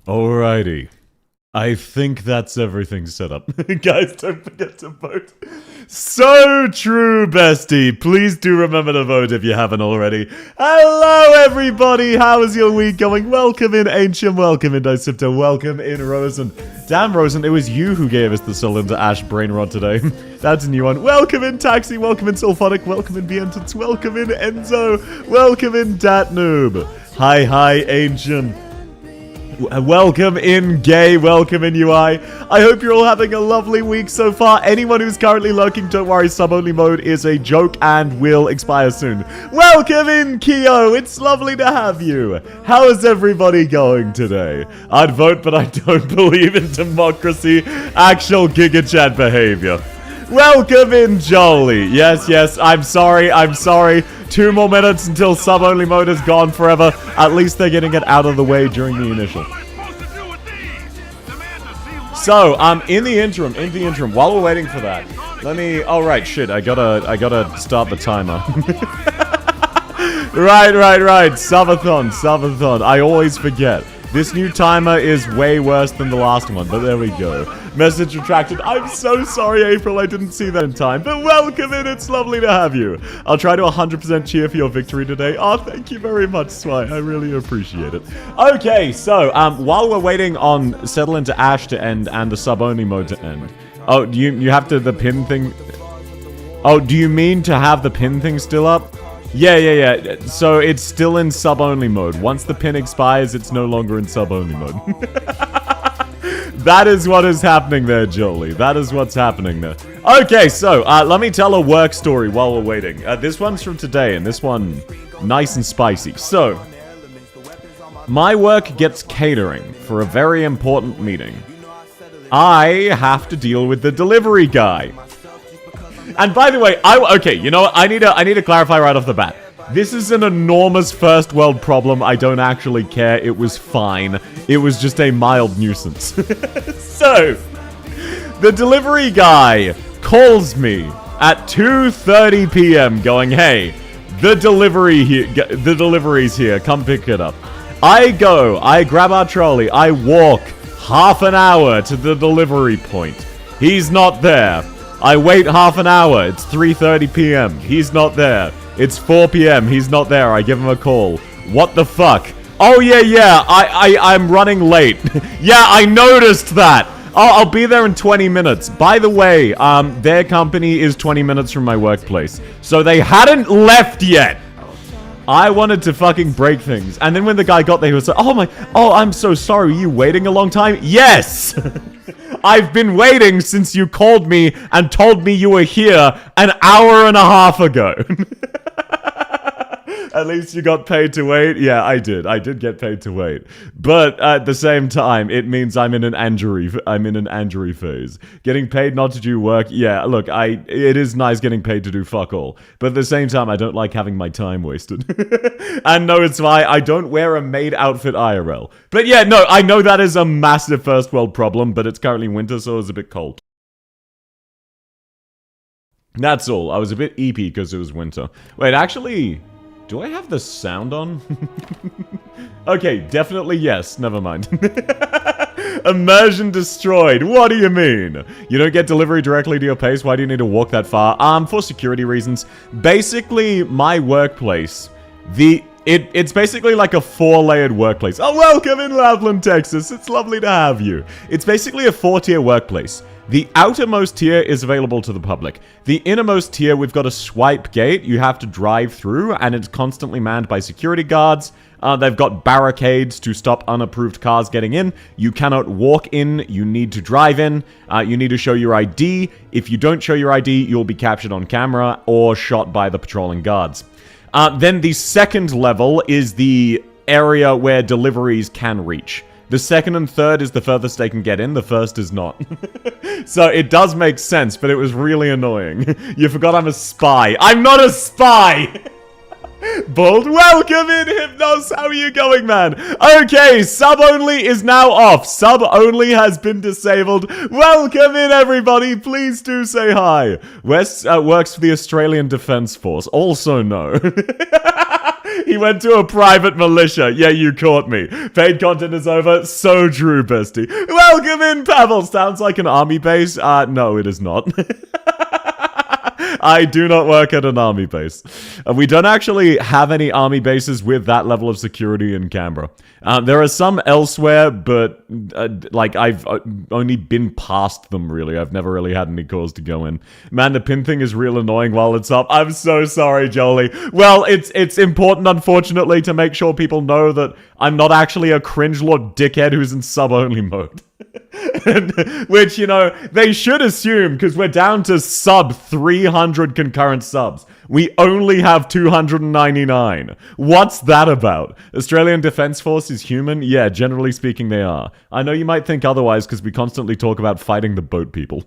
Alrighty. I think that's everything set up. Guys, don't forget to vote. So true, bestie. Please do remember to vote if you haven't already. Hello, everybody. How is your week going? Welcome in, Ancient. Welcome in, Dicipto. Welcome in, Rosen. Damn, Rosen, it was you who gave us the Cylinder Ash Brainrot today. That's a new one. Welcome in, Taxi. Welcome in, Sulphonic. Welcome in, Bientance. Welcome in, Enzo. Welcome in, Datnoob. Hi, Ancient. Welcome in, Gay. Welcome in, UI. I hope you're all having a lovely week so far. Anyone who's currently lurking, don't worry, sub-only mode is a joke and will expire soon. Welcome in, Kyo. It's lovely to have you. How is everybody going today? I'd vote, but I don't believe in democracy. Actual GigaChat behavior. Welcome in, Jolie. Yes, I'm sorry. 2 more minutes until sub-only mode is gone forever. At least they're getting it out of the way during the initial. So, in the interim, while we're waiting for that, let me, oh right, shit, I gotta start the timer. Right, Subathon, I always forget. This new timer is way worse than the last one, but there we go. Message retracted. I'm so sorry, April, I didn't see that in time. But welcome in, it's lovely to have you. I'll try to 100% cheer for your victory today. Oh, thank you very much, Swai. I really appreciate it. Okay, so, while we're waiting on Settle into Ash to end and the sub-only mode to end. Oh, you have to, the pin thing... Oh, do you mean to have the pin thing still up? Yeah. So it's still in sub-only mode. Once the pin expires, it's no longer in sub-only mode. That is what is happening there, Jolie. That is what's happening there. Okay, so let me tell a work story while we're waiting. This one's from today, and this one, nice and spicy. So, my work gets catering for a very important meeting. I have to deal with the delivery guy. And by the way, okay, you know what? I need to clarify right off the bat. This is an enormous first world problem. I don't actually care. It was fine. It was just a mild nuisance. So, the delivery guy calls me at 2:30 p.m. going, "Hey, the delivery's here. Come pick it up." I go, I grab our trolley, I walk half an hour to the delivery point. He's not there. I wait half an hour. It's 3:30 p.m. He's not there. It's 4 p.m. He's not there. I give him a call. What the fuck? Oh, yeah. I'm running late. Yeah, I noticed that. Oh, I'll be there in 20 minutes. By the way, their company is 20 minutes from my workplace. So they hadn't left yet. I wanted to fucking break things. And then when the guy got there, he was like, oh, I'm so sorry. Were you waiting a long time? Yes! I've been waiting since you called me and told me you were here an hour and a half ago. At least you got paid to wait. Yeah, I did. I did get paid to wait. But at the same time, it means I'm in an injury phase. Getting paid not to do work. Yeah, look, it is nice getting paid to do fuck all. But at the same time, I don't like having my time wasted. And no, it's why I don't wear a maid outfit IRL. But yeah, no, I know that is a massive first world problem, but it's currently winter, so it's a bit cold. That's all. I was a bit eepy because it was winter. Wait, actually... do I have the sound on? Okay, definitely yes. Never mind. Immersion destroyed. What do you mean? You don't get delivery directly to your place. Why do you need to walk that far? For security reasons. Basically, my workplace, it's basically like a 4-layered workplace. Oh, welcome in Loveland, Texas. It's lovely to have you. It's basically a 4-tier workplace. The outermost tier is available to the public. The innermost tier, we've got a swipe gate you have to drive through, and it's constantly manned by security guards. They've got barricades to stop unapproved cars getting in. You cannot walk in, you need to drive in. You need to show your ID. If you don't show your ID, you'll be captured on camera or shot by the patrolling guards. Then the second level is the area where deliveries can reach. The second and third is the furthest they can get in, the first is not. So it does make sense, but it was really annoying. You forgot I'm a spy. I'm not a spy! Bold, welcome in, Hypnos! How are you going, man? Okay, sub-only is now off. Sub-only has been disabled. Welcome in, everybody. Please do say hi. Wes works for the Australian Defence Force. Also no. He went to a private militia. Yeah, you caught me. Paid content is over. So true, bestie. Welcome in, Pavel. Sounds like an army base. No, it is not. I do not work at an army base. We don't actually have any army bases with that level of security in Canberra. There are some elsewhere, but like I've only been past them, really. I've never really had any cause to go in. Man, the pin thing is real annoying while it's up. I'm so sorry, Jolie. Well, it's important, unfortunately, to make sure people know that I'm not actually a cringelord dickhead who's in sub-only mode. Which, you know, they should assume, because we're down to sub 300 concurrent subs. We only have 299. What's that about? Australian Defence Force is human? Yeah, generally speaking they are. I know you might think otherwise because we constantly talk about fighting the boat people.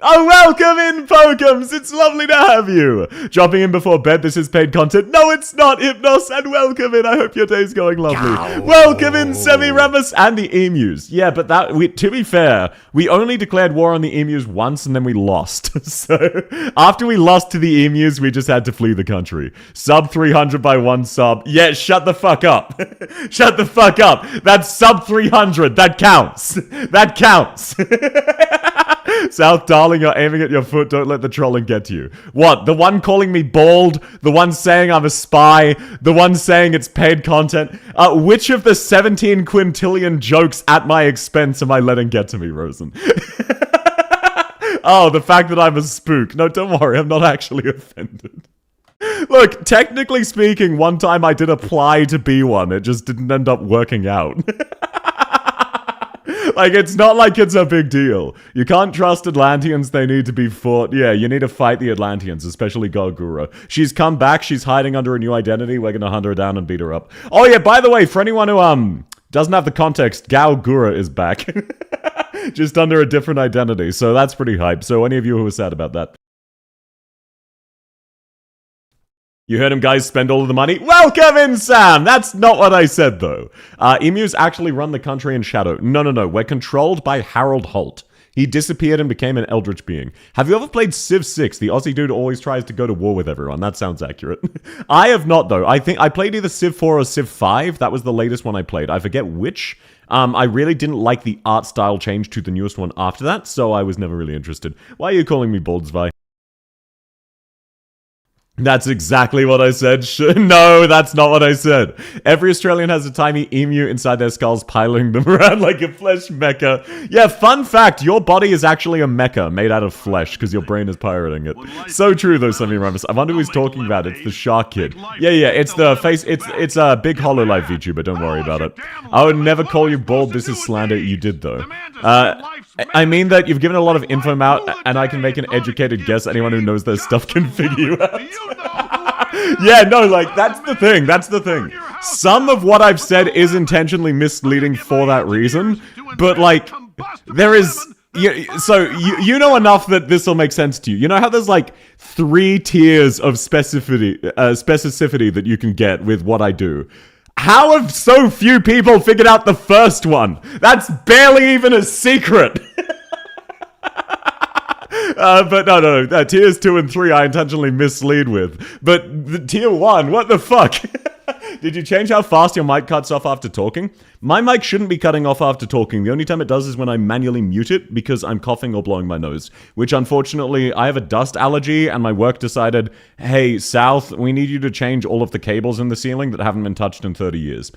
Oh, welcome in, Pokums! It's lovely to have you! Dropping in before bed, this is paid content. No, it's not, Hypnos, and welcome in. I hope your day's going lovely. Ow. Welcome in, Semiramis, and the Emus. Yeah, but to be fair, we only declared war on the Emus once, and then we lost. So, after we lost to the Emus, we just had to flee the country. Sub 300 by one sub. Yeah, shut the fuck up. Shut the fuck up. That's sub 300. That counts. That counts. South Darling, you're aiming at your foot. Don't let the trolling get to you. What? The one calling me bald? The one saying I'm a spy? The one saying it's paid content? Which of the 17 quintillion jokes at my expense am I letting get to me, Rosen? Oh, the fact that I'm a spook. No, don't worry. I'm not actually offended. Look, technically speaking, one time I did apply to be one. It just didn't end up working out. Like, it's not like it's a big deal. You can't trust Atlanteans, they need to be fought. Yeah, you need to fight the Atlanteans, especially Gargura. She's come back, she's hiding under a new identity, we're gonna hunt her down and beat her up. Oh yeah, by the way, for anyone who, doesn't have the context, Gargura is back. Just under a different identity, so that's pretty hype. So any of you who are sad about that. You heard him, guys, spend all of the money? Welcome in, Sam! That's not what I said, though. Emus actually run the country in shadow. No. We're controlled by Harold Holt. He disappeared and became an eldritch being. Have you ever played Civ 6? The Aussie dude always tries to go to war with everyone. That sounds accurate. I have not, though. I think I played either Civ 4 or Civ 5. That was the latest one I played. I forget which. I really didn't like the art style change to the newest one after that, so I was never really interested. Why are you calling me Boldzvi? That's exactly what I said. No, that's not what I said. Every Australian has a tiny emu inside their skulls piling them around like a flesh mecha. Yeah, fun fact, your body is actually a mecha made out of flesh because your brain is pirating it. So true though, Semiramis. I wonder who he's talking about. It's the Shark Kid. Yeah, it's the face, it's a big HoloLive VTuber, don't worry about it. I would never call you bald, this is slander, you did though. I mean that you've given a lot of info out, and I can make an educated guess anyone who knows their stuff can figure you out. Yeah, no, like, that's the thing. Some of what I've said is intentionally misleading for that reason, but, like, there is... You know enough that this will make sense to you. You know how there's, like, 3 tiers of specificity that you can get with what I do? How have so few people figured out the first one? That's barely even a secret! But no. Tiers 2 and 3 I intentionally mislead with. But the tier 1, what the fuck? Did you change how fast your mic cuts off after talking? My mic shouldn't be cutting off after talking. The only time it does is when I manually mute it because I'm coughing or blowing my nose. Which, unfortunately, I have a dust allergy and my work decided, hey, South, we need you to change all of the cables in the ceiling that haven't been touched in 30 years.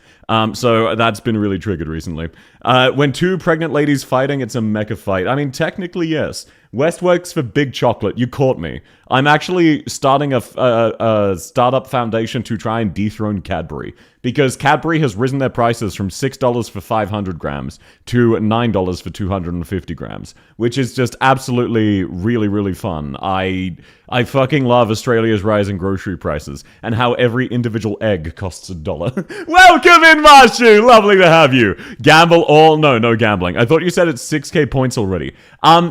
So that's been really triggered recently. When 2 pregnant ladies fighting, it's a mecha fight. I mean, technically, yes. West works for Big Chocolate. You caught me. I'm actually starting a startup foundation to try and dethrone Cadbury. Because Cadbury has risen their prices from $6 for 500 grams to $9 for 250 grams. Which is just absolutely really, really fun. I fucking love Australia's rising grocery prices. And how every individual egg costs $1. Welcome in, Marshu! Lovely to have you. Gamble all... No gambling. I thought you said it's 6k points already.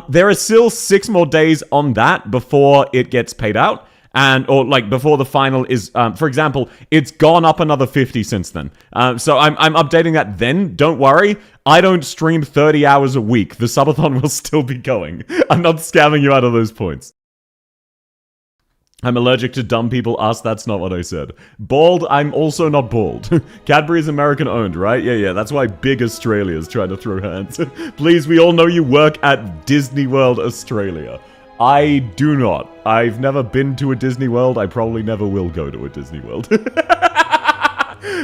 There are still 6 more days on that before it gets paid out. Or like before the final is, for example, it's gone up another 50 since then. So I'm updating that then. Don't worry. I don't stream 30 hours a week. The subathon will still be going. I'm not scamming you out of those points. I'm allergic to dumb people. Us, that's not what I said. Bald, I'm also not bald. Cadbury's American owned, right? Yeah, that's why big Australia's trying to throw hands. Please, we all know you work at Disney World Australia. I do not. I've never been to a Disney World. I probably never will go to a Disney World.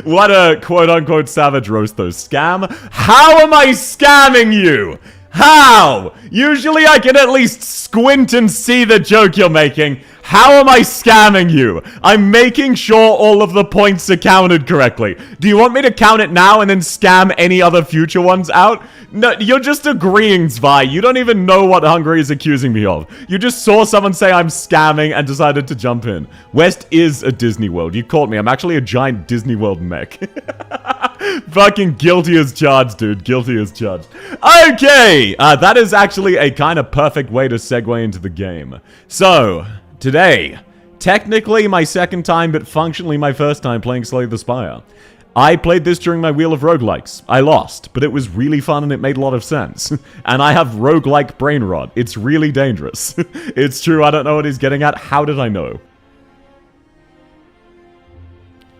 What a quote-unquote savage roast, though. Scam? How am I scamming you? How? Usually I can at least squint and see the joke you're making. How am I scamming you? I'm making sure all of the points are counted correctly. Do you want me to count it now and then scam any other future ones out? No, you're just agreeing, Zwei. You don't even know what Hungary is accusing me of. You just saw someone say I'm scamming and decided to jump in. West is a Disney World. You caught me. I'm actually a giant Disney World mech. Fucking guilty as charged, dude. Guilty as charged. Okay! That is actually a kind of perfect way to segue into the game. So, today, technically my second time, but functionally my first time playing Slay the Spire. I played this during my Wheel of Roguelikes. I lost, but it was really fun and it made a lot of sense. And I have roguelike Brainrot. It's really dangerous. It's true, I don't know what he's getting at. How did I know?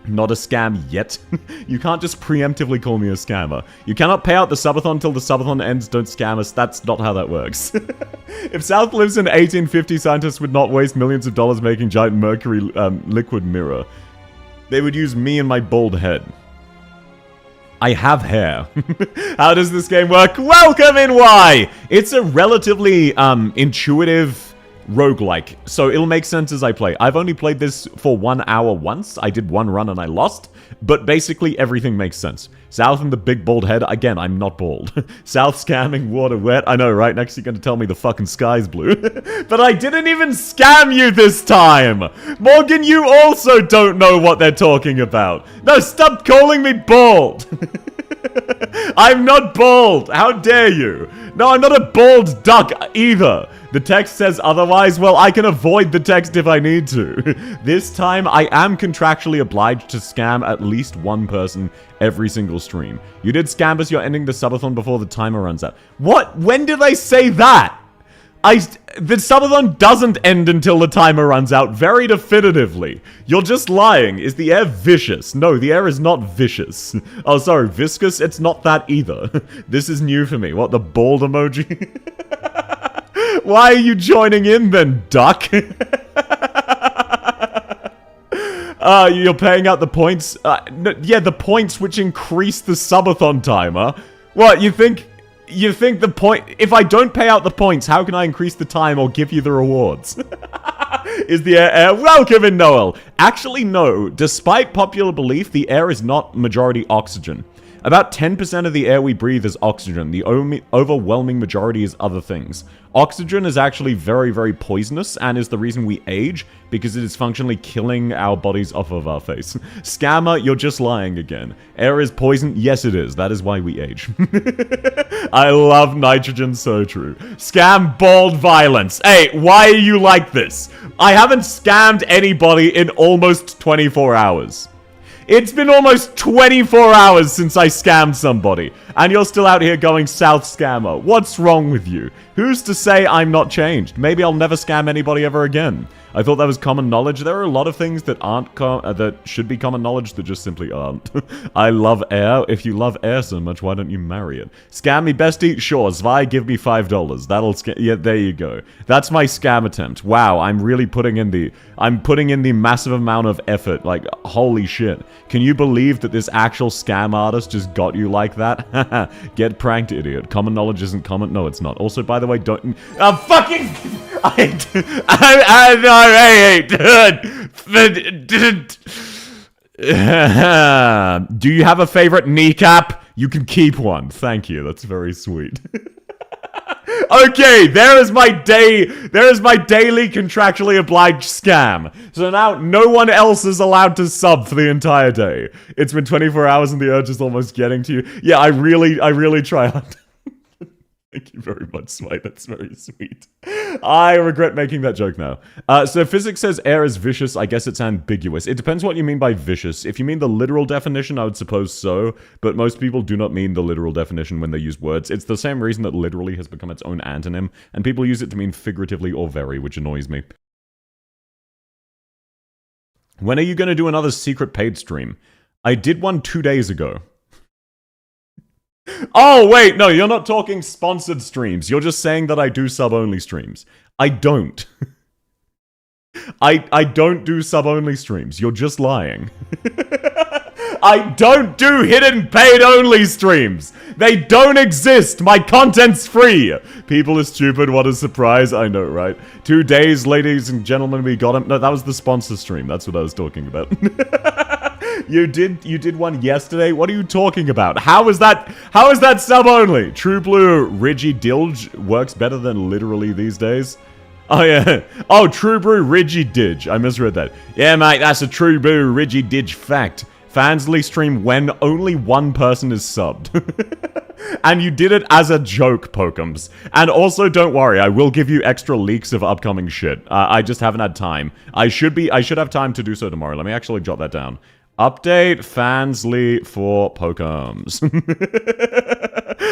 Not a scam yet. You can't just preemptively call me a scammer. You cannot pay out the Subathon till the Subathon ends. Don't scam us. That's not how that works. If South lives in 1850, scientists would not waste millions of dollars making giant mercury liquid mirror. They would use me and my bald head. I have hair. How does this game work? Welcome in Y! It's a relatively intuitive roguelike, so it'll make sense as I play. I've only played this for 1 hour once. I did one run and I lost, but basically everything makes sense. South and the big bald head, again, I'm not bald. South scamming, water wet, I know, right? Next you're gonna tell me the fucking sky's blue. But I didn't even scam you this time! Morgan, you also don't know what they're talking about. No, stop calling me bald! I'm not bald! How dare you! No, I'm not a bald duck either! The text says otherwise. Well, I can avoid the text if I need to. This time, I am contractually obliged to scam at least one person every single stream. You did scam us, you're ending the subathon before the timer runs out. What? When did I say that? The subathon doesn't end until the timer runs out, very definitively. You're just lying. Is the air vicious? No, the air is not vicious. Oh, sorry, viscous? It's not that either. This is new for me. What, the bald emoji? Why are you joining in then, duck? You're paying out the points? Yeah, the points which increase the subathon timer. What, you think the point... If I don't pay out the points, how can I increase the time or give you the rewards? Is the air... Welcome in, Noel! Actually, no. Despite popular belief, the air is not majority oxygen. About 10% of the air we breathe is oxygen. The overwhelming majority is other things. Oxygen is actually very, very poisonous and is the reason we age, because it is functionally killing our bodies off of our face. Scammer, you're just lying again. Air is poison? Yes, it is. That is why we age. I love nitrogen, so true. Scam bald violence. Hey, why are you like this? I haven't scammed anybody in almost 24 hours. It's been almost 24 hours since I scammed somebody, and you're still out here going South Scammer. What's wrong with you? Who's to say I'm not changed? Maybe I'll never scam anybody ever again. I thought that was common knowledge. There are a lot of things that aren't that should be common knowledge that just simply aren't. I love air. If you love air so much, why don't you marry it? Scam me, bestie? Sure. Zwei, give me $5. That'll scam. Yeah, there you go. That's my scam attempt. Wow, I'm really putting in the massive amount of effort. Like, holy shit. Can you believe that this actual scam artist just got you like that? Get pranked, idiot. Common knowledge isn't common. No, it's not. Also, by the way, don't... fucking... Do you have a favorite kneecap? You can keep one. Thank you. That's very sweet. Okay, there is my daily contractually obliged scam. So now no one else is allowed to sub for the entire day. It's been 24 hours and the urge is almost getting to you. Yeah, I really try hard. Thank you very much, Smite. That's very sweet. I regret making that joke now. So physics says air is vicious. I guess it's ambiguous. It depends what you mean by vicious. If you mean the literal definition, I would suppose so. But most people do not mean the literal definition when they use words. It's the same reason that literally has become its own antonym. And people use it to mean figuratively or very, which annoys me. When are you going to do another secret paid stream? I did one 2 days ago. Oh, wait, no, you're not talking sponsored streams. You're just saying that I do sub-only streams. I don't. I don't do sub-only streams. You're just lying. I don't do hidden paid-only streams. They don't exist. My content's free. People are stupid. What a surprise. I know, right? 2 days, ladies and gentlemen, we got him. No, that was the sponsor stream. That's what I was talking about. You did one yesterday? What are you talking about? How is that sub-only? True Blue Ridgy Dilge works better than literally these days. Oh, yeah. Oh, True Brew Ridgy Didge. I misread that. Yeah, mate, that's a True Brew Ridgy Didge fact. Fansly stream when only one person is subbed. And you did it as a joke, Pokums. And also, don't worry, I will give you extra leaks of upcoming shit. I just haven't had time. I should have time to do so tomorrow. Let me actually jot that down. Update Fansly for Pokums.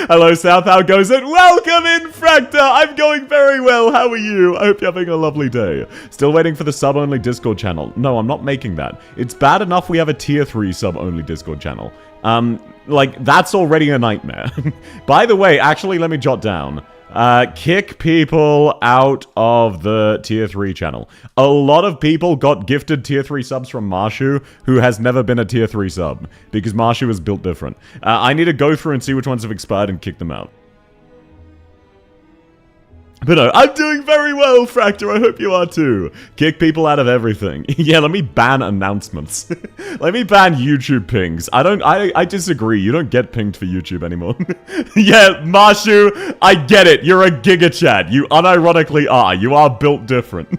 Hello, South. How goes it? Welcome in, Fracta. I'm going very well. How are you? I hope you're having a lovely day. Still waiting for the sub-only Discord channel. No, I'm not making that. It's bad enough we have a tier 3 sub-only Discord channel. Like, that's already a nightmare. By the way, actually, let me jot down. Kick people out of the tier 3 channel. A lot of people got gifted tier 3 subs from Marshu, who has never been a tier 3 sub, because Marshu is built different. I need to go through and see which ones have expired and kick them out. But no, I'm doing very well, Fractor. I hope you are too. Kick people out of everything. Yeah, let me ban announcements. Let me ban YouTube pings. I disagree. You don't get pinged for YouTube anymore. Yeah, Marshu, I get it. You're a Giga Chad. You unironically are. You are built different.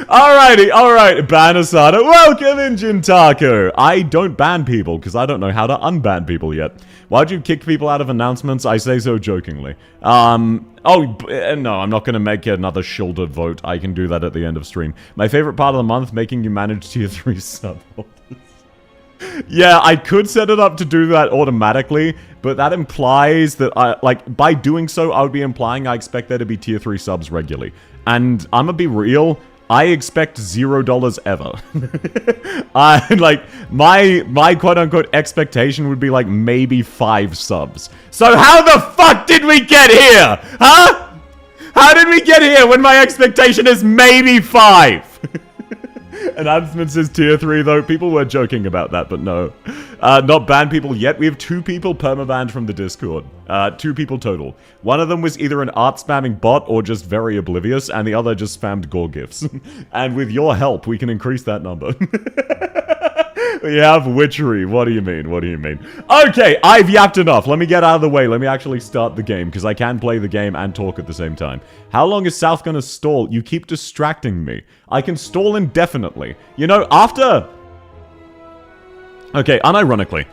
Alrighty, alright, ban Asada. Welcome in, Jintako. I don't ban people, because I don't know how to unban people yet. Why'd you kick people out of announcements? I say so jokingly. No, I'm not gonna make another shouldered vote. I can do that at the end of stream. My favorite part of the month, making you manage tier 3 sub holders. Yeah, I could set it up to do that automatically, but that implies that by doing so, I would be implying I expect there to be tier 3 subs regularly. And I'm gonna be real, I expect $0 ever. My quote-unquote expectation would be like maybe 5 subs. So how the fuck did we get here? Huh? How did we get here when my expectation is maybe 5? Announcements is tier 3 though. People were joking about that, but no. Not banned people yet. We have 2 people permabanned from the Discord. 2 people total. One of them was either an art spamming bot or just very oblivious, and the other just spammed gore gifs. And with your help, we can increase that number. We have witchery. What do you mean? What do you mean? Okay, I've yapped enough. Let me get out of the way. Let me actually start the game, because I can play the game and talk at the same time. How long is South gonna stall? You keep distracting me. I can stall indefinitely. You know, after... Okay, unironically.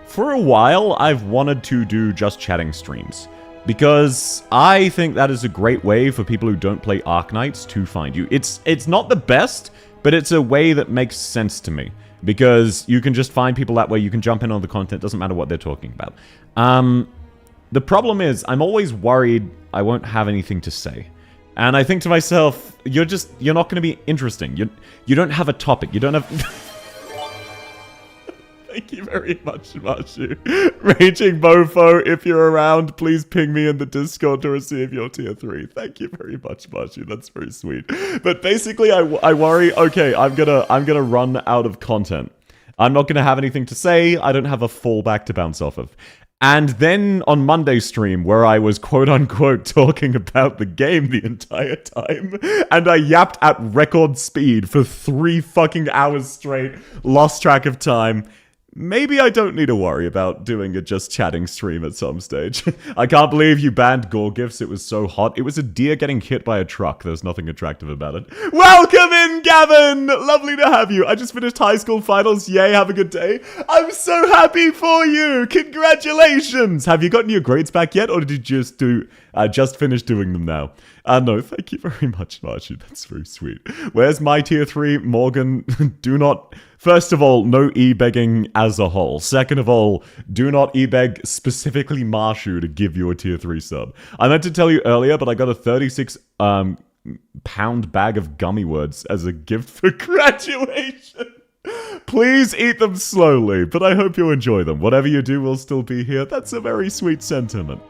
For a while, I've wanted to do just chatting streams. Because I think that is a great way for people who don't play Arknights to find you. It's not the best, but it's a way that makes sense to me. Because you can just find people that way, you can jump in on the content, doesn't matter what they're talking about. The problem is, I'm always worried I won't have anything to say. And I think to myself, you're not going to be interesting. You don't have a topic, you don't have... Thank you very much, Marshu. Raging Mofo, if you're around, please ping me in the Discord to receive your tier 3. Thank you very much, Marshu. That's very sweet. But basically, I worry, okay, I'm gonna run out of content. I'm not gonna have anything to say. I don't have a fallback to bounce off of. And then on Monday's stream, where I was quote-unquote talking about the game the entire time, and I yapped at record speed for 3 fucking hours straight, lost track of time. Maybe I don't need to worry about doing a just chatting stream at some stage. I can't believe you banned gore gifts. It was so hot. It was a deer getting hit by a truck. There's nothing attractive about it. Welcome in, Gavin! Lovely to have you. I just finished high school finals. Yay, have a good day. I'm so happy for you. Congratulations. Have you gotten your grades back yet, or did you just finish doing them now? No, thank you very much, Marshu. That's very sweet. Where's my tier 3? Morgan, do not... First of all, no e-begging as a whole. Second of all, do not e-beg specifically Marshu to give you a tier 3 sub. I meant to tell you earlier, but I got a 36 pound bag of gummy words as a gift for graduation. Please eat them slowly, but I hope you enjoy them. Whatever you do will still be here. That's a very sweet sentiment.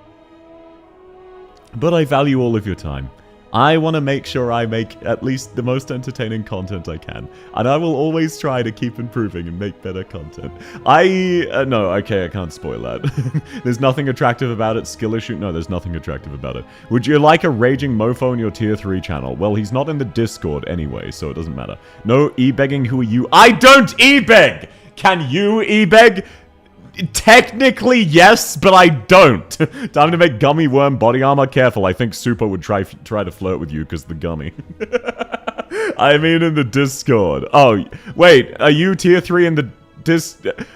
But I value all of your time. I want to make sure I make at least the most entertaining content I can. And I will always try to keep improving and make better content. No, okay, I can't spoil that. There's nothing attractive about it. Skill issue? No, there's nothing attractive about it. Would you like a raging mofo on your tier 3 channel? Well, he's not in the Discord anyway, so it doesn't matter. No e-begging, who are you? I don't e-beg! Can you e-beg? Technically, yes, but I don't. Time to make gummy worm body armor. Careful, I think Super would try to flirt with you because the gummy. I mean in the Discord. Oh, wait, are you tier 3 in the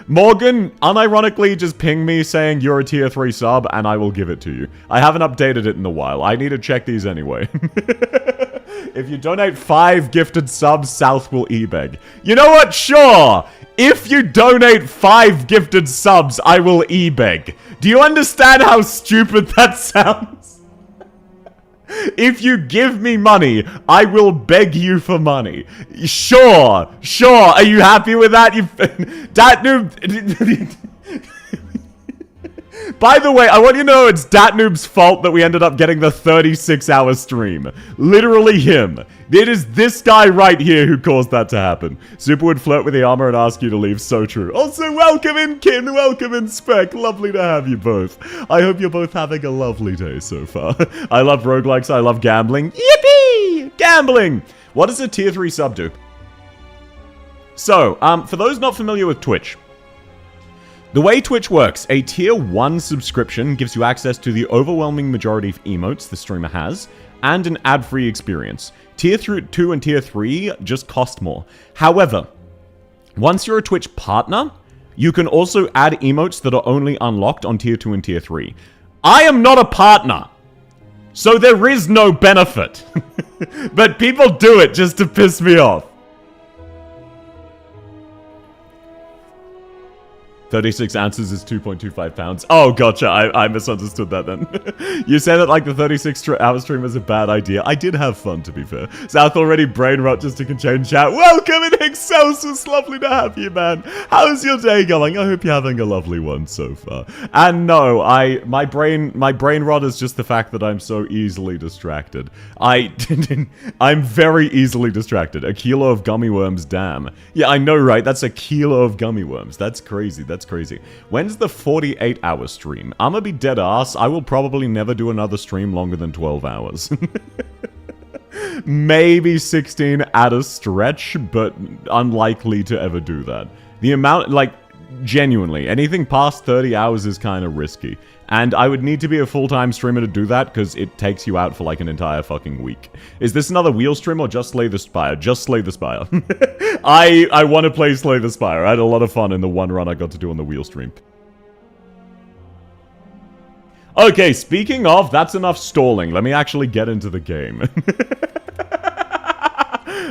Morgan, unironically, just ping me saying you're a tier 3 sub and I will give it to you. I haven't updated it in a while. I need to check these anyway. If you donate 5 gifted subs, South will e-beg. You know what? Sure! If you donate 5 gifted subs, I will e-beg. Do you understand how stupid that sounds? If you give me money, I will beg you for money. Sure. Are you happy with that? Dat noob... By the way, I want you to know it's Datnoob's fault that we ended up getting the 36-hour stream. Literally him. It is this guy right here who caused that to happen. Super would flirt with the armor and ask you to leave. So true. Also, welcome in, Kin. Welcome in, Spec. Lovely to have you both. I hope you're both having a lovely day so far. I love roguelikes. I love gambling. Yippee! Gambling! What does a tier 3 sub do? So, for those not familiar with Twitch, the way Twitch works, a tier 1 subscription gives you access to the overwhelming majority of emotes the streamer has, and an ad-free experience. Tier 2 and tier 3 just cost more. However, once you're a Twitch partner, you can also add emotes that are only unlocked on tier 2 and tier 3. I am not a partner, so there is no benefit. But people do it just to piss me off. 36 ounces is 2.25 pounds. Oh, gotcha. I misunderstood that then. You said that like the 36-hour stream was a bad idea. I did have fun, to be fair. South already Brainrot just to change chat. Welcome in Excelsus. Lovely to have you, man. How's your day going? I hope you're having a lovely one so far. And no, my brain rot is just the fact that I'm so easily distracted. I'm very easily distracted. A kilo of gummy worms, damn. Yeah, I know, right? That's a kilo of gummy worms. That's crazy. That's crazy. When's the 48-hour stream? I'ma be dead ass. I will probably never do another stream longer than 12 hours. Maybe 16 at a stretch, but unlikely to ever do that. The amount, like, genuinely, anything past 30 hours is kind of risky. And I would need to be a full-time streamer to do that, because it takes you out for like an entire fucking week. Is this another wheel stream or just Slay the Spire? Just Slay the Spire. I want to play Slay the Spire. I had a lot of fun in the one run I got to do on the wheel stream. Okay, speaking of, that's enough stalling. Let me actually get into the game.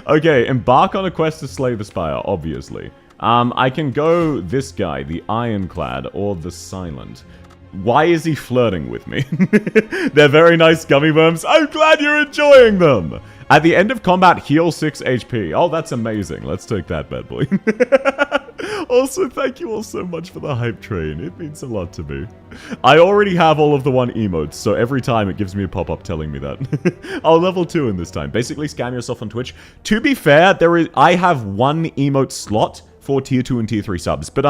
Okay, embark on a quest to slay the Spire, obviously. I can go this guy, the Ironclad, or the Silent. Why is he flirting with me? They're very nice gummy worms. I'm glad you're enjoying them. At the end of combat, heal 6 HP. Oh, that's amazing. Let's take that, bad boy. Also, thank you all so much for the hype train. It means a lot to me. I already have all of the 1 emotes, so every time it gives me a pop-up telling me that. Oh, level 2 in this time. Basically, scam yourself on Twitch. To be fair, I have 1 emote slot for tier 2 and tier 3 subs, but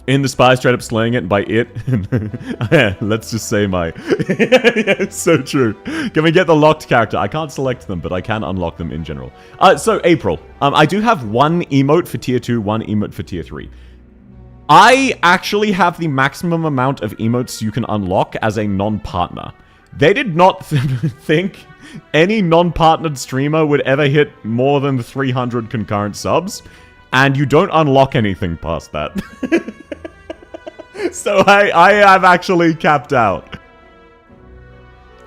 in the Spire, straight up slaying it, and by it, let's just say my... Yeah, it's so true. Can we get the locked character? I can't select them, but I can unlock them in general. So, April. I do have 1 emote for tier 2, 1 emote for tier 3. I actually have the maximum amount of emotes you can unlock as a non-partner. They did not think any non-partnered streamer would ever hit more than 300 concurrent subs, and you don't unlock anything past that. So I have actually capped out.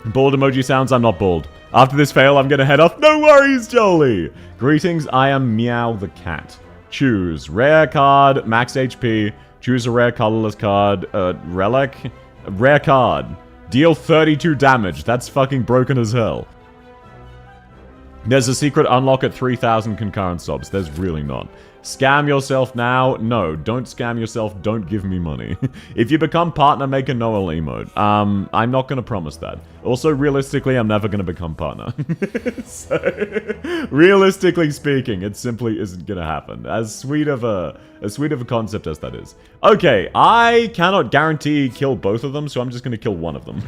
Bald emoji sounds, I'm not bald. After this fail, I'm gonna head off. No worries, Jolie! Greetings, I am Meow the Cat. Choose. Rare card, max HP. Choose a rare colorless card. Relic. Rare card. Deal 32 damage. That's fucking broken as hell. There's a secret unlock at 3,000 concurrent subs. There's really not. Scam yourself now? No, don't scam yourself. Don't give me money. If you become partner, make a Noel emote. I'm not going to promise that. Also, realistically, I'm never going to become partner. So, realistically speaking, it simply isn't going to happen. As sweet of a concept as that is. Okay, I cannot guarantee kill both of them, so I'm just going to kill one of them.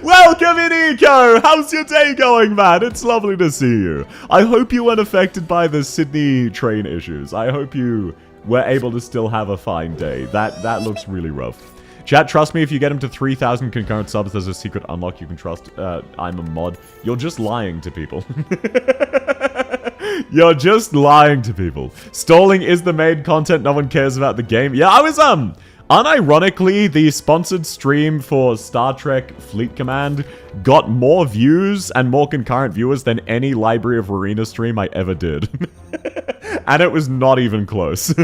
Welcome in, Eco! How's your day going, man? It's lovely to see you. I hope you weren't affected by the Sydney train issues. I hope you were able to still have a fine day. That looks really rough. Chat, trust me, if you get him to 3,000 concurrent subs, there's a secret unlock you can trust. I'm a mod. You're just lying to people. You're just lying to people. Stalling is the main content. No one cares about the game. Yeah, I was, unironically, the sponsored stream for Star Trek Fleet Command got more views and more concurrent viewers than any Library of Arena stream I ever did. And it was not even close.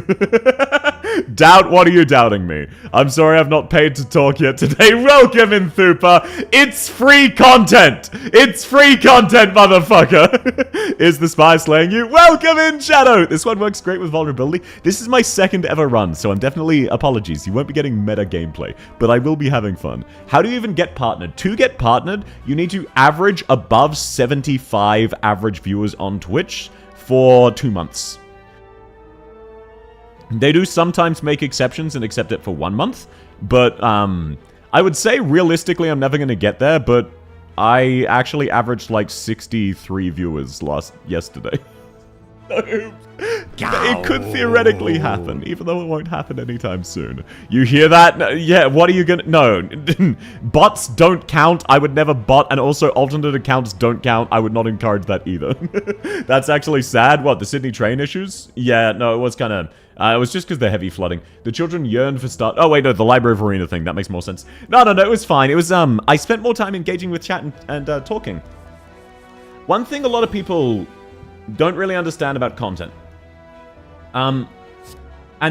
Doubt, what are you doubting me? I'm sorry I've not paid to talk yet today. Welcome in, Thupa. It's free content. It's free content, motherfucker. Is the spy slaying you? Welcome in, Shadow. This one works great with vulnerability. This is my second ever run, so I'm definitely, apologies. You won't be getting meta gameplay, but I will be having fun. How do you even get partnered? To get partnered, you need to average above 75 average viewers on Twitch for 2 months. They do sometimes make exceptions and accept it for 1 month, but I would say realistically I'm never going to get there, but I actually averaged like 63 viewers yesterday. It could theoretically happen, even though it won't happen anytime soon. You hear that? Yeah, what are you gonna... No. Bots don't count. I would never bot, and also alternate accounts don't count. I would not encourage that either. That's actually sad. What, the Sydney train issues? Yeah, no, it was kind of... it was just because they're heavy flooding. The children yearned for start... Oh, wait, no, the Library of Arena thing. That makes more sense. No, it was fine. It was, I spent more time engaging with chat and talking. One thing a lot of people don't really understand about content. And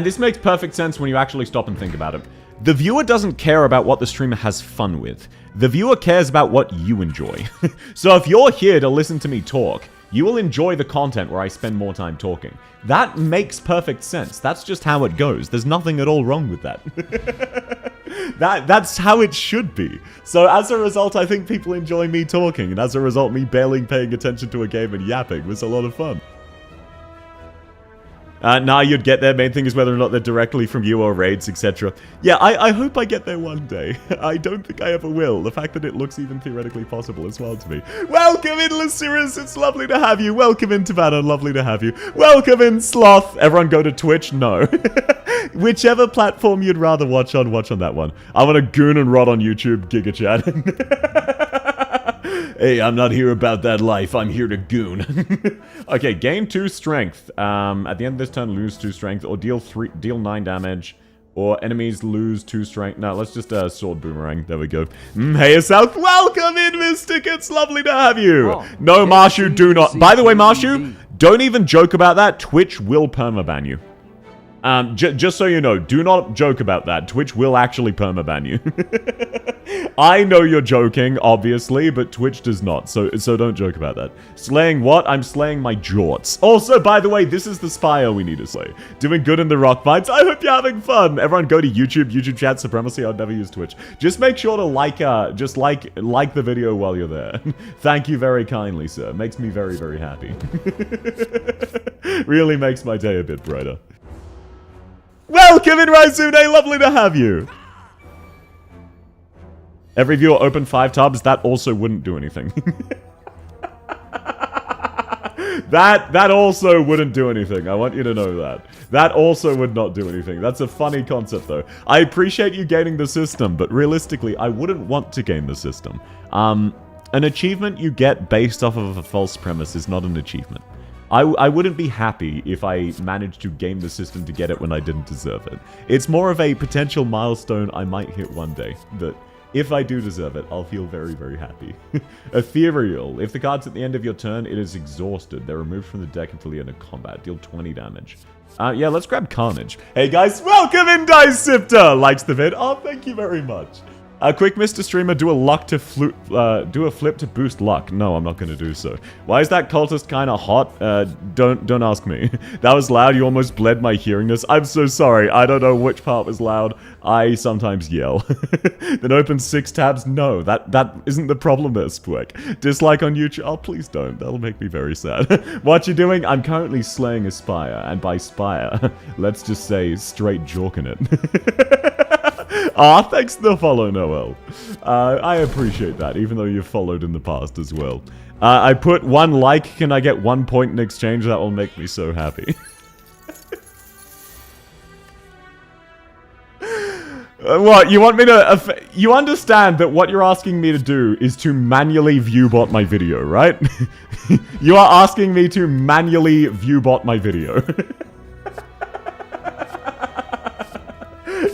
this makes perfect sense when you actually stop and think about it. The viewer doesn't care about what the streamer has fun with. The viewer cares about what you enjoy. So if you're here to listen to me talk, you will enjoy the content where I spend more time talking. That makes perfect sense. That's just how it goes. There's nothing at all wrong with that. That's how it should be. So as a result, I think people enjoy me talking, and as a result, me barely paying attention to a game and yapping was a lot of fun. Nah, you'd get there. Main thing is whether or not they're directly from you or raids, etc. Yeah, I hope I get there one day. I don't think I ever will. The fact that it looks even theoretically possible as well to me. Welcome in, Lucerus. It's lovely to have you. Welcome in, Tabana. Lovely to have you. Welcome in, Sloth. Everyone go to Twitch? No. Whichever platform you'd rather watch on that one. I want to goon and rot on YouTube, Giga Chat. Hey, I'm not here about that life. I'm here to goon. Okay, gain 2 strength. At the end of this turn, lose 2 strength, or deal 9 damage, or enemies lose 2 strength. No, let's just sword boomerang. There we go. Hey, South, welcome in, Mystic. It's lovely to have you. Oh, no, Marshu, do not. By the way, Marshu, don't even joke about that. Twitch will permaban you. Just so you know, do not joke about that. Twitch will actually permaban you. I know you're joking, obviously, but Twitch does not, so don't joke about that. Slaying what? I'm slaying my jorts. Also, by the way, this is the Spire we need to slay. Doing good in the rock fights. I hope you're having fun. Everyone go to YouTube chat supremacy. I'd never use Twitch. Just make sure to like the video while you're there. Thank you very kindly, sir. Makes me very, very happy. Really makes my day a bit brighter. Welcome in, Raizune! Lovely to have you! Every viewer open 5 tabs, that also wouldn't do anything. That also wouldn't do anything. I want you to know that. That also would not do anything. That's a funny concept, though. I appreciate you gaining the system, but realistically, I wouldn't want to gain the system. An achievement you get based off of a false premise is not an achievement. I wouldn't be happy if I managed to game the system to get it when I didn't deserve it. It's more of a potential milestone I might hit one day, but if I do deserve it, I'll feel very, very happy. Ethereal. If the card's at the end of your turn, it is exhausted. They're removed from the deck until the end of combat. Deal 20 damage. Yeah, let's grab Carnage. Hey guys, welcome in, Dicipta! Likes the vid. Oh, thank you very much. A quick Mr. Streamer, do a flip to boost luck. No, I'm not gonna do so. Why is that cultist kinda hot? Don't ask me. That was loud, you almost bled my hearingness. I'm so sorry, I don't know which part was loud. I sometimes yell. Then open 6 tabs? No, that isn't the problem there, Spwick. Dislike on YouTube? Oh, please don't, that'll make me very sad. What you doing? I'm currently slaying a spire, and by spire, let's just say straight jorking it. Ah, thanks for the follow, Noel. I appreciate that, even though you've followed in the past as well. I put 1 like. Can I get 1 point in exchange? That will make me so happy. What, you want me to... you understand that what you're asking me to do is to manually viewbot my video, right? You are asking me to manually viewbot my video.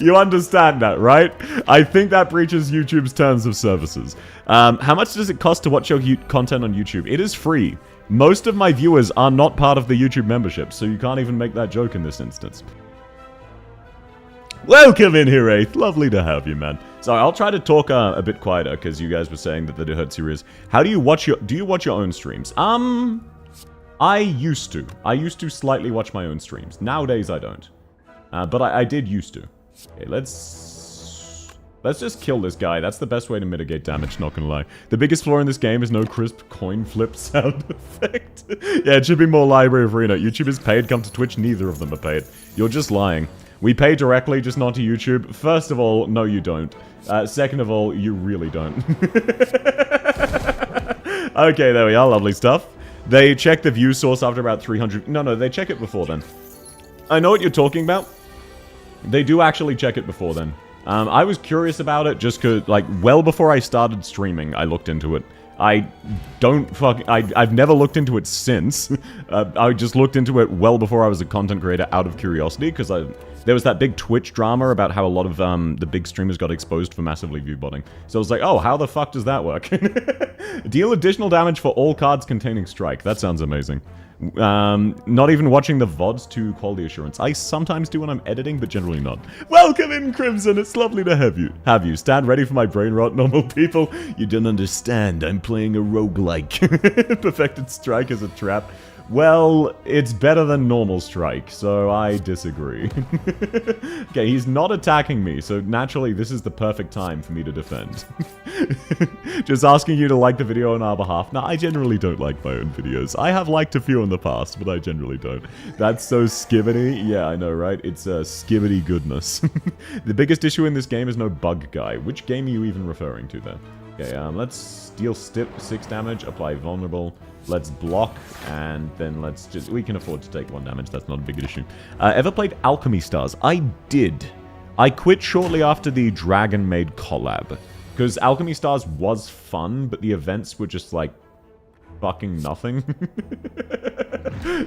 You understand that, right? I think that breaches YouTube's terms of services. How much does it cost to watch your content on YouTube? It is free. Most of my viewers are not part of the YouTube membership, so you can't even make that joke in this instance. Welcome in here, Eighth. Lovely to have you, man. So I'll try to talk a bit quieter, because you guys were saying that it hurts your ears. How do you watch your... Do you watch your own streams? I used to. I used to slightly watch my own streams. Nowadays, I don't. But I did used to. Okay, let's just kill this guy. That's the best way to mitigate damage, not gonna lie. The biggest flaw in this game is no crisp coin flip sound effect. Yeah, it should be more Library of Arena. YouTube is paid, come to Twitch, neither of them are paid. You're just lying. We pay directly, just not to YouTube. First of all, no you don't. Second of all, you really don't. Okay, there we are, lovely stuff. They check the view source after about 300... No, they check it before then. I know what you're talking about. They do actually check it before then. I was curious about it just cause, like, well before I started streaming, I looked into it. I've never looked into it since. I just looked into it well before I was a content creator out of curiosity, because there was that big Twitch drama about how a lot of the big streamers got exposed for massively viewbotting. So I was like, oh, how the fuck does that work? Deal additional damage for all cards containing strike. That sounds amazing. Not even watching the VODs to quality assurance. I sometimes do when I'm editing, but generally not. Welcome in, Crimson! It's lovely to have you. Stand ready for my brain rot, normal people. You don't understand. I'm playing a roguelike. Perfected strike as a trap. Well, it's better than normal strike, so I disagree. Okay, he's not attacking me, so naturally this is the perfect time for me to defend. Just asking you to like the video on our behalf. Now, I generally don't like my own videos. I have liked a few in the past, but I generally don't. That's so skibbity. Yeah, I know, right? It's skibbity goodness. The biggest issue in this game is no bug guy. Which game are you even referring to there? Okay, let's deal 6 damage, apply vulnerable. Let's block, and then let's just... We can afford to take 1 damage, that's not a big issue. Ever played Alchemy Stars? I did. I quit shortly after the Dragon Maid collab. Because Alchemy Stars was fun, but the events were just like... fucking nothing.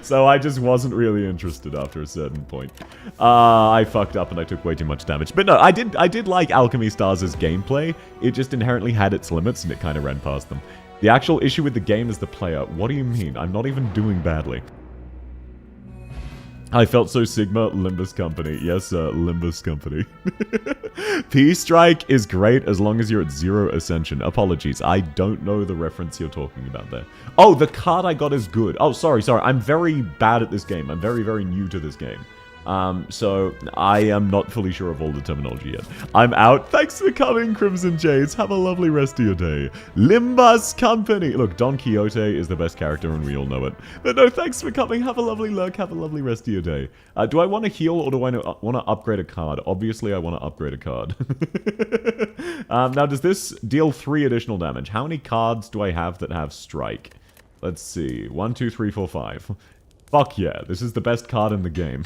So I just wasn't really interested after a certain point. I fucked up and I took way too much damage. But no, I did like Alchemy Stars' gameplay. It just inherently had its limits and it kind of ran past them. The actual issue with the game is the player. What do you mean? I'm not even doing badly. I felt so Sigma, Limbus Company. Yes, sir, Limbus Company. P-Strike is great as long as you're at 0 Ascension. Apologies, I don't know the reference you're talking about there. Oh, the card I got is good. Oh, sorry. I'm very bad at this game. I'm very, very new to this game. So I am not fully sure of all the terminology yet. I'm out. Thanks for coming, Crimson Jades. Have a lovely rest of your day. Limbus Company. Look, Don Quixote is the best character and we all know it. But no, thanks for coming. Have a lovely lurk. Have a lovely rest of your day. Do I want to heal or do I want to upgrade a card? Obviously, I want to upgrade a card. Now, does this deal 3 additional damage? How many cards do I have that have strike? Let's see. 1, 2, 3, 4, 5. Fuck yeah, this is the best card in the game.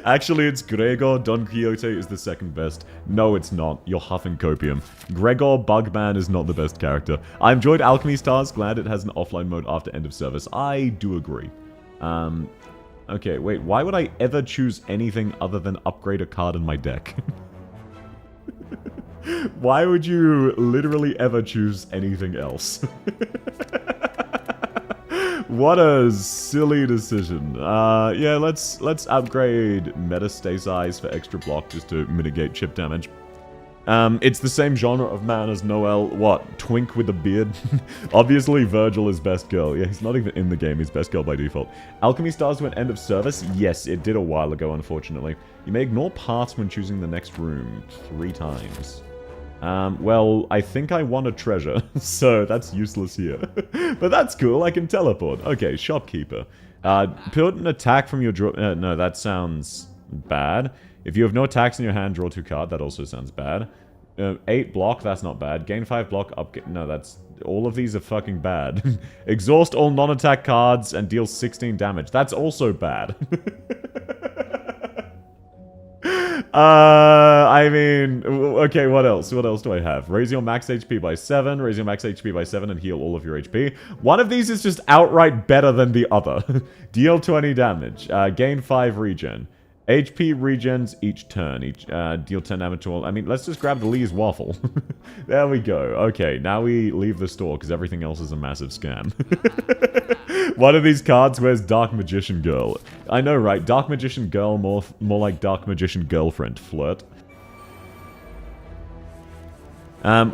Actually, it's Gregor. Don Quixote is the second best. No, it's not. You're huffing copium. Gregor Bugman is not the best character. I enjoyed Alchemy Stars. Glad it has an offline mode after end of service. I do agree. Okay, wait. Why would I ever choose anything other than upgrade a card in my deck? Why would you literally ever choose anything else? What a silly decision. Yeah, let's upgrade Metastasize for extra block just to mitigate chip damage. It's the same genre of man as Noel. What? Twink with a beard? Obviously, Virgil is best girl. Yeah, he's not even in the game. He's best girl by default. Alchemy stars to an end of service? Yes, it did a while ago, unfortunately. You may ignore paths when choosing the next room 3 times. Well, I think I want a treasure, so that's useless here. But that's cool. I can teleport. Okay, shopkeeper. Put an attack from your draw... no, that sounds bad. If you have no attacks in your hand, draw 2 cards. That also sounds bad. 8 block, that's not bad. Gain 5 block, up... No, that's... All of these are fucking bad. Exhaust all non-attack cards and deal 16 damage. That's also bad. I mean... Okay, what else? What else do I have? Raise your max HP by 7. Raise your max HP by 7 and heal all of your HP. One of these is just outright better than the other. Deal 20 damage. Gain 5 regen. HP regens each turn. Deal 10 damage to all. I mean, let's just grab the Lee's waffle. There we go. Okay, now we leave the store because everything else is a massive scam. One of these cards wears Dark Magician Girl. I know, right? Dark Magician Girl, more like Dark Magician Girlfriend. Flirt.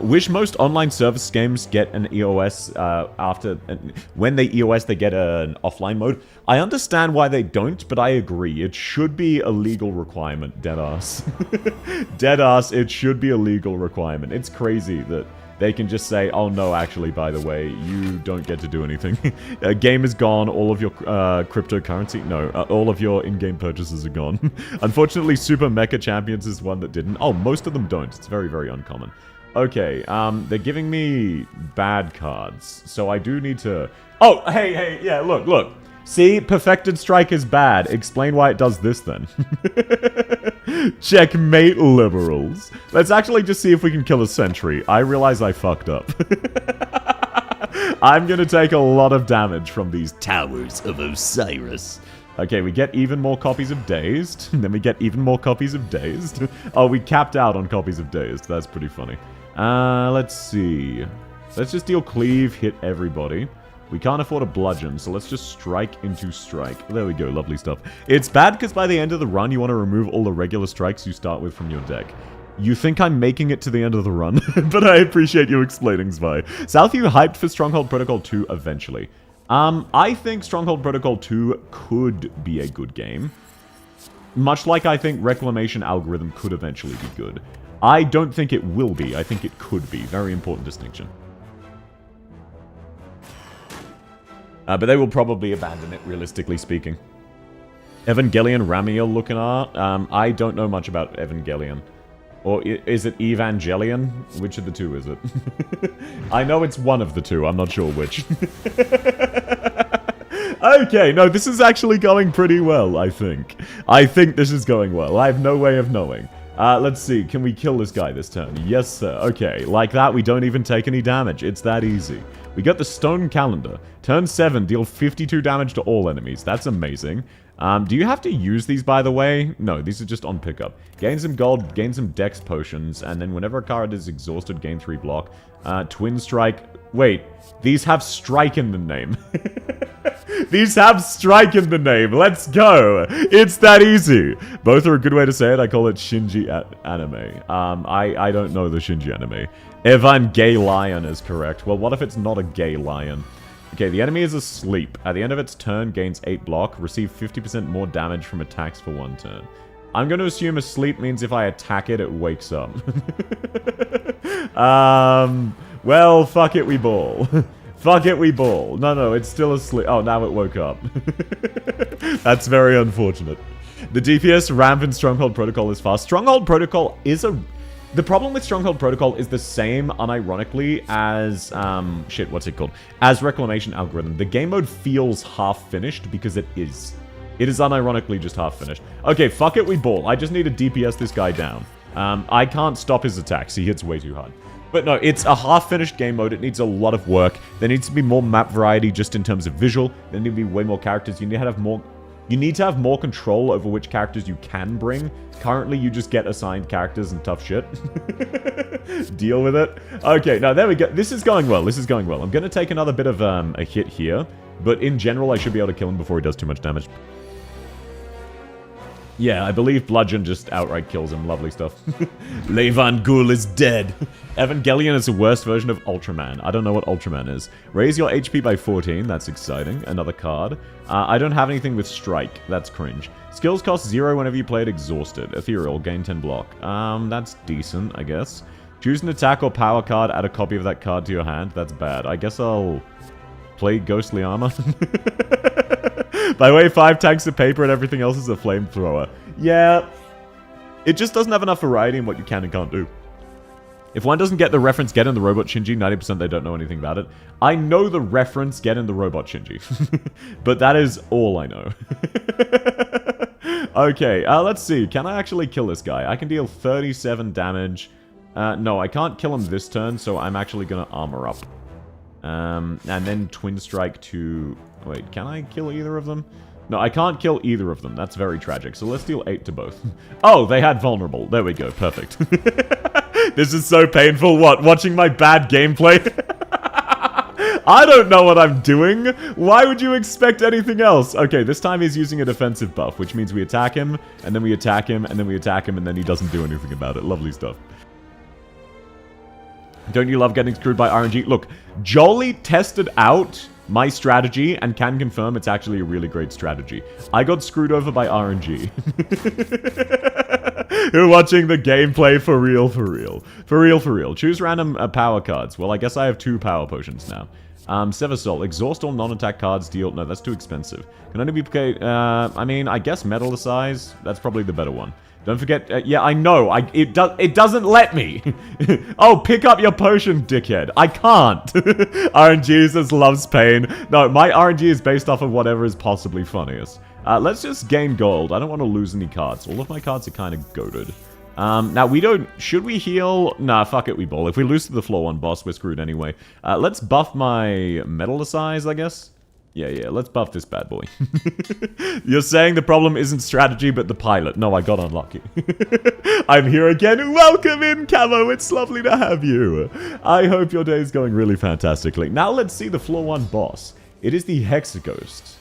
Wish most online service games get an EOS when they EOS, they get an offline mode. I understand why they don't, but I agree. It should be a legal requirement, deadass. Deadass, it should be a legal requirement. It's crazy that they can just say, oh no, actually, by the way, you don't get to do anything. Game is gone, all of your cryptocurrency, no, all of your in-game purchases are gone. Unfortunately, Super Mecha Champions is one that didn't. Oh, most of them don't. It's very, very uncommon. Okay, they're giving me bad cards, so I do need to... Oh, hey, yeah, look. See, Perfected Strike is bad. Explain why it does this, then. Checkmate, liberals. Let's actually just see if we can kill a sentry. I realize I fucked up. I'm gonna take a lot of damage from these Towers of Osiris. Okay, we get even more copies of Dazed. Then we get even more copies of Dazed. Oh, we capped out on copies of Dazed. That's pretty funny. Let's see. Let's just deal cleave, hit everybody. We can't afford a bludgeon, so let's just strike into strike. There we go, lovely stuff. It's bad because by the end of the run, you want to remove all the regular strikes you start with from your deck. You think I'm making it to the end of the run, but I appreciate you explaining, Spy. Southview hyped for Stronghold Protocol 2 eventually. I think Stronghold Protocol 2 could be a good game. Much like I think Reclamation Algorithm could eventually be good. I don't think it will be. I think it could be. Very important distinction. But they will probably abandon it, realistically speaking. Evangelion Ramiel looking art? I don't know much about Evangelion. Or is it Evangelion? Which of the two is it? I know it's one of the two. I'm not sure which. Okay, no, this is actually going pretty well, I think. I think this is going well. I have no way of knowing. Let's see. Can we kill this guy this turn? Yes, sir. Okay, like that, we don't even take any damage. It's that easy. We got the Stone Calendar. Turn 7, deal 52 damage to all enemies. That's amazing. Do you have to use these, by the way? No, these are just on pickup. Gain some gold, gain some dex potions, and then whenever a card is exhausted, gain 3 block. Twin Strike. Wait, these have strike in the name. These have strike in the name. Let's go. It's that easy. Both are a good way to say it. I call it Shinji anime. I don't know the Shinji anime. Evan Gay Lion is correct. Well, what if it's not a gay lion? Okay, the enemy is asleep. At the end of its turn, gains 8 block. Receive 50% more damage from attacks for 1 turn. I'm going to assume asleep means if I attack it, it wakes up. Well, fuck it, we ball. Fuck it, we ball. No, it's still asleep. Oh, now it woke up. That's very unfortunate. The DPS ramp in Stronghold Protocol is fast. Stronghold Protocol is a... The problem with Stronghold Protocol is the same, unironically, as... shit, what's it called? As Reclamation Algorithm. The game mode feels half-finished because it is. It is unironically just half-finished. Okay, fuck it, we ball. I just need to DPS this guy down. I can't stop his attacks. He hits way too hard. But no, it's a half-finished game mode. It needs a lot of work. There needs to be more map variety just in terms of visual. There need to be way more characters. You need to have more... You need to have more control over which characters you can bring. Currently, you just get assigned characters and tough shit. Deal with it. Okay, now there we go. This is going well. This is going well. I'm going to take another bit of a hit here. But in general, I should be able to kill him before he does too much damage. Yeah, I believe Bludgeon just outright kills him. Lovely stuff. Levan Ghoul is dead. Evangelion is the worst version of Ultraman. I don't know what Ultraman is. Raise your HP by 14. That's exciting. Another card. I don't have anything with Strike. That's cringe. Skills cost 0 whenever you play it Exhausted. Ethereal. Gain 10 block. That's decent, I guess. Choose an attack or power card. Add a copy of that card to your hand. That's bad. I guess I'll play Ghostly Armor. By the way, 5 tanks of paper and everything else is a flamethrower. Yeah. It just doesn't have enough variety in what you can and can't do. If one doesn't get the reference Get in the Robot Shinji, 90% they don't know anything about it. I know the reference Get in the Robot Shinji. But that is all I know. Okay, let's see. Can I actually kill this guy? I can deal 37 damage. No, I can't kill him this turn, so I'm actually going to armor up. And then Twin Strike to... Wait, can I kill either of them? No, I can't kill either of them. That's very tragic. So let's deal 8 to both. Oh, they had vulnerable. There we go. Perfect. This is so painful. What? Watching my bad gameplay? I don't know what I'm doing. Why would you expect anything else? Okay, this time he's using a defensive buff, which means we attack him, and then we attack him, and then we attack him, and then he doesn't do anything about it. Lovely stuff. Don't you love getting screwed by RNG? Look, Jolie tested out my strategy and can confirm it's actually a really great strategy. I got screwed over by RNG. You're watching the gameplay for real, for real. For real, for real. Choose random power cards. Well, I guess I have 2 power potions now. Sever Soul. Exhaust all non-attack cards. Deal... No, that's too expensive. Can only be... I mean, I guess Metallicize. That's probably the better one. Don't forget... yeah, I know. It doesn't let me. Oh, pick up your potion, dickhead. I can't. RNG says loves pain. No, my RNG is based off of whatever is possibly funniest. Let's just gain gold. I don't want to lose any cards. All of my cards are kind of goated. Now, we don't... Should we heal? Nah, fuck it, we ball. If we lose to the floor 1 boss, we're screwed anyway. Let's buff my Metallicize, I guess. Yeah, let's buff this bad boy. You're saying the problem isn't strategy, but the pilot. No, I got unlucky. I'm here again. Welcome in, Camo. It's lovely to have you. I hope your day is going really fantastically. Now let's see the floor 1 boss. It is the Hexaghost.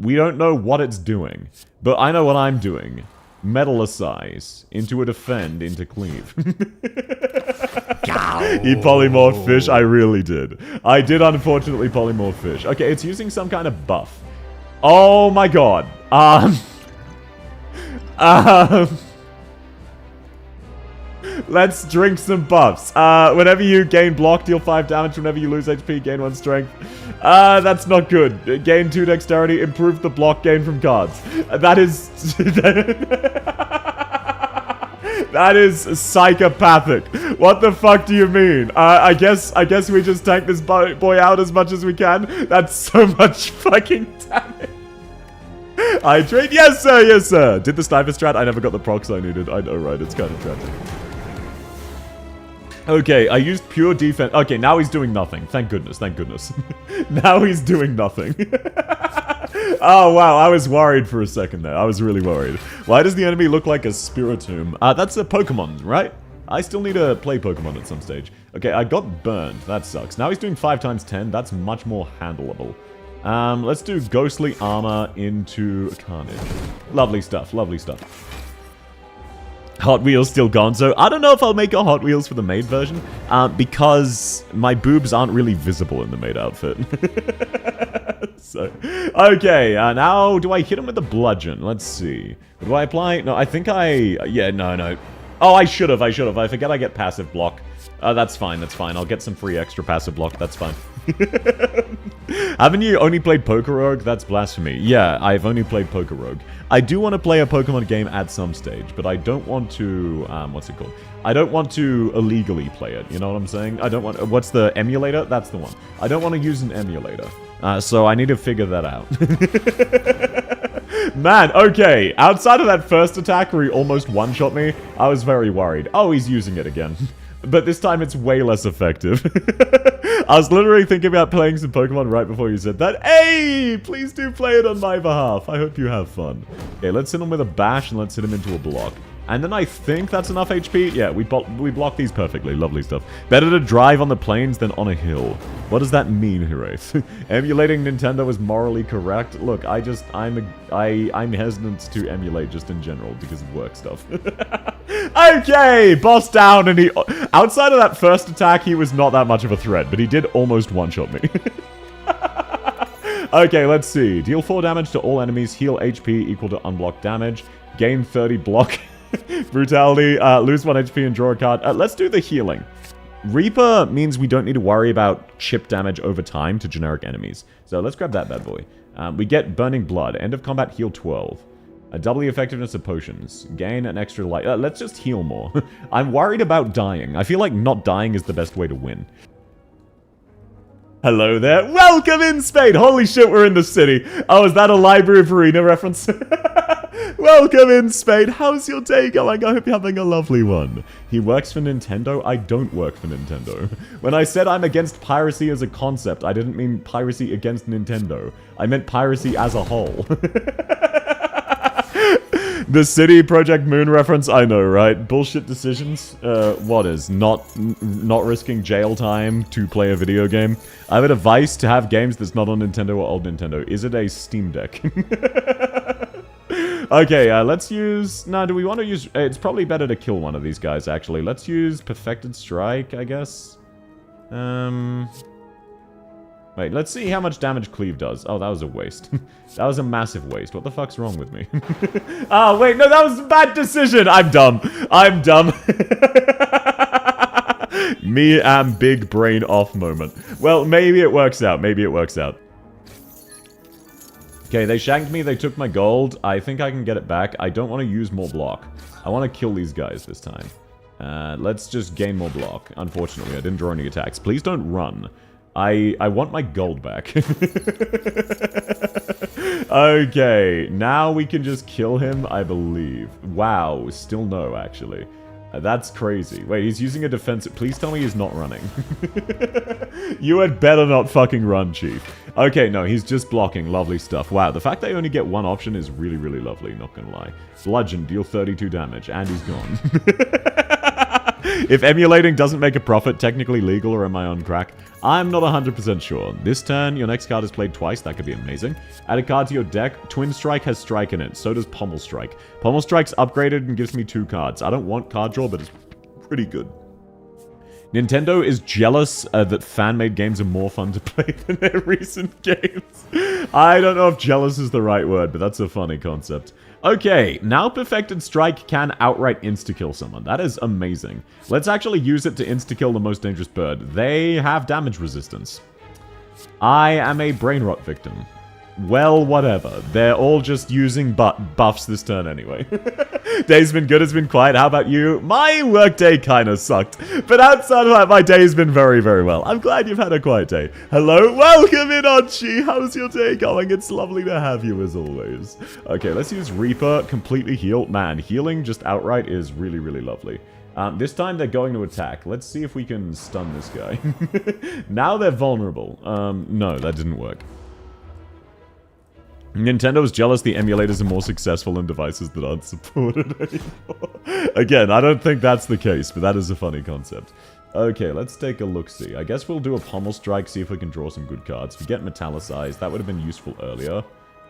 We don't know what it's doing, but I know what I'm doing. Metallicize into a defend into cleave. He polymorphed fish. I really did. I did unfortunately polymorph fish. Okay, it's using some kind of buff. Oh my god. Let's drink some buffs. Whenever you gain block, deal 5 damage. Whenever you lose HP, gain 1 strength. That's not good. Gain 2 dexterity. Improve the block gain from cards. That is... That is psychopathic. What the fuck do you mean? I guess we just tank this boy out as much as we can. That's so much fucking damage. I trade. Yes, sir. Yes, sir. Did the sniper strat? I never got the procs I needed. I know, right? It's kind of tragic. Okay, I used pure defense. Okay, now he's doing nothing. Thank goodness. Thank goodness. Now he's doing nothing. Oh, wow. I was worried for a second there. I was really worried. Why does the enemy look like a Spiritomb? That's a Pokemon, right? I still need to play Pokemon at some stage. Okay, I got burned. That sucks. Now he's doing 5 times 10. That's much more handleable. Let's do Ghostly Armor into Carnage. Lovely stuff. Lovely stuff. Hot Wheels still gone, so I don't know if I'll make a Hot Wheels for the maid version, because my boobs aren't really visible in the maid outfit. So, okay, now do I hit him with a bludgeon? Let's see. Do I apply? No, I think yeah, no. Oh, I should have. I forget I get passive block. That's fine. I'll get some free extra passive block. That's fine. Haven't you only played Poker Rogue? That's blasphemy. Yeah, I've only played Poker Rogue. I do want to play a Pokemon game at some stage, but I don't want to, what's it called? I don't want to illegally play it, you know what I'm saying? I don't want, what's the emulator? That's the one. I don't want to use an emulator. So I need to figure that out. Man, okay. Outside of that first attack where he almost one-shot me, I was very worried. Oh, he's using it again. But this time it's way less effective. I was literally thinking about playing some Pokemon right before you said that. Hey, please do play it on my behalf. I hope you have fun. Okay, let's hit him with a bash and let's hit him into a block. And then I think that's enough HP. Yeah, we block these perfectly. Lovely stuff. Better to drive on the plains than on a hill. What does that mean, Hiraeth? Emulating Nintendo is morally correct? Look, I'm hesitant to emulate just in general because of work stuff. Okay, boss down, and he... Outside of that first attack, he was not that much of a threat, but he did almost one-shot me. Okay, let's see. Deal 4 damage to all enemies, heal HP equal to unblocked damage, gain 30 block, brutality, lose 1 HP and draw a card. Let's do the healing. Reaper means we don't need to worry about chip damage over time to generic enemies. So let's grab that bad boy. We get Burning Blood. End of combat, heal 12. Double the effectiveness of potions. Gain an extra life. Let's just heal more. I'm worried about dying. I feel like not dying is the best way to win. Hello there. Welcome in, Spade. Holy shit, we're in the city. Oh, is that a Library of Arena reference? Welcome in, Spade. How's your day going? I hope you're having a lovely one. He works for Nintendo? I don't work for Nintendo. When I said I'm against piracy as a concept, I didn't mean piracy against Nintendo. I meant piracy as a whole. The City Project Moon reference? I know, right? Bullshit decisions? What is? Not risking jail time to play a video game? I have advice to have games that's not on Nintendo or old Nintendo. Is it a Steam Deck? Okay, let's use... No, do we want to use... It's probably better to kill one of these guys, actually. Let's use Perfected Strike, I guess. Wait, let's see how much damage Cleave does. Oh, that was a waste. That was a massive waste. What the fuck's wrong with me? Oh, wait, no, that was a bad decision. I'm dumb. I'm dumb. Me am big brain off moment. Well, maybe it works out. Maybe it works out. Okay, they shanked me. They took my gold. I think I can get it back. I don't want to use more block. I want to kill these guys this time. Let's just gain more block. Unfortunately, I didn't draw any attacks. Please don't run. I want my gold back. Okay, now we can just kill him, I believe. Wow, still no, actually. That's crazy. Wait, he's using a defensive... Please tell me he's not running. You had better not fucking run, Chief. Okay, no, he's just blocking. Lovely stuff. Wow, the fact they only get one option is really, really lovely, not gonna lie. Bludgeon, deal 32 damage, and he's gone. If emulating doesn't make a profit, technically legal, or am I on crack? I'm not 100% sure. This turn, your next card is played twice. That could be amazing. Add a card to your deck. Twin Strike has Strike in it. So does Pommel Strike. Pommel Strike's upgraded and gives me 2 cards. I don't want card draw, but it's pretty good. Nintendo is jealous that fan-made games are more fun to play than their recent games. I don't know if jealous is the right word, but that's a funny concept. Okay, now Perfected Strike can outright insta-kill someone. That is amazing. Let's actually use it to insta-kill the most dangerous bird. They have damage resistance. I am a Brainrot victim. Well, whatever. They're all just using buffs this turn anyway. Day's been good, it's been quiet. How about you? My workday kinda sucked. But outside of that, my day has been very, very well. I'm glad you've had a quiet day. Hello, welcome in, Archie. How's your day going? It's lovely to have you as always. Okay, let's use Reaper, completely heal. Man, healing just outright is really, really lovely. This time they're going to attack. Let's see if we can stun this guy. Now they're vulnerable. No, that didn't work. Nintendo's jealous the emulators are more successful in devices that aren't supported anymore. Again, I don't think that's the case, but that is a funny concept. Okay, let's take a look-see. I guess we'll do a Pommel Strike, see if we can draw some good cards. We get Metallicized. That would have been useful earlier,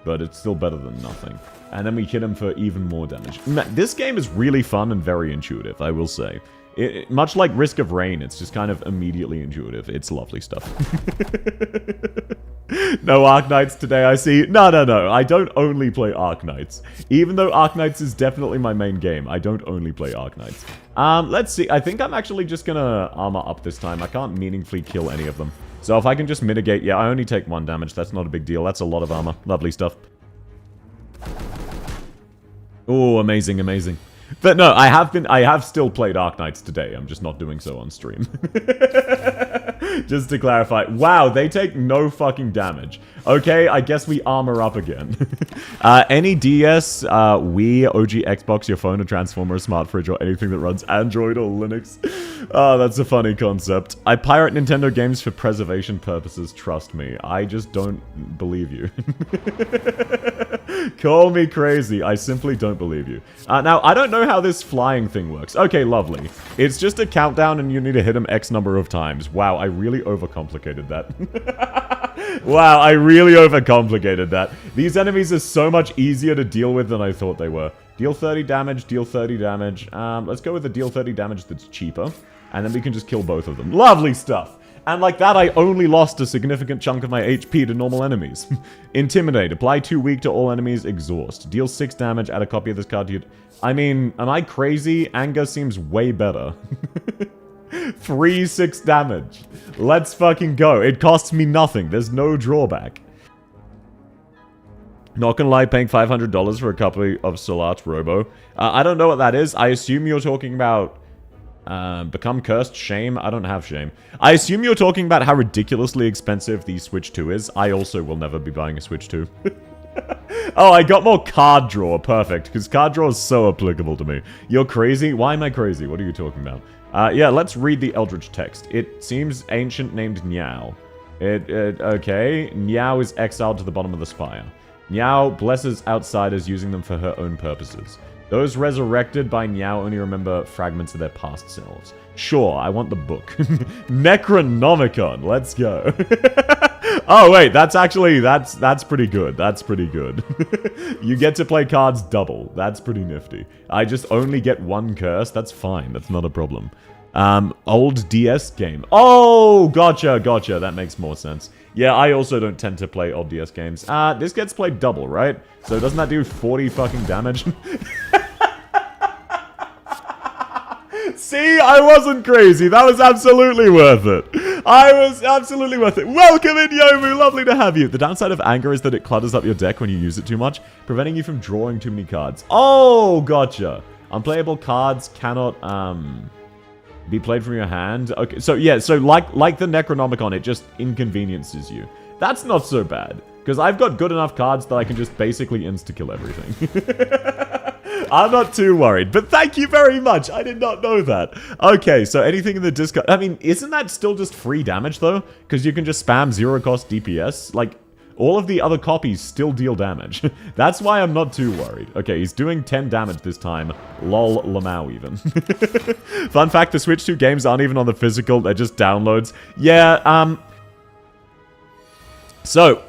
but it's still better than nothing. And then we hit him for even more damage. This game is really fun and very intuitive, I will say. Much like Risk of Rain, it's just kind of immediately intuitive. It's lovely stuff. No Arknights today, I see. No. I don't only play Arknights. Even though Arknights is definitely my main game, I don't only play Arknights. Let's see. I think I'm actually just gonna armor up this time. I can't meaningfully kill any of them. So if I can just mitigate... Yeah, I only take 1 damage. That's not a big deal. That's a lot of armor. Lovely stuff. Oh, amazing, amazing. But no, I have still played Arknights today. I'm just not doing so on stream. Just to clarify. Wow, they take no fucking damage. Okay, I guess we armor up again. Any DS, Wii, OG Xbox, your phone, a transformer, a smart fridge, or anything that runs Android or Linux. Oh, that's a funny concept. I pirate Nintendo games for preservation purposes, trust me. I just don't believe you. Call me crazy. I simply don't believe you. Now, I don't know how this flying thing works. Okay, lovely. It's just a countdown and you need to hit them X number of times. Wow, I really overcomplicated that. Wow, I really overcomplicated that. These enemies are so much easier to deal with than I thought they were. Deal 30 damage, deal 30 damage. Let's go with the deal 30 damage that's cheaper. And then we can just kill both of them. Lovely stuff. And like that, I only lost a significant chunk of my HP to normal enemies. Intimidate. Apply 2 weak to all enemies. Exhaust. Deal 6 damage. Add a copy of this card to you. I mean, am I crazy? Anger seems way better. 6 damage. Let's fucking go. It costs me nothing. There's no drawback. Not gonna lie, paying $500 for a copy of Solart's Robo. I don't know what that is. I assume you're talking about... Become Cursed? Shame? I don't have shame. I assume you're talking about how ridiculously expensive the Switch 2 is. I also will never be buying a Switch 2. Oh, I got more card draw. Perfect, because card draw is so applicable to me. You're crazy? Why am I crazy? What are you talking about? Yeah, let's read the Eldritch text. It seems ancient named Niao. Okay. Niao is exiled to the bottom of the spire. Niao blesses outsiders using them for her own purposes. Those resurrected by Niao only remember fragments of their past selves. Sure, I want the book. Necronomicon, let's go. Oh wait, that's pretty good. That's pretty good. You get to play cards double. That's pretty nifty. I just only get 1 curse. That's fine. That's not a problem. Old DS game. Oh, gotcha. That makes more sense. Yeah, I also don't tend to play old DS games. This gets played double, right? So doesn't that do 40 fucking damage? See, I wasn't crazy. That was absolutely worth it. I was absolutely worth it. Welcome in, Yomu. Lovely to have you. The downside of anger is that it clutters up your deck when you use it too much, preventing you from drawing too many cards. Oh, gotcha. Unplayable cards cannot, be played from your hand. Okay, so yeah, so like the Necronomicon, it just inconveniences you. That's not so bad, because I've got good enough cards that I can just basically insta-kill everything. I'm not too worried, but thank you very much. I did not know that. Okay, so anything in the discard... I mean, isn't that still just free damage, though? Because you can just spam zero-cost DPS? Like, all of the other copies still deal damage. That's why I'm not too worried. Okay, he's doing 10 damage this time. Lol, Lamau even. Fun fact, the Switch 2 games aren't even on the physical. They're just downloads. Yeah, So,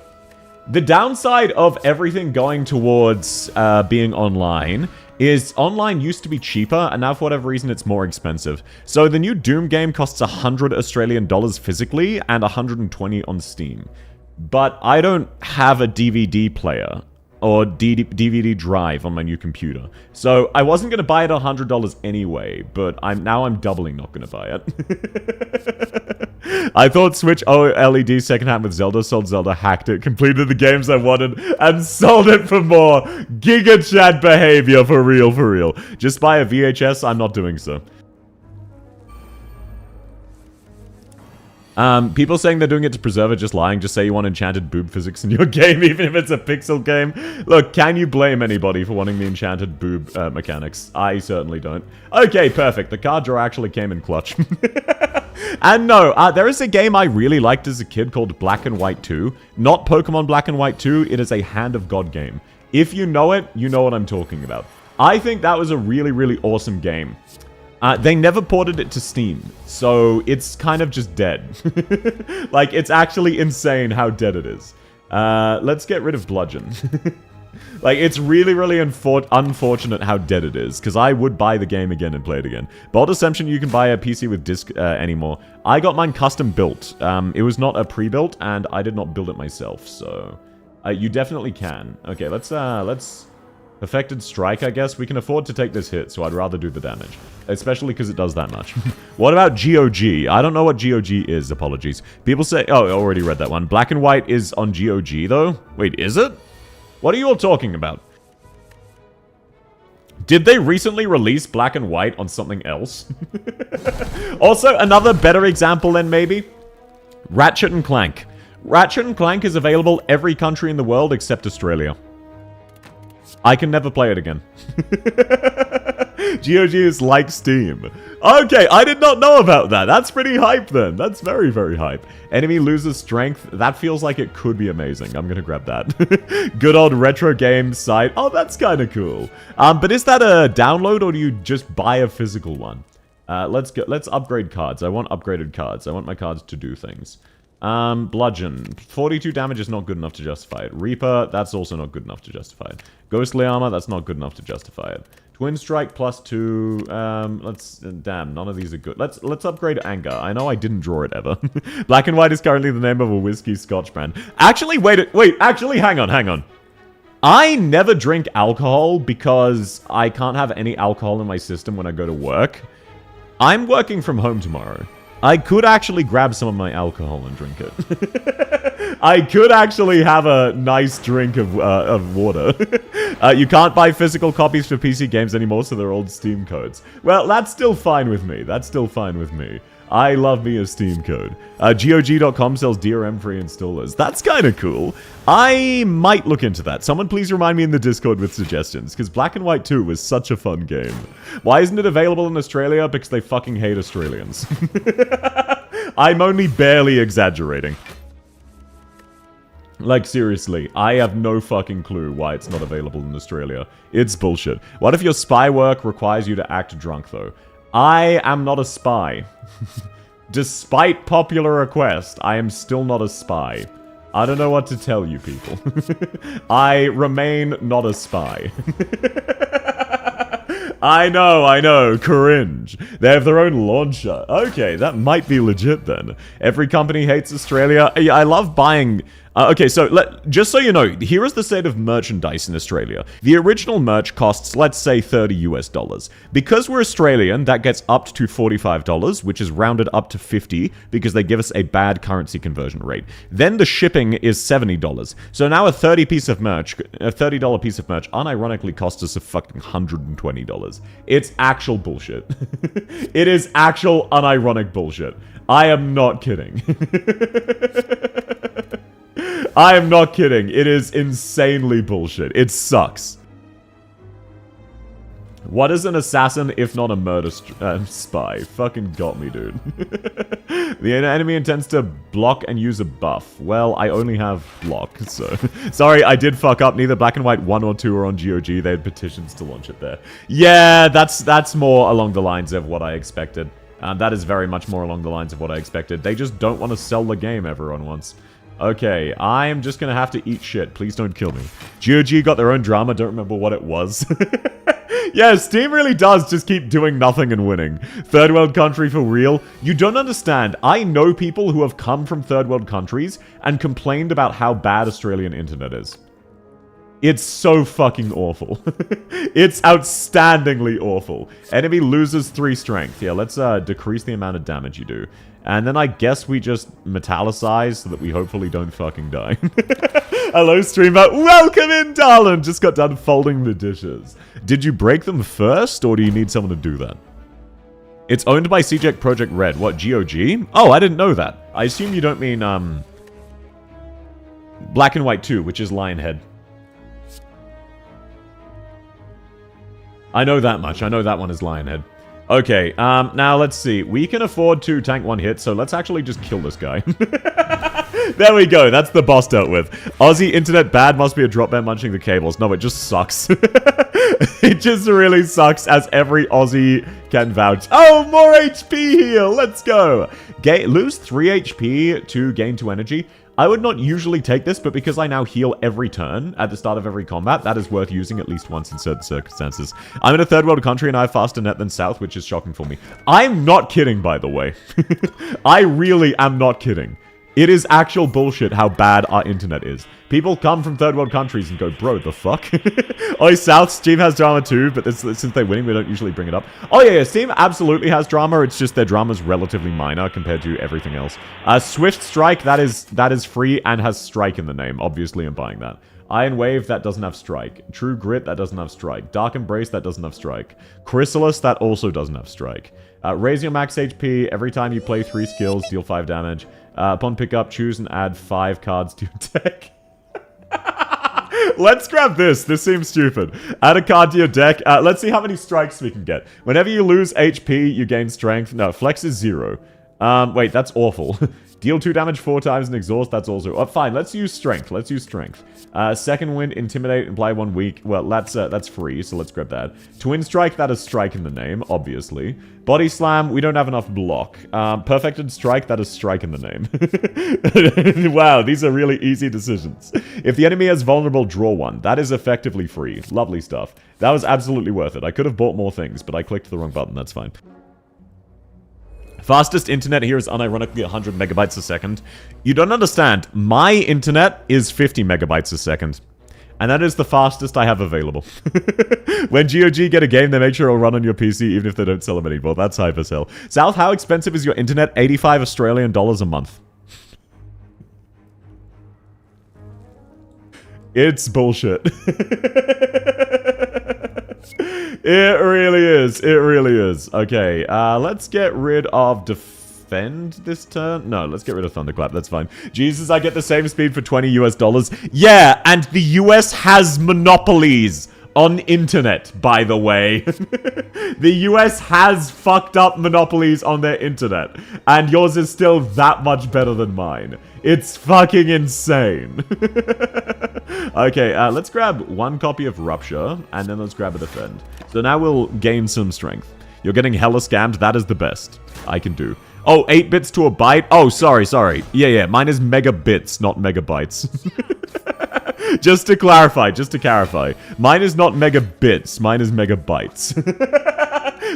the downside of everything going towards being online is online used to be cheaper, and now for whatever reason it's more expensive. So the new Doom game costs 100 Australian dollars physically and 120 on Steam. But I don't have a DVD player or DVD drive on my new computer. So I wasn't going to buy it at $100 anyway, but I'm doubly not going to buy it. I thought Switch OLED secondhand with Zelda, sold Zelda, hacked it, completed the games I wanted, and sold it for more. Giga Chad behavior, for real, for real. Just buy a VHS, I'm not doing so. People saying they're doing it to preserve it, just lying. Just say you want enchanted boob physics in your game, even if it's a pixel game. Look, can you blame anybody for wanting the enchanted boob mechanics? I certainly don't. Okay, perfect. The card draw actually came in clutch. And no, there is a game I really liked as a kid called Black and White 2. Not Pokemon Black and White 2, it is a Hand of God game. If you know it, you know what I'm talking about. I think that was a really, really awesome game. They never ported it to Steam, so it's kind of just dead. Like, it's actually insane how dead it is. Let's get rid of Bludgeon. Like, it's really, really unfortunate how dead it is, because I would buy the game again and play it again. Bold Assumption, you can buy a PC with disc anymore. I got mine custom built. It was not a pre-built, and I did not build it myself, so... you definitely can. Okay, let's... Affected Strike, I guess. We can afford to take this hit, so I'd rather do the damage. Especially because it does that much. What about GOG? I don't know what GOG is, apologies. People say... Oh, I already read that one. Black and White is on GOG, though? Wait, is it? What are you all talking about? Did they recently release Black and White on something else? Also, another better example then, maybe? Ratchet and Clank. Ratchet and Clank is available every country in the world except Australia. I can never play it again. GOG is like Steam. Okay, I did not know about that. That's pretty hype then. That's very, very hype. Enemy loses strength. That feels like it could be amazing. I'm gonna grab that. Good old retro game site. Oh, that's kind of cool. But is that a download or do you just buy a physical one? Let's upgrade cards. I want upgraded cards. I want my cards to do things. Bludgeon. 42 damage is not good enough to justify it. Reaper, that's also not good enough to justify it. Ghostly armor, that's not good enough to justify it. Twin strike +2. Damn, none of these are good. Let's upgrade anger. I know I didn't draw it ever. Black and white is currently the name of a whiskey Scotch brand. Actually, wait, actually, hang on. I never drink alcohol because I can't have any alcohol in my system when I go to work. I'm working from home tomorrow. I could actually grab some of my alcohol and drink it. I could actually have a nice drink of water. You can't buy physical copies for PC games anymore, so they're old Steam codes. Well, that's still fine with me. That's still fine with me. I love me a Steam code. GOG.com sells DRM-free installers. That's kind of cool. I might look into that. Someone please remind me in the Discord with suggestions, because Black and White 2 was such a fun game. Why isn't it available in Australia? Because they fucking hate Australians. I'm only barely exaggerating. Like, seriously, I have no fucking clue why it's not available in Australia. It's bullshit. What if your spy work requires you to act drunk, though? I am not a spy. Despite popular request, I am still not a spy. I don't know what to tell you people. I remain not a spy. I know, cringe. They have their own launcher. Okay, that might be legit then. Every company hates Australia. I love buying... okay, so just so you know, here is the state of merchandise in Australia. The original merch costs, let's say, $30 US. Because we're Australian, that gets upped to $45, which is rounded up to $50 because they give us a bad currency conversion rate. Then the shipping is $70. So now a $30 piece of merch, unironically costs us a fucking $120. It's actual bullshit. It is actual unironic bullshit. I am not kidding. I am not kidding. It is insanely bullshit. It sucks. What is an assassin if not a murder spy? Fucking got me, dude. The enemy intends to block and use a buff. Well, I only have block, so... Sorry, I did fuck up. Neither Black and White 1 or 2 are on GOG. They had petitions to launch it there. Yeah, that's more along the lines of what I expected. That is very much more along the lines of what I expected. They just don't want to sell the game everyone wants. Okay, I'm just gonna have to eat shit. Please don't kill me. GOG got their own drama, don't remember what it was. Yeah, Steam really does just keep doing nothing and winning. Third world country for real? You don't understand. I know people who have come from third world countries and complained about how bad Australian internet is. It's so fucking awful. It's outstandingly awful. Enemy loses 3 strength. Yeah, let's decrease the amount of damage you do. And then I guess we just metallicize so that we hopefully don't fucking die. Hello, streamer. Welcome in, darling. Just got done folding the dishes. Did you break them first, or do you need someone to do that? It's owned by CJEC Project Red. What, GOG? Oh, I didn't know that. I assume you don't mean, Black and White 2, which is Lionhead. I know that much. I know that one is Lionhead. Okay, now let's see. We can afford to tank 1 hit, so let's actually just kill this guy. There we go. That's the boss dealt with. Aussie internet bad must be a drop bear munching the cables. No, it just sucks. It just really sucks, as every Aussie can vouch. Oh, more HP heal. Let's go. Lose 3 HP to gain 2 energy. I would not usually take this, but because I now heal every turn at the start of every combat, that is worth using at least once in certain circumstances. I'm in a third world country and I have faster net than South, which is shocking for me. I'm not kidding, by the way. I really am not kidding. It is actual bullshit how bad our internet is. People come from third world countries and go, bro, the fuck? Oi, South, Steam has drama too, but since they're winning, we don't usually bring it up. Oh yeah, Steam absolutely has drama, it's just their drama's relatively minor compared to everything else. Swift Strike, that is free and has Strike in the name. Obviously, I'm buying that. Iron Wave, that doesn't have Strike. True Grit, that doesn't have Strike. Dark Embrace, that doesn't have Strike. Chrysalis, that also doesn't have Strike. Raise your max HP. Every time you play 3 skills, deal 5 damage. Upon pickup, choose and add 5 cards to your deck. Let's grab this. This seems stupid. Add a card to your deck. Let's see how many strikes we can get. Whenever you lose HP, you gain strength. No, flex is 0. Wait, that's awful. Deal 2 damage 4 times and exhaust, that's also... Oh, fine, let's use strength. Let's use strength. Second wind, intimidate, imply 1 weak. Well, that's free, so let's grab that. Twin strike, that is strike in the name, obviously. Body slam, we don't have enough block. Perfected strike, that is strike in the name. Wow, these are really easy decisions. If the enemy has vulnerable, draw 1. That is effectively free. Lovely stuff. That was absolutely worth it. I could have bought more things, but I clicked the wrong button, that's fine. Fastest internet here is unironically 100 megabytes a second. You don't understand. My internet is 50 megabytes a second. And that is the fastest I have available. When GOG get a game, they make sure it'll run on your PC even if they don't sell them anymore. That's hype as hell. South, how expensive is your internet? 85 Australian dollars a month. It's bullshit. It really is. It really is. Okay, let's get rid of defend this turn. No, let's get rid of Thunderclap. That's fine. Jesus, I get the same speed for 20 US dollars. Yeah, and the US has monopolies on internet, by the way. The US has fucked up monopolies on their internet. And yours is still that much better than mine. It's fucking insane. Okay, let's grab 1 copy of Rupture, and then let's grab a Defend. So now we'll gain some strength. You're getting hella scammed. That is the best I can do. Oh, 8 bits to a byte? Oh, sorry. Yeah, mine is megabits, not megabytes. Just to clarify. Mine is not megabits, mine is megabytes.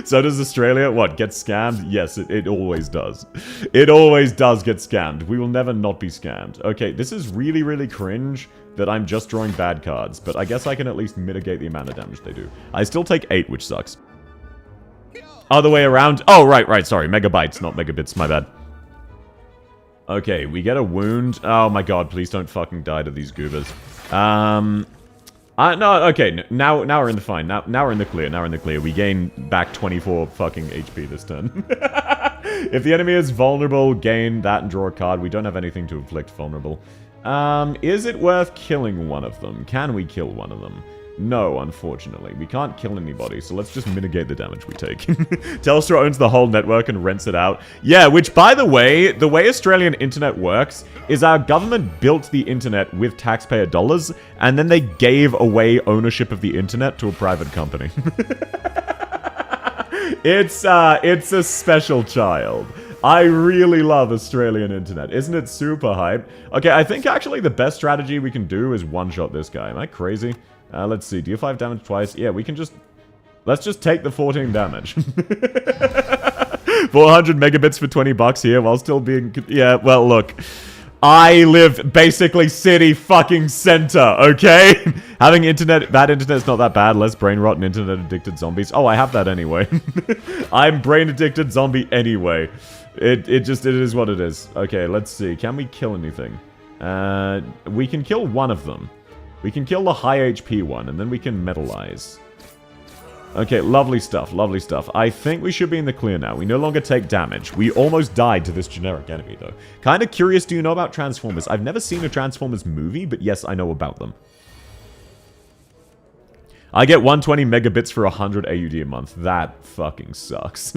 So does Australia, what, get scammed? Yes, it always does. It always does get scammed. We will never not be scammed. Okay, this is really, really cringe that I'm just drawing bad cards, but I guess I can at least mitigate the amount of damage they do. I still take 8, which sucks. Other way around. Oh, right, sorry. Megabytes, not megabits, my bad. Okay, we get a wound. Oh my god, please don't fucking die to these goobers. No, okay, now we're in the fine. Now we're in the clear, We gain back 24 fucking HP this turn. If the enemy is vulnerable, gain that and draw a card. We don't have anything to inflict vulnerable. Is it worth killing one of them? Can we kill one of them? No, unfortunately. We can't kill anybody, so let's just mitigate the damage we take. Telstra owns the whole network and rents it out. Yeah, which, by the way Australian internet works is our government built the internet with taxpayer dollars, and then they gave away ownership of the internet to a private company. It's a special child. I really love Australian internet. Isn't it super hype? Okay, I think actually the best strategy we can do is one-shot this guy. Am I crazy? Let's see. Deal 5 damage twice. Yeah, we can just... Let's just take the 14 damage. 400 megabits for 20 bucks here while still being... Yeah, well, look. I live basically city fucking center, okay? Having internet... Bad internet's not that bad. Less brain rot and internet-addicted zombies. Oh, I have that anyway. I'm brain-addicted zombie anyway. It is what it is. Okay, let's see. Can we kill anything? We can kill one of them. We can kill the high HP one, and then we can metalize. Okay, lovely stuff, lovely stuff. I think we should be in the clear now. We no longer take damage. We almost died to this generic enemy, though. Kind of curious, do you know about Transformers? I've never seen a Transformers movie, but yes, I know about them. I get 120 megabits for 100 AUD a month. That fucking sucks.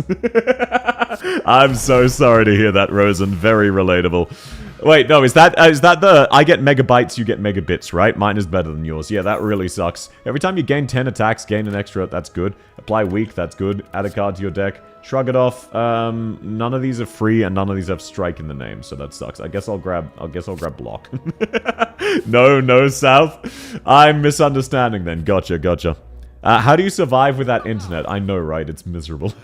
I'm so sorry to hear that, Rosen. Very relatable. Wait, no, is that the... I get megabytes, you get megabits, right? Mine is better than yours. Yeah, that really sucks. Every time you gain 10 attacks, gain an extra, that's good. Apply weak, that's good. Add a card to your deck. Shrug it off. None of these are free, and none of these have strike in the name, so that sucks. I guess I'll grab block. No, South. I'm misunderstanding then. Gotcha. How do you survive with that internet? I know, right? It's miserable.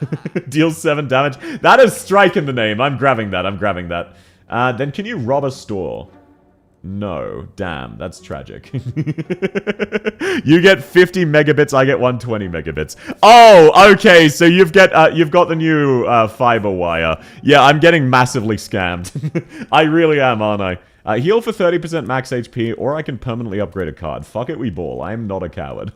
Deal 7 damage. That is strike in the name. I'm grabbing that. Then can you rob a store? No. Damn, that's tragic. You get 50 megabits, I get 120 megabits. Oh, okay, so you've got the new fiber wire. Yeah, I'm getting massively scammed. I really am, aren't I? Heal for 30% max HP, or I can permanently upgrade a card. Fuck it, we ball. I am not a coward.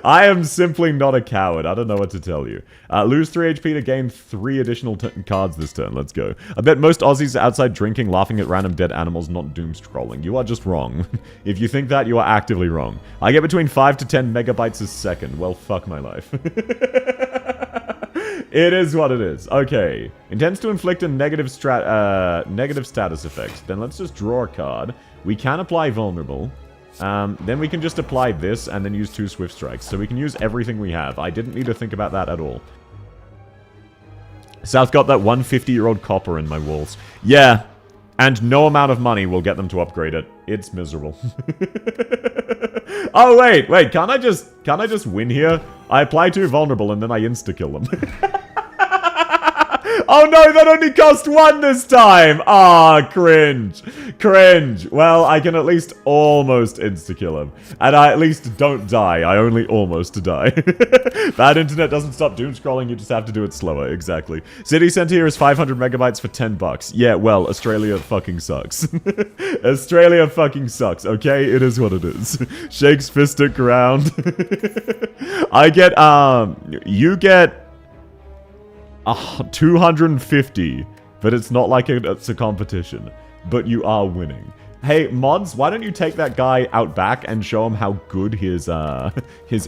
I am simply not a coward. I don't know what to tell you. Lose 3 HP to gain 3 additional cards this turn. Let's go. I bet most Aussies are outside drinking, laughing at random dead animals, not doom scrolling. You are just wrong. If you think that, you are actively wrong. I get between 5 to 10 megabytes a second. Well, fuck my life. It is what it is. Okay. Intends to inflict a negative status effect. Then let's just draw a card. We can apply vulnerable. Then we can just apply this and then use 2 swift strikes. So we can use everything we have. I didn't need to think about that at all. South got that 150-year-old copper in my walls. Yeah. And no amount of money will get them to upgrade it. It's miserable. Oh, wait. Can't I just win here? I apply 2 vulnerable and then I insta-kill them. Oh no, that only cost 1 this time! Ah, cringe. Cringe. Well, I can at least almost insta-kill him. And I at least don't die. I only almost die. Bad internet doesn't stop doom scrolling, you just have to do it slower. Exactly. City center here is 500 megabytes for 10 bucks. Yeah, well, Australia fucking sucks. Australia fucking sucks, okay? It is what it is. Shakes fistic around. I get, you get 250, but it's not like it's a competition. But you are winning. Hey, mods, why don't you take that guy out back and show him how good his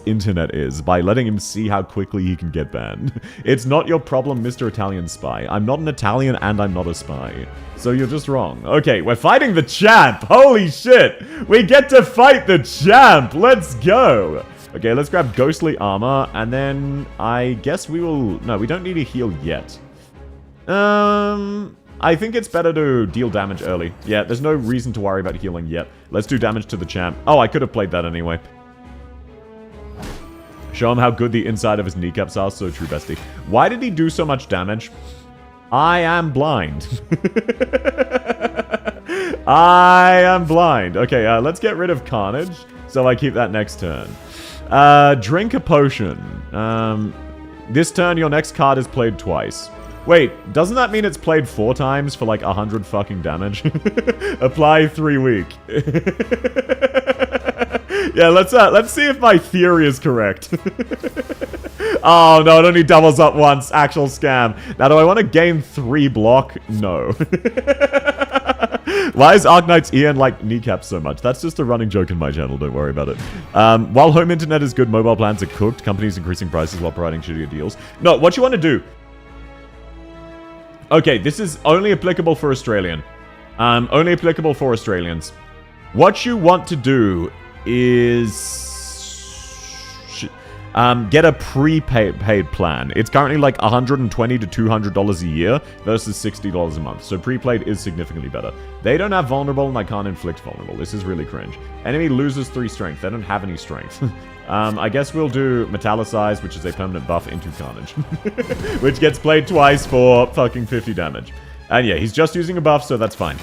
internet is by letting him see how quickly he can get banned. It's not your problem, Mr. Italian Spy. I'm not an Italian and I'm not a spy. So you're just wrong. Okay, we're fighting the champ! Holy shit! We get to fight the champ! Let's go! Okay, let's grab Ghostly Armor, and then I guess we will... No, we don't need to heal yet. I think it's better to deal damage early. Yeah, there's no reason to worry about healing yet. Let's do damage to the champ. Oh, I could have played that anyway. Show him how good the inside of his kneecaps are. So true, bestie. Why did he do so much damage? I am blind. I am blind. Okay, let's get rid of Carnage, so I keep that next turn. Drink a potion. This turn, your next card is played twice. Wait, doesn't that mean it's played 4 times for like 100 fucking damage? Apply 3 weak. Yeah, let's see if my theory is correct. Oh no, it only doubles up once. Actual scam. Now, do I want to gain 3 block? No. Why is Arknights Ian like kneecaps so much? That's just a running joke in my channel, don't worry about it. While home internet is good, mobile plans are cooked. Companies increasing prices while providing shittier deals. No, what you want to do... Okay, this is only applicable for Australian. Only applicable for Australians. What you want to do is... get a prepaid plan. It's currently like $120 to $200 a year versus $60 a month. So prepaid is significantly better. They don't have vulnerable and I can't inflict vulnerable. This is really cringe. Enemy loses 3 strength. They don't have any strength. I guess we'll do Metallicize, which is a permanent buff into Carnage. Which gets played twice for fucking 50 damage. And yeah, he's just using a buff, so that's fine.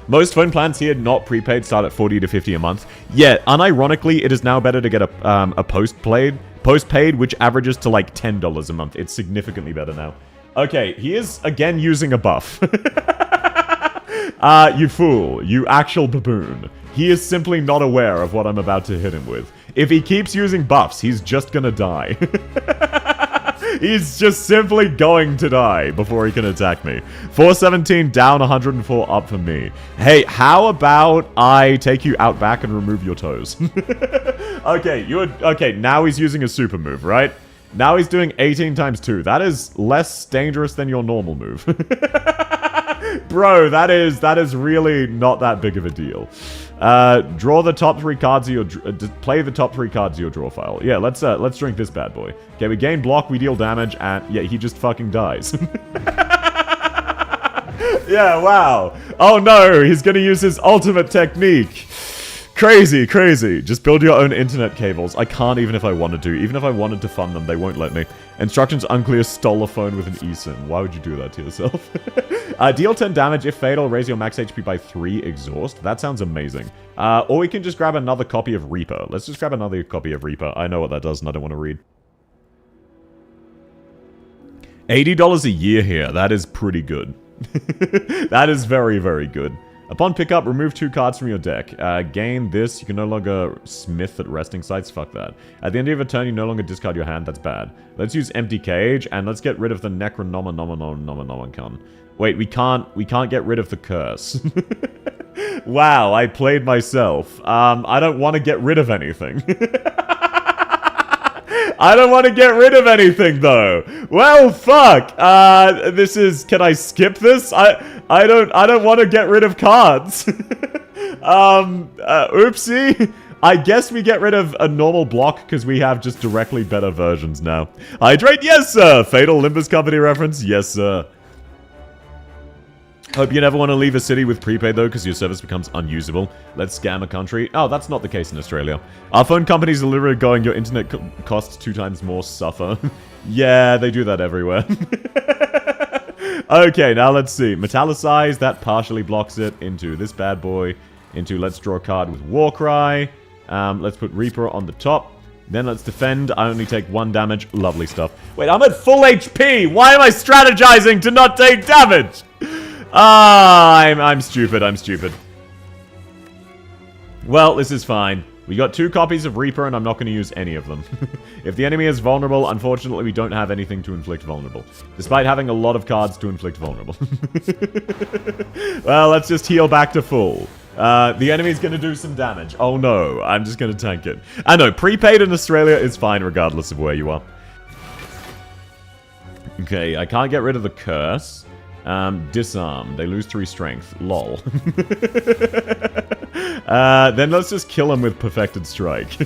Most phone plans here, not prepaid, start at 40 to 50 a month. Yeah, unironically, it is now better to get a postpaid, which averages to like $10 a month. It's significantly better now. Okay, he is again using a buff. You fool. You actual baboon. He is simply not aware of what I'm about to hit him with. If he keeps using buffs, he's just gonna die. He's just simply going to die before he can attack me. 417 down, 104 up for me. Hey, how about I take you out back and remove your toes? Okay, now he's using a super move, right? Now he's doing 18 times 2. That is less dangerous than your normal move. Bro, that is really not that big of a deal. Draw the top 3 cards of your... play the top 3 cards of your draw file. Yeah, let's drink this bad boy. Okay, we gain block, we deal damage, and... yeah, he just fucking dies. Yeah, wow. Oh no, he's gonna use his ultimate technique. Crazy, crazy. Just build your own internet cables. I can't even if I wanted to. Even if I wanted to fund them, they won't let me. Instructions unclear, stole a phone with an eSIM. Why would you do that to yourself? Deal 10 damage. If fatal, raise your max HP by 3 exhaust. That sounds amazing. Or we can just grab another copy of Reaper. Let's just grab another copy of Reaper. I know what that does and I don't want to read. $80 a year here. That is pretty good. That is very, very good. Upon pickup, remove 2 cards from your deck. Gain this. You can no longer smith at resting sites. Fuck that. At the end of your turn, you no longer discard your hand. That's bad. Let's use Empty Cage, and let's get rid of the Necronomicon. Wait, we can't get rid of the curse. Wow, I played myself. I don't want to get rid of anything. I don't want to get rid of anything, though. Well, fuck. This is... Can I skip this? I don't want to get rid of cards. Oopsie. I guess we get rid of a normal block because we have just directly better versions now. Hydrate, yes, sir. Fatal Limbus Company reference, yes, sir. Hope you never want to leave a city with prepaid, though, because your service becomes unusable. Let's scam a country. Oh, that's not the case in Australia. Our phone companies are literally going, your internet costs 2 times more, suffer. Yeah, they do that everywhere. Okay, now let's see. Metallicize, that partially blocks it. Into this bad boy. Into let's draw a card with Warcry. Let's put Reaper on the top. Then let's defend. I only take 1 damage. Lovely stuff. Wait, I'm at full HP! Why am I strategizing to not take damage? I'm stupid, I'm stupid. Well, this is fine. We got 2 copies of Reaper, and I'm not going to use any of them. If the enemy is vulnerable, unfortunately, we don't have anything to inflict vulnerable. Despite having a lot of cards to inflict vulnerable. Well, let's just heal back to full. The enemy's going to do some damage. Oh no, I'm just going to tank it. I know, prepaid in Australia is fine regardless of where you are. Okay, I can't get rid of the curse. Disarm. They lose 3 strength. Lol. Then let's just kill him with Perfected Strike.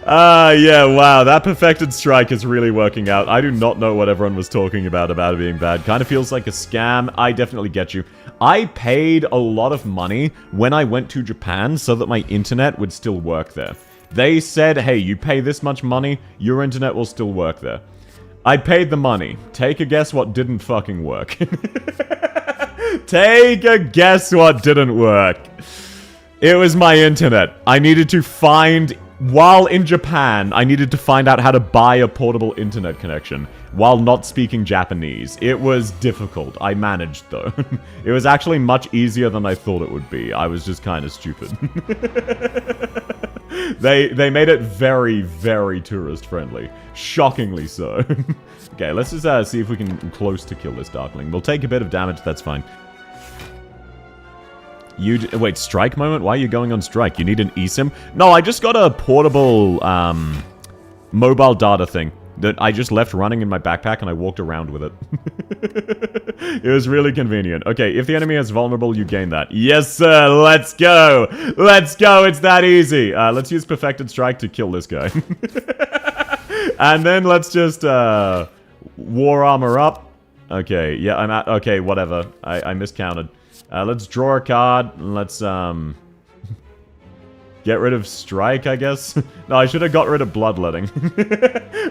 Yeah, wow. That Perfected Strike is really working out. I do not know what everyone was talking about it being bad. Kind of feels like a scam. I definitely get you. I paid a lot of money when I went to Japan so that my internet would still work there. They said, hey, you pay this much money, your internet will still work there. I paid the money. Take a guess what didn't fucking work. Take a guess what didn't work. It was my internet. I needed to find... While in Japan, I needed to find out how to buy a portable internet connection while not speaking Japanese. It was difficult. I managed, though. It was actually much easier than I thought it would be. I was just kind of stupid. They made it very, very tourist-friendly. Shockingly so. Okay, let's just see if we can close to kill this Darkling. We'll take a bit of damage, that's fine. Wait, strike moment? Why are you going on strike? You need an eSIM? No, I just got a portable, mobile data thing that I just left running in my backpack and I walked around with it. It was really convenient. Okay, if the enemy is vulnerable, you gain that. Yes, sir, let's go! Let's go, it's that easy! Let's use Perfected Strike to kill this guy. And then let's just, War Armor up. Okay, yeah, I'm at... Okay, whatever. I miscounted. Let's draw a card. Let's, get rid of Strike, I guess? No, I should have got rid of Bloodletting.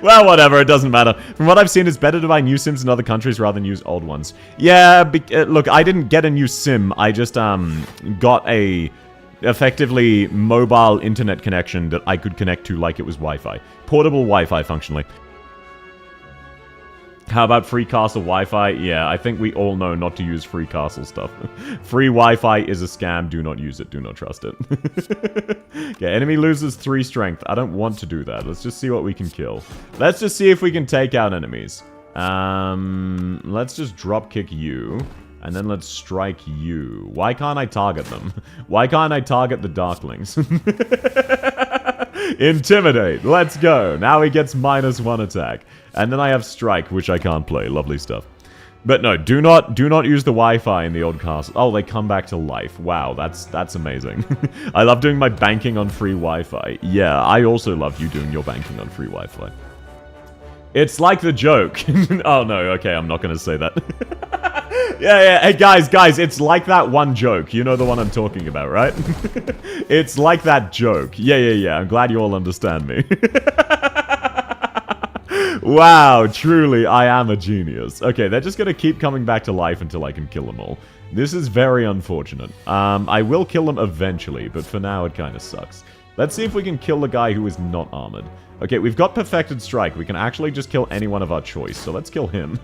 Well, whatever, it doesn't matter. From what I've seen, it's better to buy new Sims in other countries rather than use old ones. Yeah, look, I didn't get a new Sim. I just, got a... effectively mobile internet connection that I could connect to like it was Wi-Fi. Portable Wi-Fi, functionally. How about free castle Wi-Fi? Yeah, I think we all know not to use free castle stuff. Free Wi-Fi is a scam. Do not use it. Do not trust it. Okay, enemy loses 3 strength. I don't want to do that. Let's just see what we can kill. Let's just see if we can take out enemies. Let's just drop kick you. And then let's strike you. Why can't I target them? Why can't I target the Darklings? Intimidate. Let's go. Now he gets -1 attack. And then I have strike, which I can't play. Lovely stuff. But no, do not use the Wi-Fi in the old castle. Oh, they come back to life. Wow, that's amazing. I love doing my banking on free Wi-Fi. Yeah, I also love you doing your banking on free Wi-Fi. It's like the joke. Oh no, okay, I'm not gonna say that. Yeah, hey guys, it's like that one joke. You know the one I'm talking about, right? It's like that joke. Yeah, I'm glad you all understand me. Wow, truly, I am a genius. Okay, they're just gonna keep coming back to life until I can kill them all. This is very unfortunate. I will kill them eventually, but for now it kinda sucks. Let's see if we can kill the guy who is not armored. Okay, we've got Perfected Strike. We can actually just kill anyone of our choice, so let's kill him.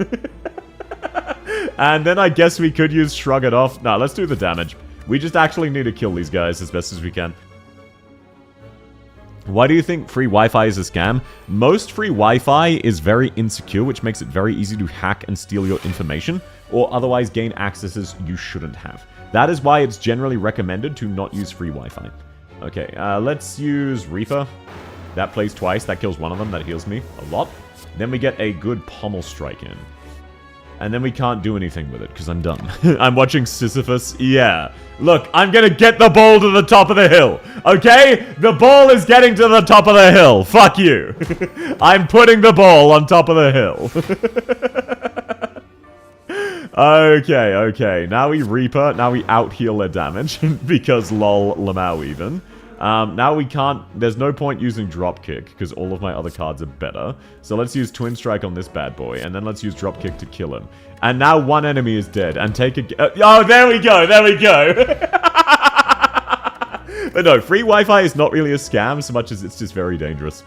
And then I guess we could use Shrug It Off. No, let's do the damage. We just actually need to kill these guys as best as we can. Why do you think free Wi-Fi is a scam? Most free Wi-Fi is very insecure, which makes it very easy to hack and steal your information, or otherwise gain accesses you shouldn't have. That is why it's generally recommended to not use free Wi-Fi. Okay, let's use Reaper. That plays twice, that kills one of them, that heals me a lot. Then we get a good pommel strike in. And then we can't do anything with it, because I'm dumb. I'm watching Sisyphus. Yeah. Look, I'm gonna get the ball to the top of the hill. Okay? The ball is getting to the top of the hill. Fuck you. I'm putting the ball on top of the hill. Okay. Now we Reaper. Now we out-heal their damage. Because lol, Lamau even. Now we can't... There's no point using Dropkick, because all of my other cards are better. So let's use Twin Strike on this bad boy, and then let's use Dropkick to kill him. And now one enemy is dead, and take a... oh, there we go! But no, free Wi-Fi is not really a scam, so much as it's just very dangerous.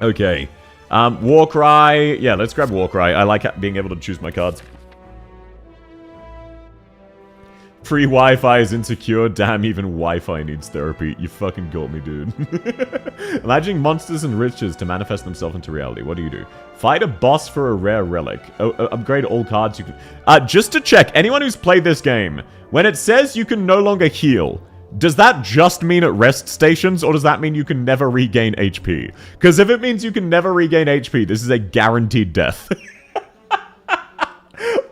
Okay. Warcry... Yeah, let's grab Warcry. I like being able to choose my cards. Free Wi-Fi is insecure. Damn, even Wi-Fi needs therapy. You fucking got me, dude. Imagining monsters and riches to manifest themselves into reality. What do you do? Fight a boss for a rare relic. Upgrade all cards you can... just to check, anyone who's played this game, when it says you can no longer heal, does that just mean at rest stations, or does that mean you can never regain HP? Because if it means you can never regain HP, this is a guaranteed death.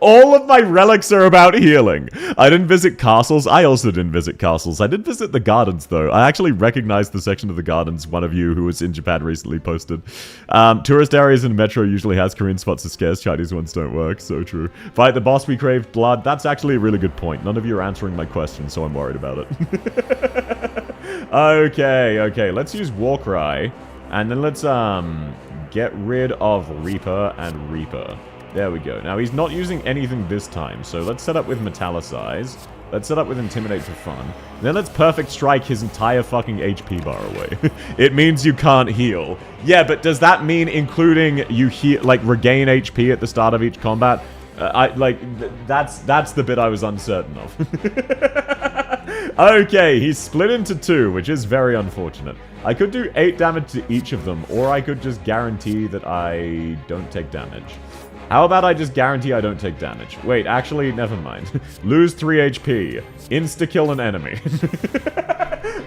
All of my relics are about healing. I didn't visit castles. I also didn't visit castles. I did visit the gardens, though. I actually recognized the section of the gardens one of you who was in Japan recently posted. Tourist areas in Metro usually has Korean spots as scarce. Chinese ones don't work. So true. Fight the boss, we crave blood. That's actually a really good point. None of you are answering my question, so I'm worried about it. Okay. Let's use Warcry. And then let's get rid of Reaper and Reaper. There we go. Now, he's not using anything this time, so let's set up with Metallicize. Let's set up with Intimidate for fun. Then let's Perfect Strike his entire fucking HP bar away. It means you can't heal. Yeah, but does that mean including you heal, like, regain HP at the start of each combat? That's the bit I was uncertain of. Okay, he's split into two, which is very unfortunate. I could do 8 damage to each of them, or I could just guarantee that I don't take damage. How about I just guarantee I don't take damage? Wait, actually, never mind. Lose 3 HP. Insta-kill an enemy.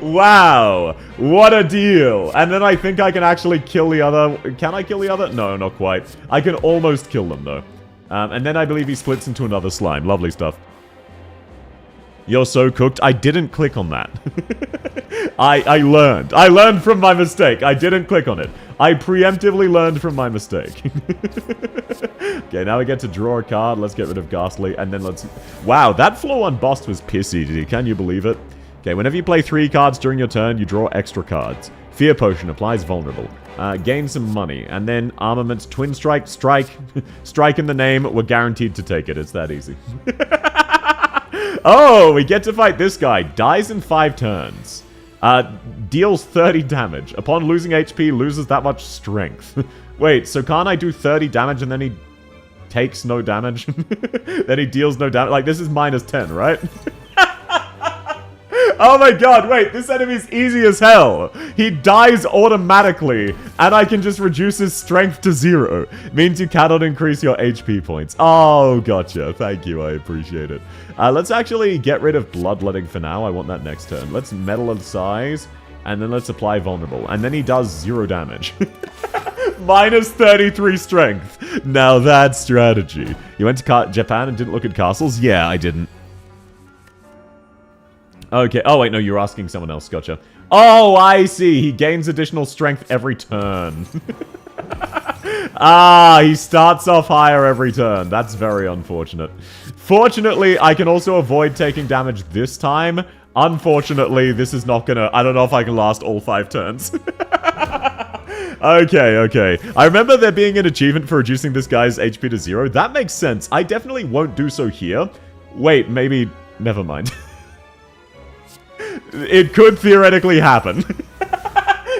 Wow! What a deal! And then I think I can actually kill the other... Can I kill the other? No, not quite. I can almost kill them, though. And then I believe he splits into another slime. Lovely stuff. You're so cooked. I didn't click on that. I learned. I learned from my mistake. I didn't click on it. I preemptively learned from my mistake. Okay, now we get to draw a card. Let's get rid of Ghastly, and then let's... Wow, that floor 1 boss was pissy. Can you believe it? Okay, whenever you play 3 cards during your turn, you draw extra cards. Fear Potion applies vulnerable. Gain some money. And then Armaments, Twin Strike, Strike. Strike in the name. We're guaranteed to take it. It's that easy. Oh, we get to fight this guy. Dies in 5 turns. Deals 30 damage. Upon losing HP, loses that much strength. Wait, so can't I do 30 damage and then he takes no damage? Then he deals no damage? Like, this is minus 10, right? Oh my god, wait, this enemy's easy as hell. He dies automatically, and I can just reduce his strength to 0. Means you cannot increase your HP points. Oh, gotcha. Thank you, I appreciate it. Let's actually get rid of Bloodletting for now. I want that next turn. Let's Metallicize, and then let's apply Vulnerable. And then he does 0 damage. Minus 33 strength. Now that's strategy. You went to Japan and didn't look at castles? Yeah, I didn't. Okay. Oh, wait, no, you're asking someone else. Gotcha. Oh, I see. He gains additional strength every turn. He starts off higher every turn. That's very unfortunate. Fortunately, I can also avoid taking damage this time. Unfortunately, this is not gonna... I don't know if I can last all 5 turns. Okay. I remember there being an achievement for reducing this guy's HP to 0. That makes sense. I definitely won't do so here. Wait, maybe... Never mind. It could theoretically happen.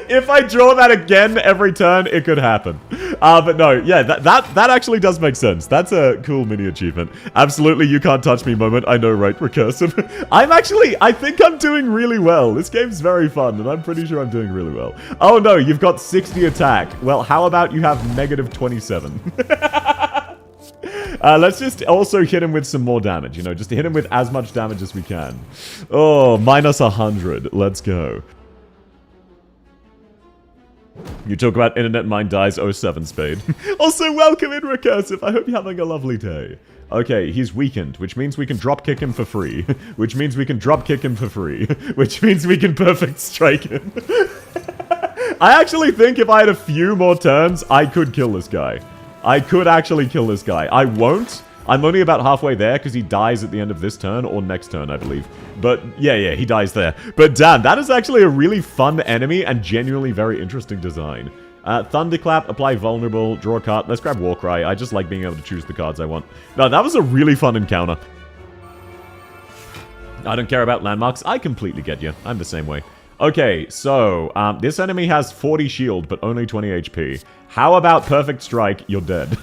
If I draw that again every turn, it could happen. But no, yeah, that actually does make sense. That's a cool mini achievement. Absolutely, you can't touch me moment. I know, right, Recursive? I think I'm doing really well. This game's very fun, and I'm pretty sure I'm doing really well. Oh no, you've got 60 attack. Well, how about you have negative 27? Let's just also hit him with some more damage, you know, just hit him with as much damage as we can. Oh, minus 100. Let's go. You talk about internet mine dies 07 Spade. Also, welcome in, Recursive. I hope you're having a lovely day. Okay, he's weakened, which means we can drop kick him for free. Which means we can drop kick him for free. Which means we can perfect strike him. I actually think if I had a few more turns, I could kill this guy. I could actually kill this guy. I won't. I'm only about halfway there because he dies at the end of this turn or next turn, I believe. But yeah, he dies there. But damn, that is actually a really fun enemy and genuinely very interesting design. Thunderclap, apply vulnerable, draw a card. Let's grab Warcry. I just like being able to choose the cards I want. No, that was a really fun encounter. I don't care about landmarks. I completely get you. I'm the same way. Okay, so, this enemy has 40 shield, but only 20 HP. How about Perfect Strike? You're dead.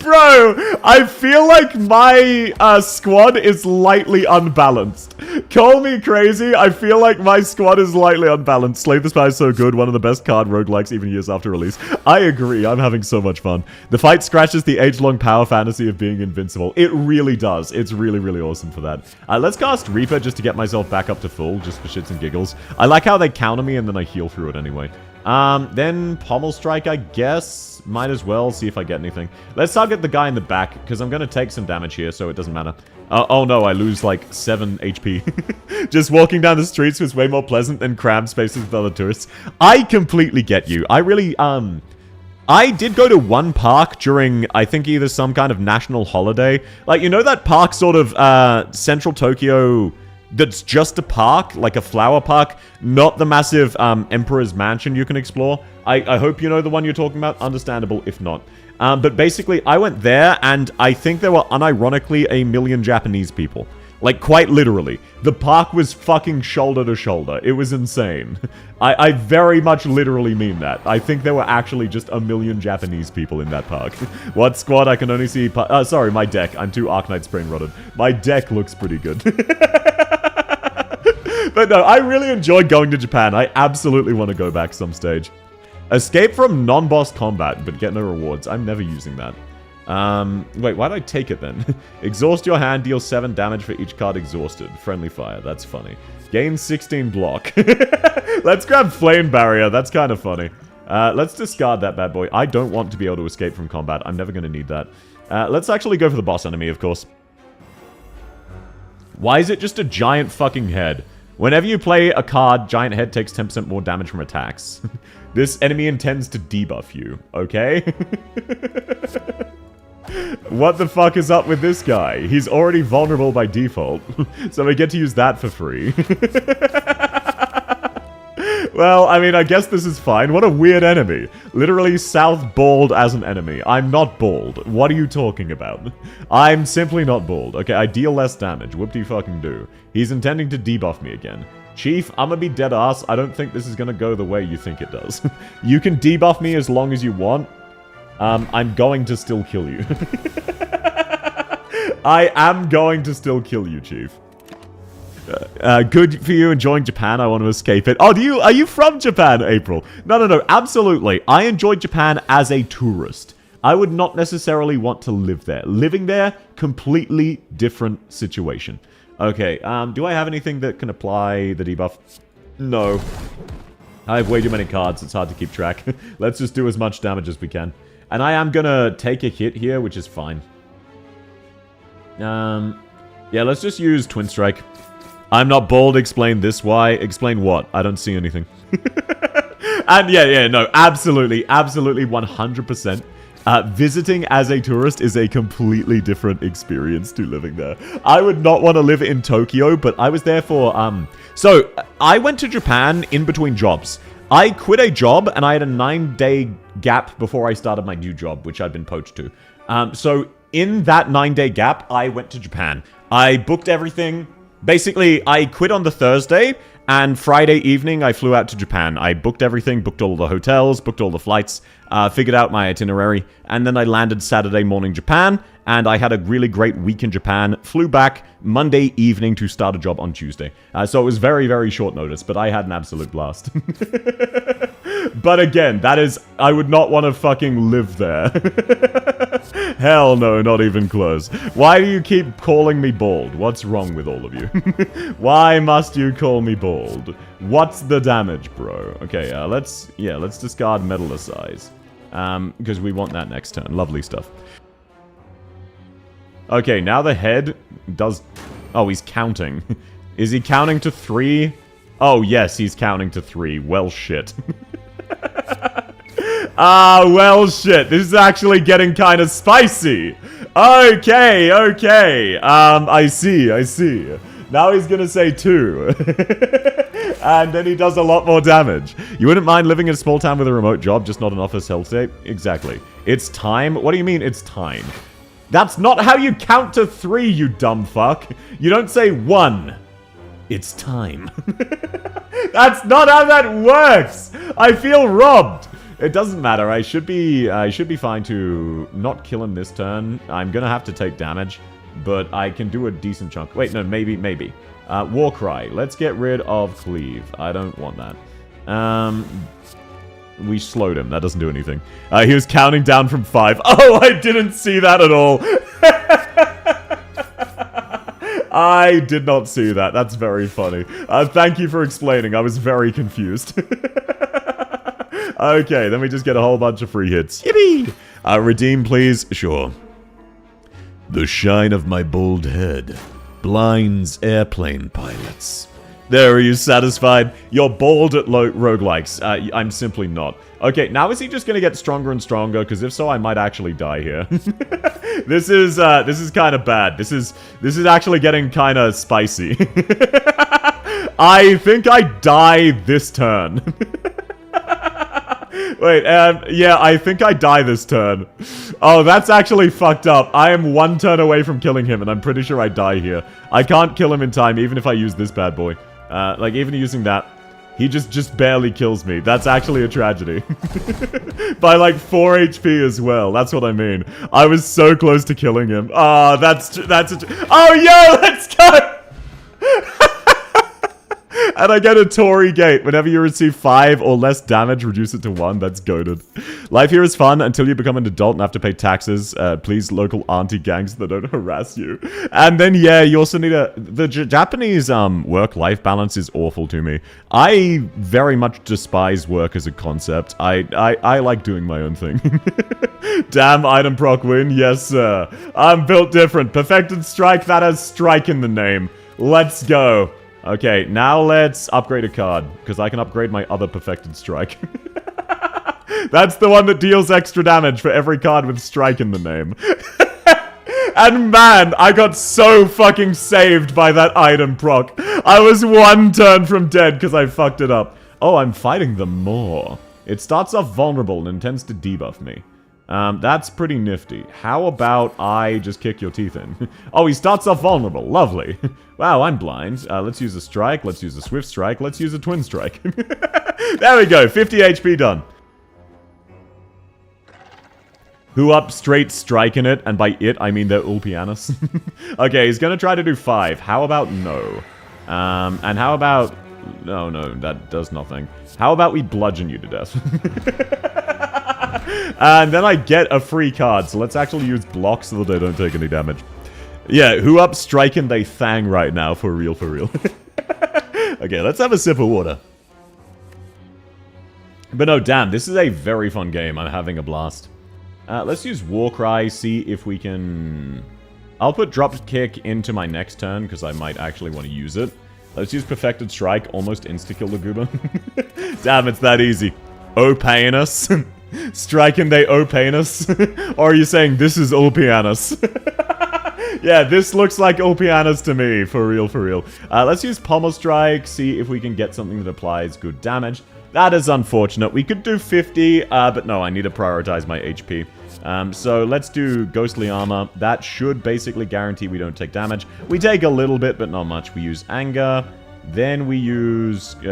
Bro, I feel like my squad is lightly unbalanced. Call me crazy, I feel like my squad is lightly unbalanced. Slay the Spy is so good, one of the best card roguelikes even years after release. I agree, I'm having so much fun. The fight scratches the age-long power fantasy of being invincible. It really does. It's really, really awesome for that. Let's cast Reaper just to get myself back up to full, just for shits and giggles. I like how they counter me and then I heal through it anyway. Then Pommel Strike, I guess. Might as well see if I get anything. Let's target the guy in the back, because I'm going to take some damage here, so it doesn't matter. Oh no, I lose like 7 HP. Just walking down the streets was way more pleasant than crammed spaces with other tourists. I completely get you. I really, I did go to one park during, I think, either some kind of national holiday. Like, you know that park sort of, central Tokyo that's just a park, like a flower park, not the massive Emperor's Mansion you can explore. I hope you know the one you're talking about. Understandable if not. But basically, I went there, and I think there were unironically 1 million Japanese people. Like, quite literally. The park was fucking shoulder to shoulder. It was insane. I very much literally mean that. I think there were actually just 1 million Japanese people in that park. What squad? I can only see... sorry, my deck. I'm too Arknights brain-rotted. My deck looks pretty good. But no, I really enjoyed going to Japan. I absolutely want to go back some stage. Escape from non-boss combat, but get no rewards. I'm never using that. Wait, why did I take it then? Exhaust your hand, deal 7 damage for each card exhausted. Friendly fire, that's funny. Gain 16 block. Let's grab Flame Barrier, that's kind of funny. Let's discard that bad boy. I don't want to be able to escape from combat. I'm never going to need that. Let's actually go for the boss enemy, of course. Why is it just a giant fucking head? Whenever you play a card, giant head takes 10% more damage from attacks. This enemy intends to debuff you, okay? What the fuck is up with this guy? He's already vulnerable by default, so we get to use that for free. Well, I mean, I guess this is fine. What a weird enemy. Literally South bald as an enemy. I'm not bald. What are you talking about? I'm simply not bald. Okay, I deal less damage. Whoop-de-fucking-do. He's intending to debuff me again. Chief, I'm gonna be dead ass. I don't think this is gonna go the way you think it does. You can debuff me as long as you want. I'm going to still kill you. I am going to still kill you, Chief. Good for you enjoying Japan. I want to escape it. Oh, are you from Japan, April? No, absolutely. I enjoyed Japan as a tourist. I would not necessarily want to live there. Living there, completely different situation. Okay, do I have anything that can apply the debuff? No. I have way too many cards, it's hard to keep track. Let's just do as much damage as we can. And I am gonna take a hit here, which is fine. Yeah, let's just use Twin Strike. I'm not bald, explain this why. Explain what? I don't see anything. And yeah, no, absolutely 100%. Visiting as a tourist is a completely different experience to living there. I would not want to live in Tokyo, but I was there for, So, I went to Japan in between jobs. I quit a job, and I had a 9-day gap before I started my new job, which I'd been poached to. So, in that 9-day gap, I went to Japan. I booked everything. Basically, I quit on the Thursday, And Friday evening, I flew out to Japan. I booked everything, booked all the hotels, booked all the flights, figured out my itinerary, and then I landed Saturday morning Japan, and I had a really great week in Japan, flew back Monday evening to start a job on Tuesday. So it was very, very short notice, but I had an absolute blast. But again, that is, I would not want to fucking live there. Hell no, not even close. Why do you keep calling me bald? What's wrong with all of you? Why must you call me bald? What's the damage, bro? Okay, let's discard Metal Size. Because we want that next turn. Lovely stuff. Okay, now the head does... Oh, he's counting. Is he counting to 3? Oh, yes, he's counting to 3. Well, shit. Well, shit. This is actually getting kind of spicy. Okay, okay. I see. Now he's gonna say 2. And then he does a lot more damage. You wouldn't mind living in a small town with a remote job, just not an office health state? Exactly. It's time? What do you mean it's time? That's not how you count to 3, you dumb fuck. You don't say 1. It's time. That's not how that works! I feel robbed! It doesn't matter. I should be fine to not kill him this turn. I'm gonna have to take damage, but I can do a decent chunk. Wait, no, maybe. War Cry. Let's get rid of Cleave. I don't want that. We slowed him. That doesn't do anything. He was counting down from 5. Oh, I didn't see that at all. I did not see that. That's very funny. Thank you for explaining. I was very confused. Okay, then we just get a whole bunch of free hits. Yippee! Redeem, please. Sure. The shine of my bald head blinds airplane pilots. There, are you satisfied? You're bald at roguelikes. I'm simply not. Okay, now is he just gonna get stronger and stronger? Because if so, I might actually die here. This is kind of bad. This is actually getting kind of spicy. I think I die this turn. Wait, yeah, I think I die this turn. Oh, that's actually fucked up. I am 1 turn away from killing him, and I'm pretty sure I die here. I can't kill him in time, even if I use this bad boy. Like, even using that, he just barely kills me. That's actually a tragedy. By, like, 4 HP as well. That's what I mean. I was so close to killing him. Ah, oh, yo, let's go! And I get a Tory gate. Whenever you receive 5 or less damage, reduce it to 1. That's goated. Life here is fun until you become an adult and have to pay taxes. Please, local auntie gangs that don't harass you. And then, yeah, you also need the Japanese work-life balance is awful to me. I very much despise work as a concept. I like doing my own thing. Damn, item proc win. Yes, sir. I'm built different. Perfected strike. That has strike in the name. Let's go. Okay, now let's upgrade a card, because I can upgrade my other Perfected Strike. That's the one that deals extra damage for every card with Strike in the name. And man, I got so fucking saved by that item proc. I was 1 turn from dead because I fucked it up. Oh, I'm fighting them more. It starts off vulnerable and intends to debuff me. That's pretty nifty. How about I just kick your teeth in? Oh, he starts off vulnerable. Lovely. Wow, I'm blind. Let's use a strike. Let's use a swift strike. Let's use a twin strike. There we go. 50 HP done. Who up straight striking it? And by it, I mean they're all pianists. Okay, he's gonna try to do 5. How about no? And how about... No, that does nothing. How about we bludgeon you to death? And then I get a free card, so let's actually use blocks so that they don't take any damage. Yeah, who up striking they thang right now, for real, for real. Okay, let's have a sip of water. But no, damn, this is a very fun game. I'm having a blast. Let's use Warcry, see if we can... I'll put Drop Kick into my next turn, because I might actually want to use it. Let's use Perfected Strike, almost insta-kill the Goober. Damn, it's that easy. Opaeanus. Striking they Opaeanus. Or are you saying this is Ulpianus? Yeah, this looks like Ulpianus to me, for real, for real. Let's use Pommel Strike, see if we can get something that applies good damage. That is unfortunate. We could do 50, but no, I need to prioritize my HP. So let's do Ghostly Armor. That should basically guarantee we don't take damage. We take a little bit, but not much. We use Anger. Then we just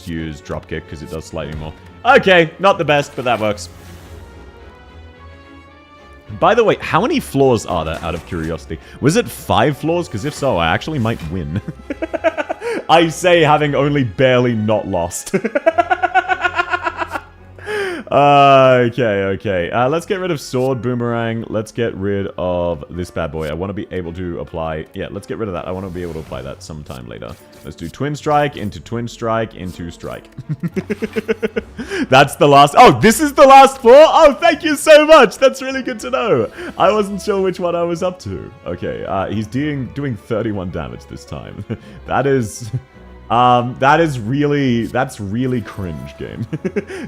use dropkick because it does slightly more. Okay, not the best, but that works. By the way, how many floors are there, out of curiosity? Was it 5 floors? Because if so, I actually might win. I say having only barely not lost. Okay. Let's get rid of sword, boomerang. Let's get rid of this bad boy. I want to be able to apply... Yeah, let's get rid of that. I want to be able to apply that sometime later. Let's do twin strike, into strike. That's the last... Oh, this is the last floor? Oh, thank you so much. That's really good to know. I wasn't sure which one I was up to. Okay, he's doing 31 damage this time. That's really cringe, game.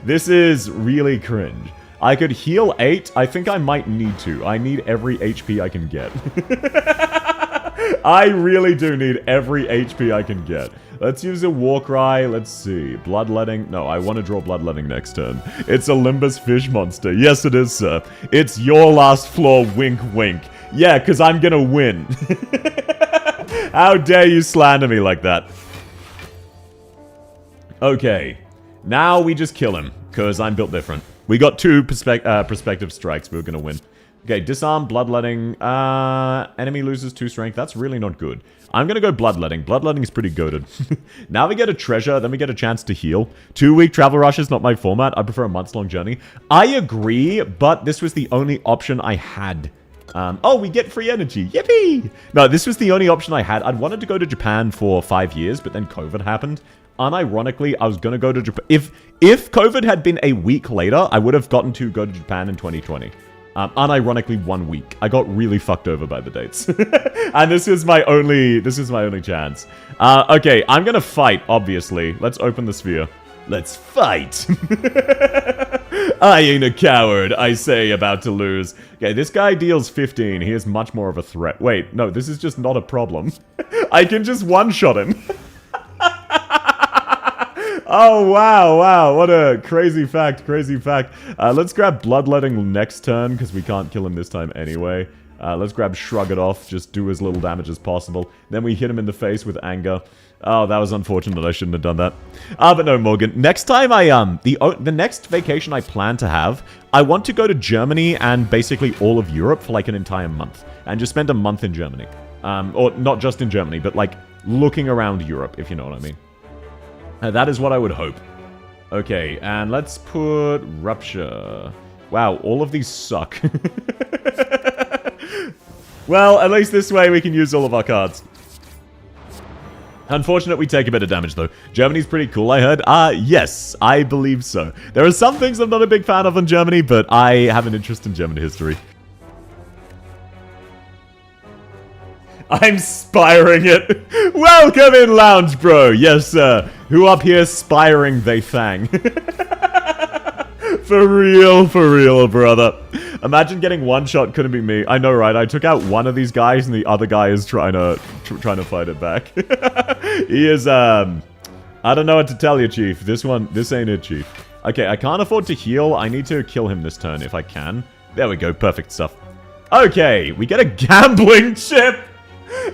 This is really cringe. I could heal 8. I think I might need to. I need every HP I can get. I really do need every HP I can get. Let's use a war cry. Let's see. Bloodletting. No, I want to draw bloodletting next turn. It's a Limbus fish monster. Yes, it is, sir. It's your last floor, wink, wink. Yeah, because I'm gonna win. How dare you slander me like that? Okay, now we just kill him, because I'm built different. We got 2 perspective strikes, we were going to win. Okay, disarm, bloodletting, enemy loses 2 strength, that's really not good. I'm going to go bloodletting. Bloodletting is pretty goated. Now we get a treasure, then we get a chance to heal. 2-week travel rush is not my format, I prefer a months-long journey. I agree, but this was the only option I had. Oh, we get free energy. Yippee! No, this was the only option I had. I'd wanted to go to Japan for 5 years, but then COVID happened. Unironically, I was going to go to Japan. If COVID had been a week later, I would have gotten to go to Japan in 2020. Unironically, 1 week. I got really fucked over by the dates. And this is my only chance. Okay, I'm going to fight, obviously. Let's open the sphere. Let's fight. I ain't a coward, I say, about to lose. Okay, this guy deals 15. He is much more of a threat. Wait, no, this is just not a problem. I can just one-shot him. Oh, wow. What a crazy fact. Let's grab Bloodletting next turn, because we can't kill him this time anyway. Let's grab Shrug It Off, just do as little damage as possible. Then we hit him in the face with Anger. Oh, that was unfortunate. I shouldn't have done that. But no, Morgan. Next time the next vacation I plan to have, I want to go to Germany and basically all of Europe for like an entire month. And just spend a month in Germany. Or not just in Germany, but like looking around Europe, if you know what I mean. That is what I would hope. Okay, and let's put Rupture. Wow, all of these suck. Well, at least this way we can use all of our cards. Unfortunate we take a bit of damage, though. Germany's pretty cool, I heard. Yes, I believe so. There are some things I'm not a big fan of in Germany, but I have an interest in German history. I'm spiring it. Welcome in, Lounge Bro. Yes, sir. Who up here spiring they thang? For real, brother. Imagine getting one shot. Couldn't be me. I know, right? I took out one of these guys, and the other guy is trying to fight it back. He is. I don't know what to tell you, Chief. This ain't it, Chief. Okay, I can't afford to heal. I need to kill him this turn if I can. There we go. Perfect stuff. Okay, we get a gambling chip.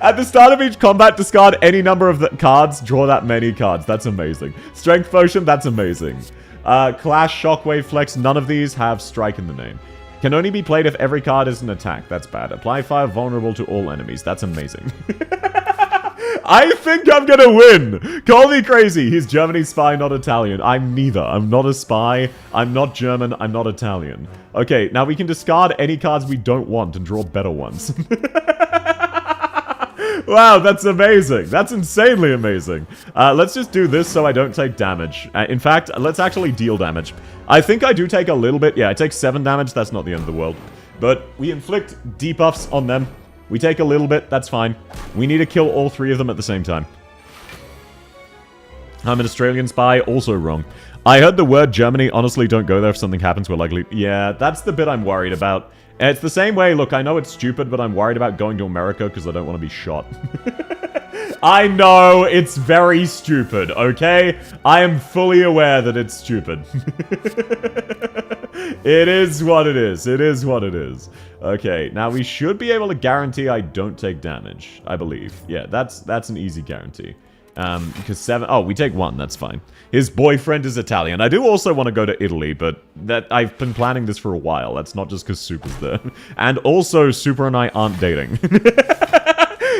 At the start of each combat, discard any number of the cards, draw that many cards. That's amazing. Strength Potion, that's amazing. Clash, Shockwave, Flex, none of these have Strike in the name. Can only be played if every card is an attack. That's bad. Apply Fire, vulnerable to all enemies. That's amazing. I think I'm gonna win! Call me crazy. He's Germany's spy, not Italian. I'm neither. I'm not a spy. I'm not German. I'm not Italian. Okay, now we can discard any cards we don't want and draw better ones. Wow, that's amazing. That's insanely amazing. Let's just do this so I don't take damage. In fact, let's actually deal damage. I think I do take a little bit. Yeah, I take 7 damage. That's not the end of the world. But we inflict debuffs on them. We take a little bit. That's fine. We need to kill all 3 of them at the same time. I'm an Australian spy. Also wrong. I heard the word Germany. Honestly, don't go there if something happens. We're likely... Yeah, that's the bit I'm worried about. It's the same way, look, I know it's stupid, but I'm worried about going to America because I don't want to be shot. I know, it's very stupid, okay? I am fully aware that it's stupid. It is what it is. It is what it is. Okay, now we should be able to guarantee I don't take damage, I believe. Yeah, that's an easy guarantee. Because 7... Oh, we take 1. That's fine. His boyfriend is Italian. I do also want to go to Italy, but I've been planning this for a while. That's not just because Super's there. And also, Super and I aren't dating.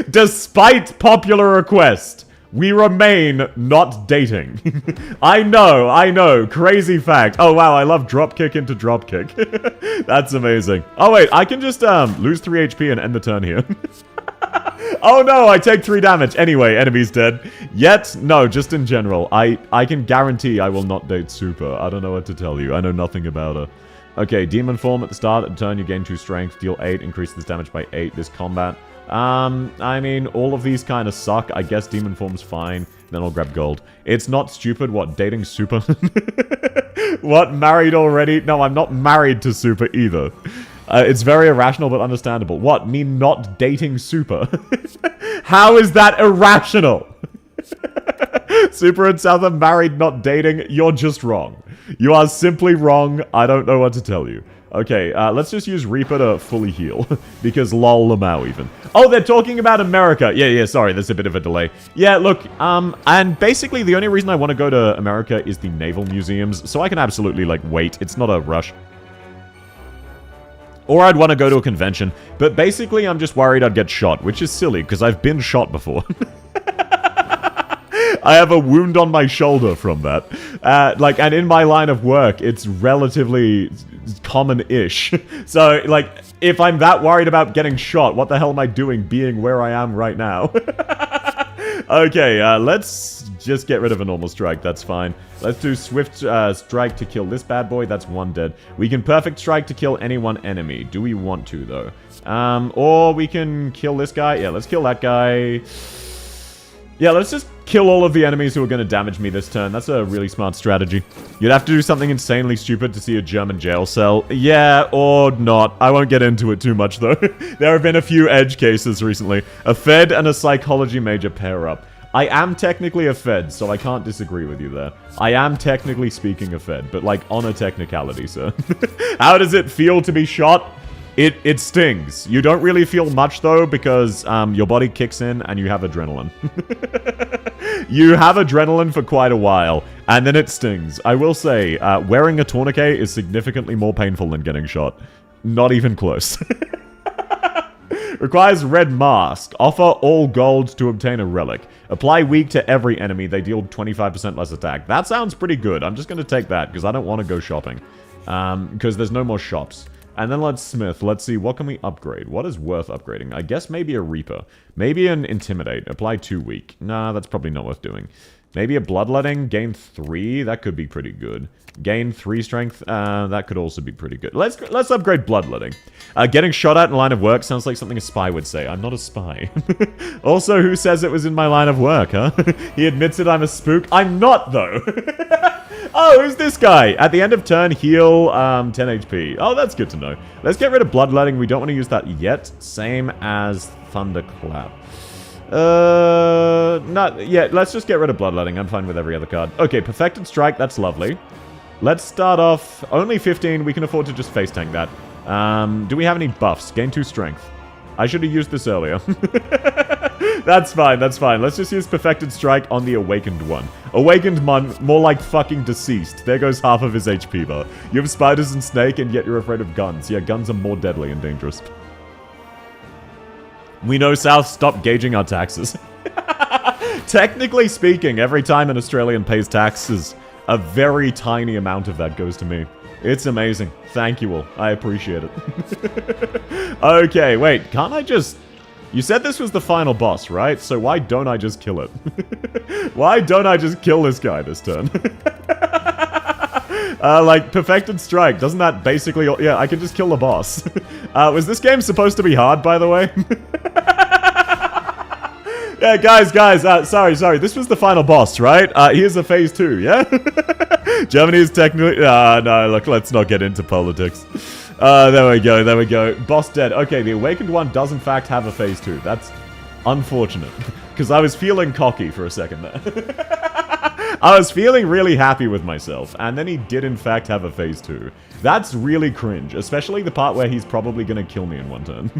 Despite popular request, we remain not dating. I know. Crazy fact. Oh, wow, I love dropkick into dropkick. That's amazing. Oh, wait, I can just lose 3 HP and end the turn here. Oh no, I take 3 damage. Anyway, enemy's dead. Yet, no, just in general. I can guarantee I will not date Super. I don't know what to tell you. I know nothing about her. Okay, demon form at the start of the turn, you gain 2 strength, deal 8, increase this damage by 8 this combat. I mean, all of these kind of suck. I guess demon form's fine. Then I'll grab gold. It's not stupid. What, dating Super? What, married already? No, I'm not married to Super either. It's very irrational, but understandable. What, me not dating Super? How is that irrational? Super and South are married, not dating. You're just wrong. You are simply wrong. I don't know what to tell you. Okay, let's just use Reaper to fully heal. Because lol Lamau even. Oh, they're talking about America. Yeah, sorry, there's a bit of a delay. Yeah, look, and basically the only reason I want to go to America is the naval museums. So I can absolutely, like, wait. It's not a rush. Or I'd want to go to a convention. But basically, I'm just worried I'd get shot, which is silly, because I've been shot before. I have a wound on my shoulder from that. And in my line of work, it's relatively common-ish. So, like, if I'm that worried about getting shot, what the hell am I doing being where I am right now? Okay, let's just get rid of a normal strike. That's fine. Let's do swift strike to kill this bad boy. That's 1 dead. We can perfect strike to kill any one enemy. Do we want to, though? Or we can kill this guy. Yeah, let's kill that guy. Yeah, let's just kill all of the enemies who are going to damage me this turn. That's a really smart strategy. You'd have to do something insanely stupid to see a German jail cell. Yeah, or not. I won't get into it too much, though. There have been a few edge cases recently. A Fed and a psychology major pair up. I am technically a Fed, so I can't disagree with you there. I am technically speaking a Fed, but like on a technicality, sir. How does it feel to be shot? It stings. You don't really feel much, though, because your body kicks in and you have adrenaline. You have adrenaline for quite a while, and then it stings. I will say, wearing a tourniquet is significantly more painful than getting shot. Not even close. Requires red mask. Offer all gold to obtain a relic. Apply weak to every enemy. They deal 25% less attack. That sounds pretty good. I'm just going to take that, because I don't want to go shopping. Because there's no more shops. And then let's smith. Let's see, what can we upgrade? What is worth upgrading? I guess maybe a Reaper. Maybe an Intimidate. Apply 2 weak. Nah, that's probably not worth doing. Maybe a Bloodletting. Gain 3. That could be pretty good. Gain 3 strength. That could also be pretty good. Let's upgrade Bloodletting. Getting shot at in line of work sounds like something a spy would say. I'm not a spy. Also, who says it was in my line of work, huh? He admits it, I'm a spook. I'm not, though. Oh, who's this guy? At the end of turn, heal 10 HP. Oh, that's good to know. Let's get rid of Bloodletting. We don't want to use that yet. Same as Thunderclap. Yeah, let's just get rid of Bloodletting. I'm fine with every other card. Okay, Perfected Strike. That's lovely. Let's start off... Only 15. We can afford to just face tank that. Do we have any buffs? Gain 2 strength. I should have used this earlier. That's fine, that's fine. Let's just use Perfected Strike on the Awakened one. Awakened one, more like fucking deceased. There goes half of his HP bar. You have spiders and snake, and yet you're afraid of guns. Yeah, guns are more deadly and dangerous. We know South, stop gauging our taxes. Technically speaking, every time an Australian pays taxes, a very tiny amount of that goes to me. It's amazing. Thank you all. I appreciate it. Okay, wait. Can't I just... You said this was the final boss, right? So why don't I just kill it? Why don't I just kill this guy this turn? Like, Perfected Strike. Doesn't that basically... Yeah, I can just kill the boss. Was this game supposed to be hard, by the way? Yeah, guys, sorry. This was the final boss, right? Here's a phase 2, yeah? Germany is technically... no, look, let's not get into politics. There we go. Boss dead. Okay, the Awakened one does in fact have a phase 2. That's unfortunate. Because I was feeling cocky for a second there. I was feeling really happy with myself. And then he did in fact have a phase 2. That's really cringe, especially the part where he's probably gonna kill me in one turn.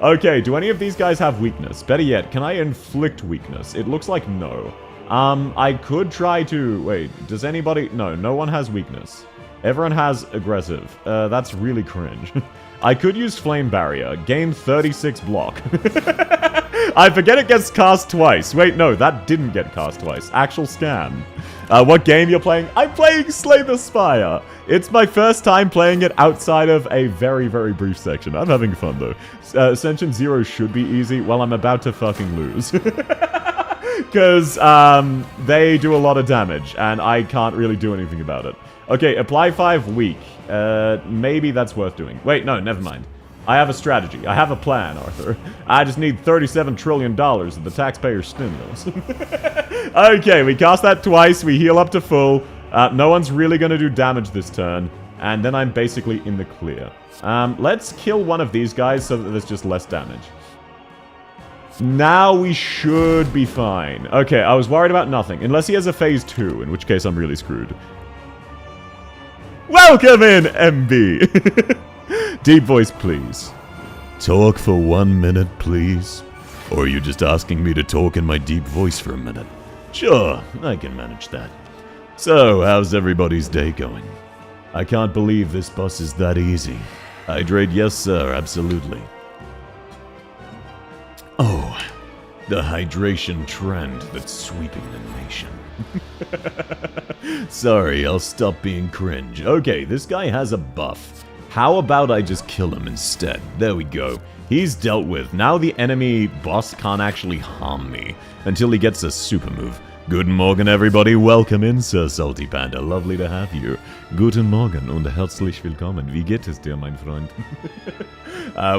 Okay, do any of these guys have weakness? Better yet, can I inflict weakness? It looks like no. I could try to... Wait, does anybody... No, no one has weakness. Everyone has aggressive. That's really cringe. I could use Flame Barrier. Gain 36 block. I forget it gets cast twice. Wait, no, that didn't get cast twice. Actual scam. What game you're playing? I'm playing Slay the Spire. It's my first time playing it outside of a very, very brief section. I'm having fun, though. Ascension 0 should be easy. Well, I'm about to fucking lose. Because they do a lot of damage, and I can't really do anything about it. Okay, apply 5 weak. Maybe that's worth doing. Wait, no, never mind. I have a strategy. I have a plan, Arthur. I just need $37 trillion of the taxpayers' stimulus. Okay, we cast that twice. We heal up to full. No one's really going to do damage this turn. And then I'm basically in the clear. Let's kill one of these guys so that there's just less damage. Now we should be fine. Okay, I was worried about nothing. Unless he has a phase 2, in which case I'm really screwed. Welcome in, MB! Deep voice, please. Talk for 1 minute, please. Or are you just asking me to talk in my deep voice for a minute? Sure, I can manage that. So, how's everybody's day going? I can't believe this boss is that easy. Hydrate, yes sir, absolutely. Oh, the hydration trend that's sweeping the nation. Sorry, I'll stop being cringe. Okay, this guy has a buff. How about I just kill him instead? There we go. He's dealt with. Now the enemy boss can't actually harm me until he gets a super move. Guten Morgen, everybody. Welcome in, Sir Salty Panda. Lovely to have you. Guten Morgen und herzlich willkommen. Wie geht es dir, mein Freund?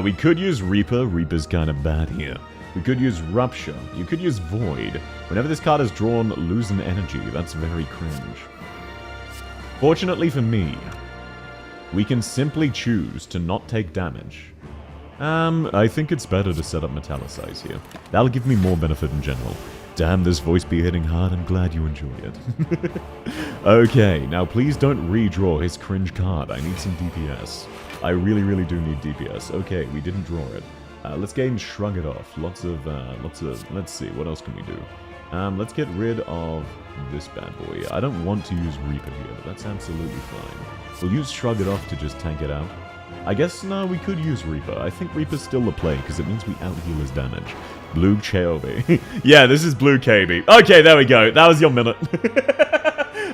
We could use Reaper. Reaper's kind of bad here. We could use Rupture. You could use Void. Whenever this card is drawn, lose an energy. That's very cringe. Fortunately for me, we can simply choose to not take damage. I think it's better to set up Metallicize here. That'll give me more benefit in general. Damn, this voice be hitting hard. I'm glad you enjoy it. Okay, now please don't redraw his cringe card. I need some DPS. I really, really do need DPS. Okay, we didn't draw it. Let's gain Shrug It Off. Lots of, let's see, what else can we do? Let's get rid of this bad boy. I don't want to use Reaper here, but that's absolutely fine. We'll use Shrug It Off to just tank it out. I guess, no, we could use Reaper. I think Reaper's still the play, because it means we out-heal his damage. Blue Chobi. Yeah, this is Blue KB. Okay, there we go. That was your minute.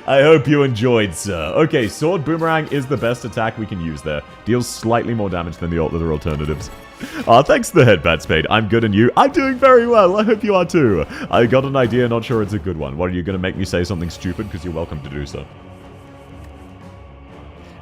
I hope you enjoyed, sir. Okay, Sword Boomerang is the best attack we can use there. Deals slightly more damage than the other alternatives. Thanks for the headbat, Spade. I'm good and you? I'm doing very well. I hope you are too. I got an idea, not sure it's a good one. What, are you going to make me say something stupid? Because you're welcome to do so.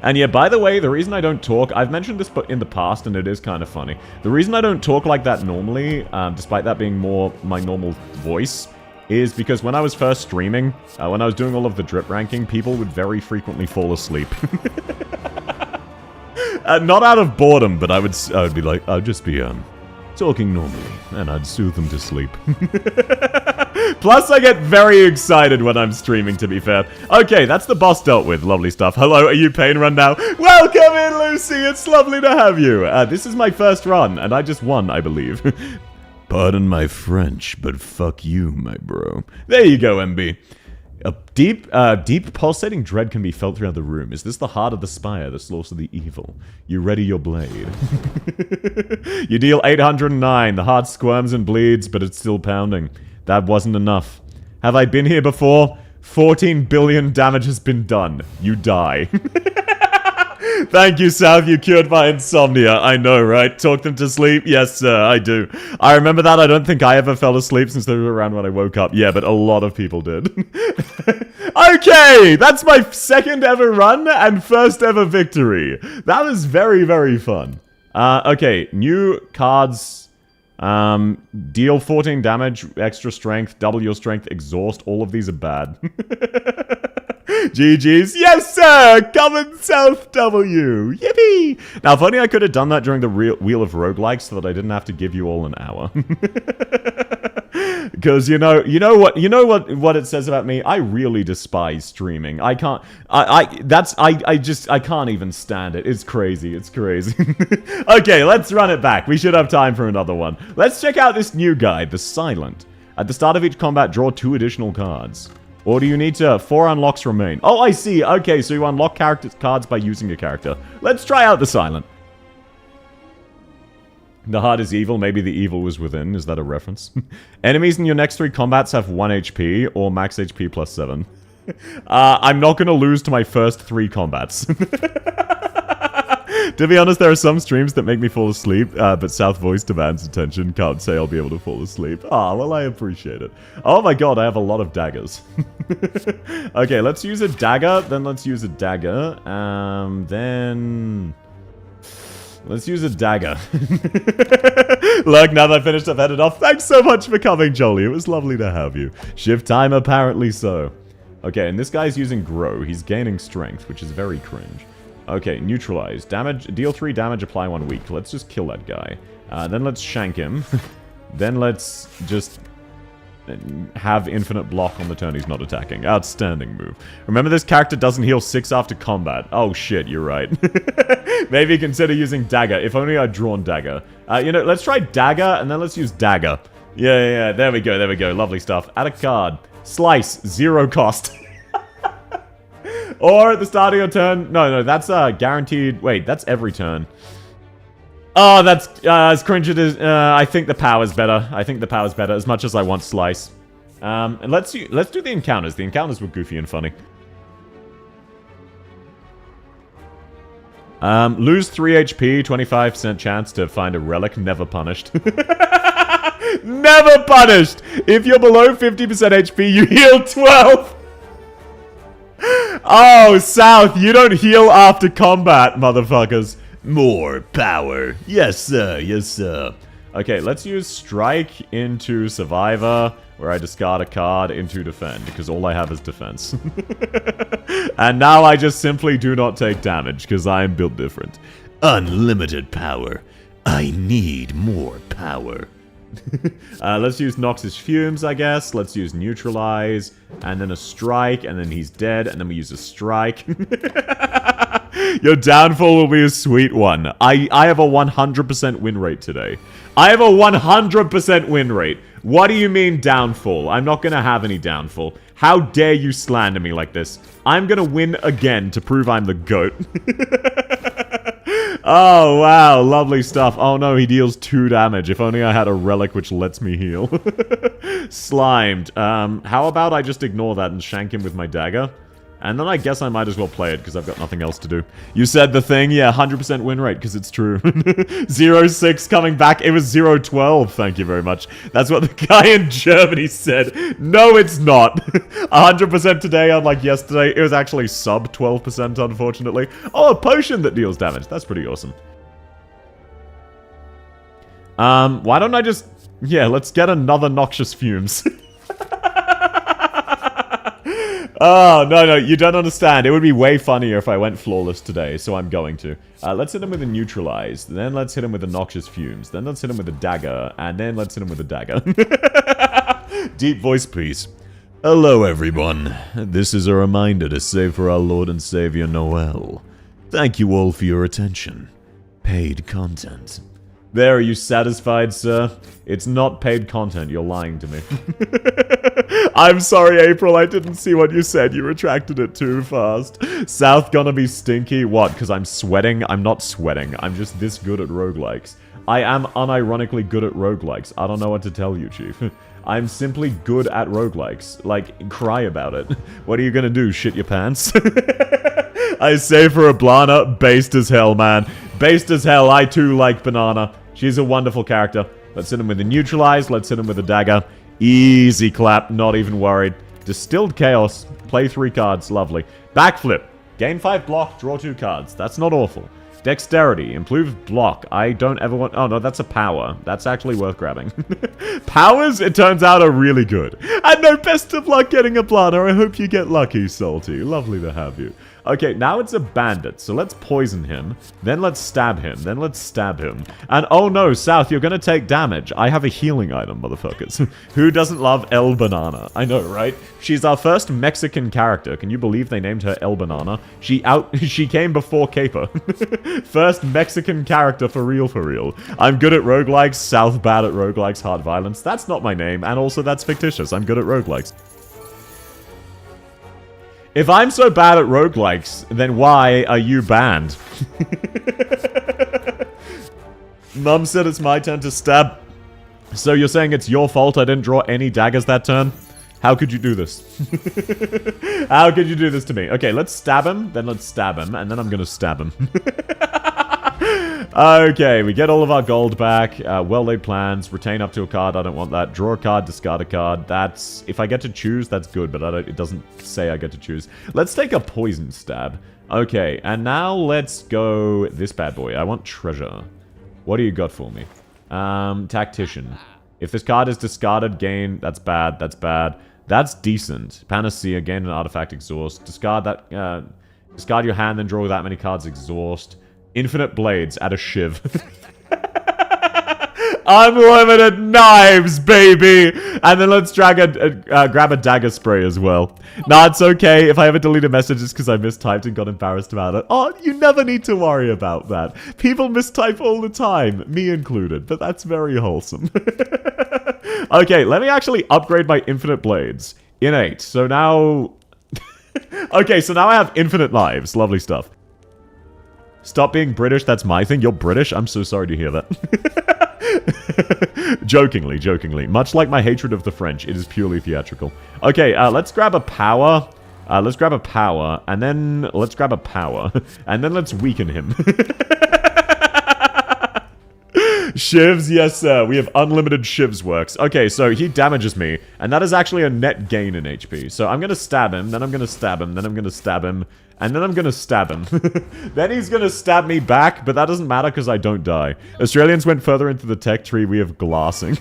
And yeah, by the way, the reason I don't talk, I've mentioned this in the past, and it is kind of funny. The reason I don't talk like that normally, despite that being more my normal voice, is because when I was first streaming, when I was doing all of the drip ranking, people would very frequently fall asleep. Not out of boredom, but I would be like, I'd just be talking normally, and I'd soothe them to sleep. Plus, I get very excited when I'm streaming, to be fair. Okay, that's the boss dealt with. Lovely stuff. Hello, are you Pain Run now? Welcome in, Lucy. It's lovely to have you. This is my first run, and I just won, I believe. Pardon my French, but fuck you, my bro. There you go, MB. A deep pulsating dread can be felt throughout the room. Is this the heart of the spire, the source of the evil? You ready your blade. You deal 809. The heart squirms and bleeds, but it's still pounding. That wasn't enough. Have I been here before? 14 billion damage has been done. You die. Thank you, South. You cured my insomnia. I know, right? Talk them to sleep? Yes, sir, I do. I remember that. I don't think I ever fell asleep since they were around when I woke up. Yeah, but a lot of people did. Okay, that's my second ever run and first ever victory. That was very, very fun. Okay, new cards. Deal 14 damage, extra strength, double your strength, exhaust. All of these are bad. GG's. Yes, sir! Coming South W! Yippee! Now, if only I could have done that during the Wheel of Roguelike so that I didn't have to give you all an hour. Because you know what it says about me. I really despise streaming. I can't. I can't even stand it. It's crazy. It's crazy. Okay, let's run it back. We should have time for another one. Let's check out this new guide, the Silent. At the start of each combat, draw 2 additional cards. Or do you need to... 4 unlocks remain. Oh, I see. Okay, so you unlock cards by using a character. Let's try out the Silent. The heart is evil. Maybe the evil was within. Is that a reference? Enemies in your next 3 combats have 1 HP or max HP plus 7. I'm not going to lose to my first 3 combats. To be honest, there are some streams that make me fall asleep, but South Voice demands attention. Can't say I'll be able to fall asleep. Ah, well, I appreciate it. Oh my god, I have a lot of daggers. Okay, let's use a dagger, then let's use a dagger, then... let's use a dagger. Look, now that I finished, I've headed off. Thanks so much for coming, Jolie. It was lovely to have you. Shift time, apparently so. Okay, and this guy's using Grow. He's gaining strength, which is very cringe. Okay, neutralize. Damage, deal 3 damage, apply 1 weak. Let's just kill that guy. Then let's shank him. Then let's just have infinite block on the turn he's not attacking. Outstanding move. Remember, this character doesn't heal 6 after combat. Oh shit, you're right. Maybe consider using dagger. If only I'd drawn dagger. You know, let's try dagger, and then let's use dagger. Yeah, there we go, there we go. Lovely stuff. Add a card. Slice, 0 cost. Or at the start of your turn... No, that's guaranteed... Wait, that's every turn. Oh, that's as cringe it is. I think the power's better. I think the power's better, as much as I want Slice. And let's do the encounters. The encounters were goofy and funny. Lose 3 HP, 25% chance to find a relic, never punished. Never punished! If you're below 50% HP, you heal 12! Oh, South, you don't heal after combat, motherfuckers. More power. Yes, sir. Yes, sir. Okay, let's use Strike into Survivor, where I discard a card into Defend, because all I have is Defense. And now I just simply do not take damage, because I am built different. Unlimited power. I need more power. Let's use Nox's Fumes, I guess. Let's use Neutralize, and then a Strike, and then he's dead, and then we use a Strike. Your downfall will be a sweet one. I have a 100% win rate today. I have a 100% win rate. What do you mean downfall? I'm not gonna have any downfall. How dare you slander me like this? I'm gonna win again to prove I'm the GOAT. Oh, wow. Lovely stuff. Oh, no. He deals 2 damage. If only I had a relic which lets me heal. Slimed. How about I just ignore that and shank him with my dagger? And then I guess I might as well play it, because I've got nothing else to do. You said the thing? Yeah, 100% win rate, because it's true. 0-6 coming back. It was 0-12. Thank you very much. That's what the guy in Germany said. No, it's not. 100% today, unlike yesterday. It was actually sub 12%, unfortunately. Oh, a potion that deals damage. That's pretty awesome. Why don't I just... Yeah, let's get another Noxious Fumes. Oh, no, you don't understand. It would be way funnier if I went flawless today, so I'm going to. Let's hit him with a Neutralize, then let's hit him with a Noxious Fumes, then let's hit him with a Dagger, and then let's hit him with a Dagger. Deep voice, please. Hello, everyone. This is a reminder to save for our Lord and Savior Noel. Thank you all for your attention. Paid content. There, are you satisfied, sir? It's not paid content, you're lying to me. I'm sorry, April, I didn't see what you said. You retracted it too fast. South gonna be stinky? What, because I'm sweating? I'm not sweating. I'm just this good at roguelikes. I am unironically good at roguelikes. I don't know what to tell you, Chief. I'm simply good at roguelikes. Like, cry about it. What are you gonna do, shit your pants? I say for a Blana, based as hell, man. Based as hell, I too like Banana. She's a wonderful character. Let's hit him with a Neutralize, let's hit him with a Dagger. Easy clap, not even worried. Distilled Chaos, play 3 cards, lovely. Backflip, gain 5 block, draw 2 cards. That's not awful. Dexterity, improved block. I don't ever want... Oh, no, that's a power. That's actually worth grabbing. Powers, it turns out, are really good. And no, best of luck getting a Blana. I hope you get lucky, Salty. Lovely to have you. Okay, now it's a bandit, so let's poison him. Then let's stab him. Then let's stab him. And oh no, South, you're gonna take damage. I have a healing item, motherfuckers. Who doesn't love El Banana? I know, right? She's our first Mexican character. Can you believe they named her El Banana? She came before Caper. First Mexican character for real, for real. I'm good at roguelikes, South bad at roguelikes, hard violence. That's not my name, and also that's fictitious. I'm good at roguelikes. If I'm so bad at roguelikes, then why are you banned? Mum said it's my turn to stab. So you're saying it's your fault I didn't draw any daggers that turn? How could you do this? How could you do this to me? Okay, let's stab him, then let's stab him, and then I'm gonna stab him. Okay, we get all of our gold back. Well-laid plans. Retain up to a card. I don't want that. Draw a card, discard a card. That's... If I get to choose, that's good, but it doesn't say I get to choose. Let's take a poison stab. Okay, and now let's go this bad boy. I want treasure. What do you got for me? Tactician. If this card is discarded, gain... That's bad, that's bad. That's decent. Panacea, gain an artifact, exhaust. Discard that... discard your hand, then draw that many cards, exhaust. Infinite blades, add a shiv. Unlimited knives, baby! And then let's grab a dagger spray as well. Nah, it's okay. If I ever delete a message, it's because I mistyped and got embarrassed about it. Oh, you never need to worry about that. People mistype all the time, me included, but that's very wholesome. Okay, let me actually upgrade my infinite blades. Innate. So now... Okay, so now I have infinite knives. Lovely stuff. Stop being British, that's my thing. You're British? I'm so sorry to hear that. Jokingly, jokingly. Much like my hatred of the French, it is purely theatrical. Okay, let's grab a power. Let's grab a power, and then let's grab a power. And then let's weaken him. Shivs, yes sir. We have unlimited shivs works. Okay, so he damages me, and that is actually a net gain in HP. So I'm gonna stab him, then I'm gonna stab him, then I'm gonna stab him, and then I'm gonna stab him. Then he's gonna stab me back, but that doesn't matter because I don't die. Australians went further into the tech tree, we have glassing.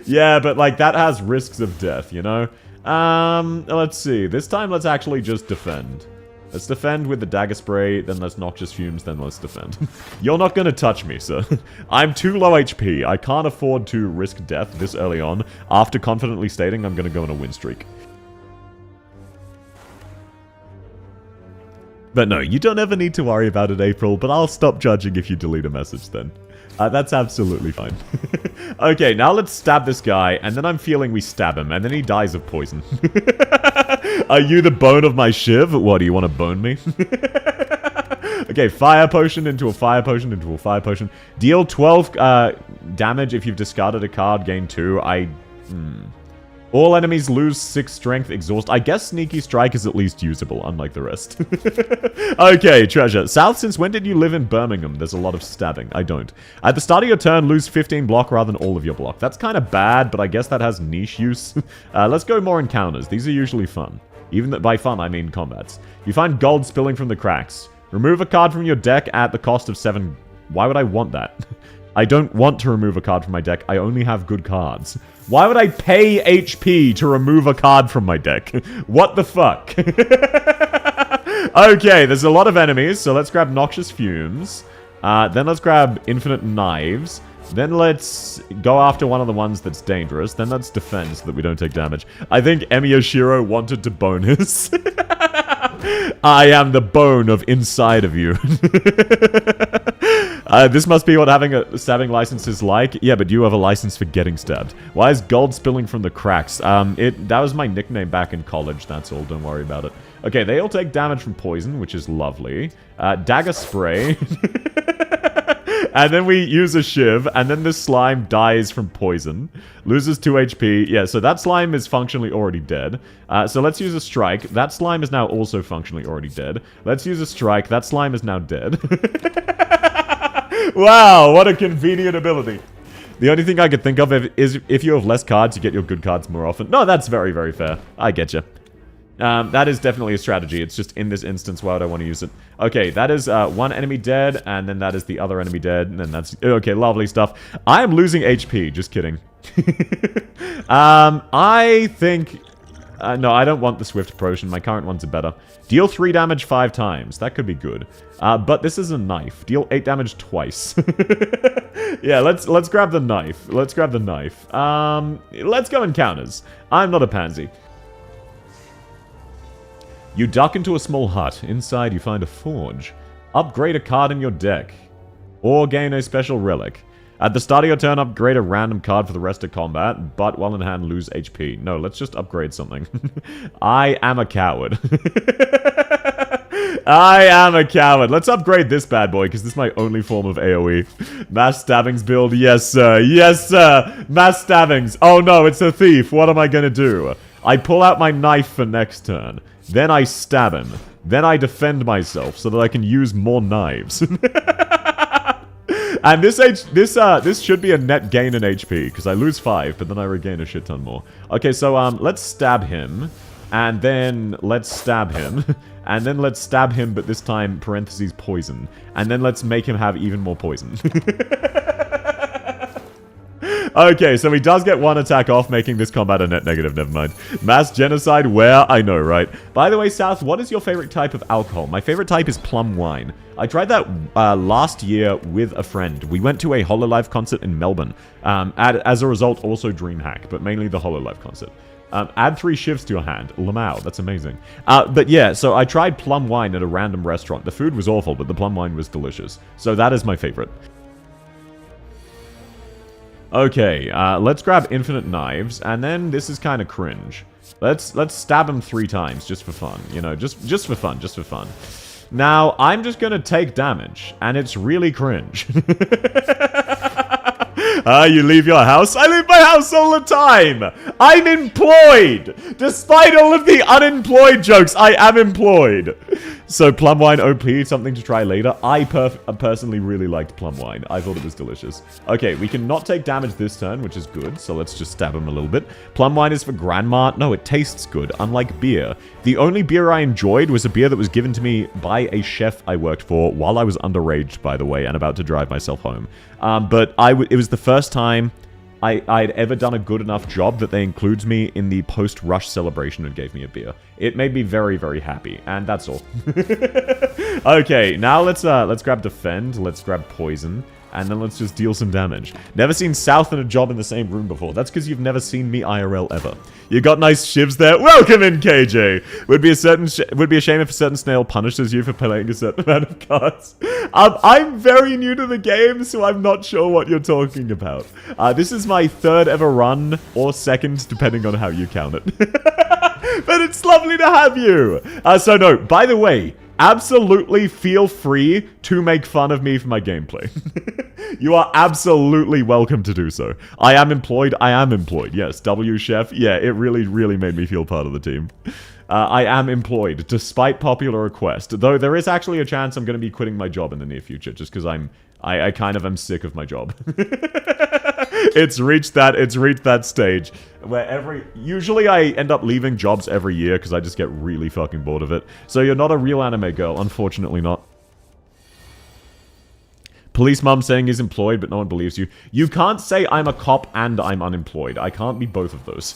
Yeah, but like that has risks of death, you know? Let's see. This time let's actually just defend. Let's defend with the dagger spray, then let's noxious fumes, then let's defend. You're not gonna touch me, sir. I'm too low HP. I can't afford to risk death this early on, after confidently stating I'm gonna go on a win streak. But no, you don't ever need to worry about it, April, but I'll stop judging if you delete a message then. That's absolutely fine. Okay, now let's stab this guy, and then I'm feeling we stab him, and then he dies of poison. Are you the bone of my shiv? What, do you want to bone me? Okay, fire potion into a fire potion into a fire potion. Deal 12 damage if you've discarded a card, gain 2. All enemies lose 6 strength, exhaust. I guess Sneaky Strike is at least usable, unlike the rest. Okay, treasure. South, since when did you live in Birmingham? There's a lot of stabbing. I don't. At the start of your turn, lose 15 block rather than all of your block. That's kind of bad, but I guess that has niche use. Let's go more encounters. These are usually fun. Even by fun, I mean combats. You find gold spilling from the cracks. Remove a card from your deck at the cost of 7... Why would I want that? I don't want to remove a card from my deck. I only have good cards. Why would I pay HP to remove a card from my deck? What the fuck? Okay, there's a lot of enemies, so let's grab Noxious Fumes. Then let's grab Infinite Knives. Then let's go after one of the ones that's dangerous. Then let's defend so that we don't take damage. I think Emiyashiro wanted to bonus. I am the bone of inside of you. This must be what having a stabbing license is like. Yeah, but you have a license for getting stabbed. Why is gold spilling from the cracks? That was my nickname back in college, that's all. Don't worry about it. Okay, they all take damage from poison, which is lovely. Dagger spray. And then we use a shiv, and then this slime dies from poison. Loses 2 HP. Yeah, so that slime is functionally already dead. So let's use a strike. That slime is now also functionally already dead. Let's use a strike. That slime is now dead. Wow, what a convenient ability. The only thing I could think of is if you have less cards, you get your good cards more often. No, that's very, very fair. I get you. That is definitely a strategy. It's just in this instance, why would I want to use it? Okay, that is one enemy dead, and then that is the other enemy dead, and then that's... Okay, lovely stuff. I am losing HP, just kidding. I think No, I don't want the Swift Potion. My current ones are better. Deal 3 damage 5 times. That could be good. But this is a knife. Deal 8 damage twice. Yeah, let's grab the knife. Let's grab the knife. Let's go encounters. I'm not a pansy. You duck into a small hut. Inside, you find a forge. Upgrade a card in your deck. Or gain a special relic. At the start of your turn, upgrade a random card for the rest of combat, but while in hand, lose HP. No, let's just upgrade something. I am a coward. I am a coward. Let's upgrade this bad boy, because this is my only form of AoE. Mass stabbings build. Yes, sir. Yes, sir. Mass stabbings. Oh, no, it's a thief. What am I going to do? I pull out my knife for next turn. Then I stab him. Then I defend myself so that I can use more knives. And this should be a net gain in HP, because I lose 5, but then I regain a shit ton more. Okay, so let's stab him, and then let's stab him, and then let's stab him, but this time, parentheses, poison. And then let's make him have even more poison. Okay, so he does get 1 attack off, making this combat a net negative, never mind. Mass genocide, where? I know, right? By the way, South, what is your favorite type of alcohol? My favorite type is plum wine. I tried that last year with a friend. We went to a Hololive concert in Melbourne. As a result, also DreamHack, but mainly the Hololive concert. Add 3 shivs to your hand. Lamau, that's amazing. But yeah, so I tried plum wine at a random restaurant. The food was awful, but the plum wine was delicious. So that is my favorite. Okay, let's grab infinite knives, and then this is kind of cringe. Let's stab him 3 times, just for fun. You know, just for fun, just for fun. Now, I'm just gonna take damage, and it's really cringe. You leave your house? I leave my house all the time! I'm employed! Despite all of the unemployed jokes, I am employed! So, plum wine OP, something to try later. I personally really liked plum wine. I thought it was delicious. Okay, we can not take damage this turn, which is good, so let's just stab him a little bit. Plum wine is for grandma. No, it tastes good, unlike beer. The only beer I enjoyed was a beer that was given to me by a chef I worked for while I was underage, by the way, and about to drive myself home. But it was the first time I'd ever done a good enough job that they includes me in the post-rush celebration and gave me a beer. It made me very, very happy, and that's all. Okay, now let's grab defend, let's grab poison, and then let's just deal some damage. Never seen South and a job in the same room before. That's because you've never seen me IRL ever. You got nice shivs there. Welcome in, KJ. Would be a shame if a certain snail punishes you for playing a certain amount of cards. I'm very new to the game, so I'm not sure what you're talking about. This is my 3rd ever run, or 2nd, depending on how you count it. But it's lovely to have you. So no, by the way, absolutely feel free to make fun of me for my gameplay. You are absolutely welcome to do so. I am employed. Yes, W Chef. Yeah, it really, really made me feel part of the team. I am employed, despite popular request. Though there is actually a chance I'm going to be quitting my job in the near future, just because I kind of am sick of my job. It's reached that stage where usually I end up leaving jobs every year because I just get really fucking bored of it. So you're not a real anime girl, unfortunately not. Police mom saying he's employed, but no one believes you. You can't say I'm a cop and I'm unemployed. I can't be both of those.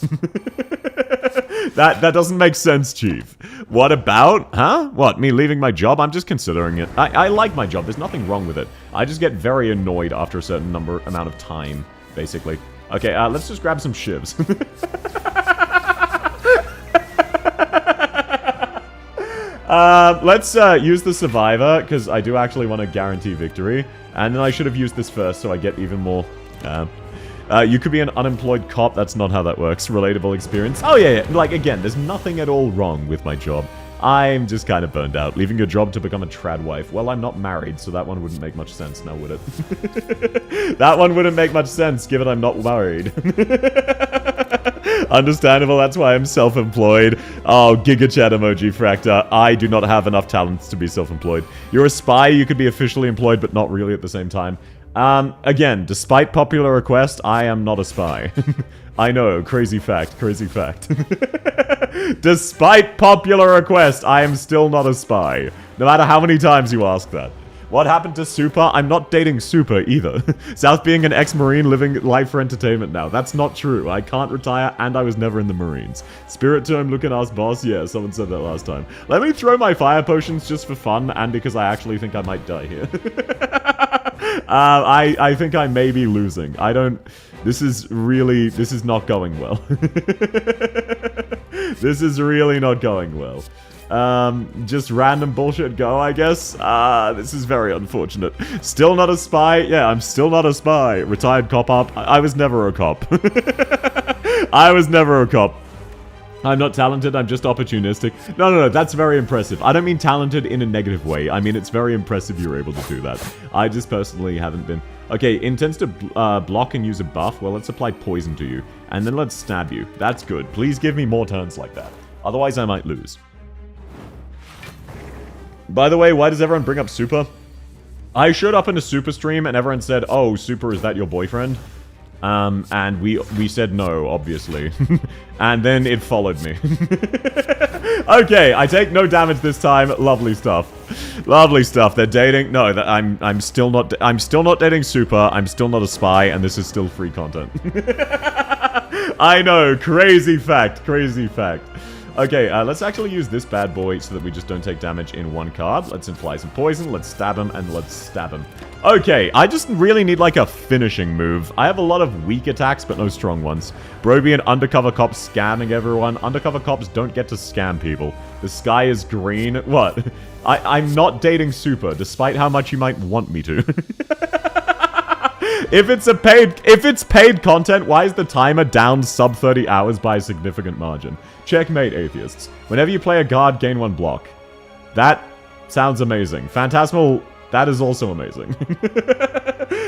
That doesn't make sense, Chief. What about? Huh? What, me leaving my job? I'm just considering it. I like my job. There's nothing wrong with it. I just get very annoyed after a certain amount of time, basically. Okay, let's just grab some shivs. Let's use the survivor, because I do actually want to guarantee victory. And then I should have used this first, so I get even more. You could be an unemployed cop. That's not how that works. Relatable experience. Oh, yeah. Like, again, there's nothing at all wrong with my job. I'm just kind of burned out. Leaving your job to become a trad wife. Well, I'm not married, so that one wouldn't make much sense now, would it? That one wouldn't make much sense, given I'm not married. Understandable, that's why I'm self-employed. Oh, Giga Chat emoji, Fracta. I do not have enough talents to be self-employed. You're a spy, you could be officially employed, but not really at the same time. Again, despite popular request, I am not a spy. I know, crazy fact, crazy fact. Despite popular request, I am still not a spy. No matter how many times you ask that. What happened to Super? I'm not dating Super either. South being an ex-Marine living life for entertainment now. That's not true. I can't retire and I was never in the Marines. Spirit Tome looking ass boss? Yeah, someone said that last time. Let me throw my fire potions just for fun and because I actually think I might die here. I think I may be losing. I don't... This is not going well. This is really not going well. Just random bullshit go, I guess. This is very unfortunate. Still not a spy? Yeah, I'm still not a spy. Retired cop up. I was never a cop. I was never a cop. I'm not talented, I'm just opportunistic. No, that's very impressive. I don't mean talented in a negative way. I mean, it's very impressive you're able to do that. I just personally haven't been. Okay, intends to block and use a buff. Well, let's apply poison to you. And then let's stab you. That's good. Please give me more turns like that. Otherwise, I might lose. By the way, why does everyone bring up Super? I showed up in a Super stream and everyone said, oh, Super, is that your boyfriend? And we said no, obviously. And then it followed me. Okay, I take no damage this time. Lovely stuff. Lovely stuff. They're dating. No, I'm still not dating Super. I'm still not a spy, and this is still free content. I know, crazy fact, crazy fact. Okay, let's actually use this bad boy so that we just don't take damage in one card. Let's apply some poison, let's stab him, and let's stab him. Okay, I just really need like a finishing move. I have a lot of weak attacks, but no strong ones. Broby and undercover cops scamming everyone. Undercover cops don't get to scam people. The sky is green. What? I'm not dating Super, despite how much you might want me to. If it's paid content, why is the timer down sub 30 hours by a significant margin? Checkmate, atheists. Whenever you play a guard, gain 1 block. That sounds amazing. Phantasmal, that is also amazing.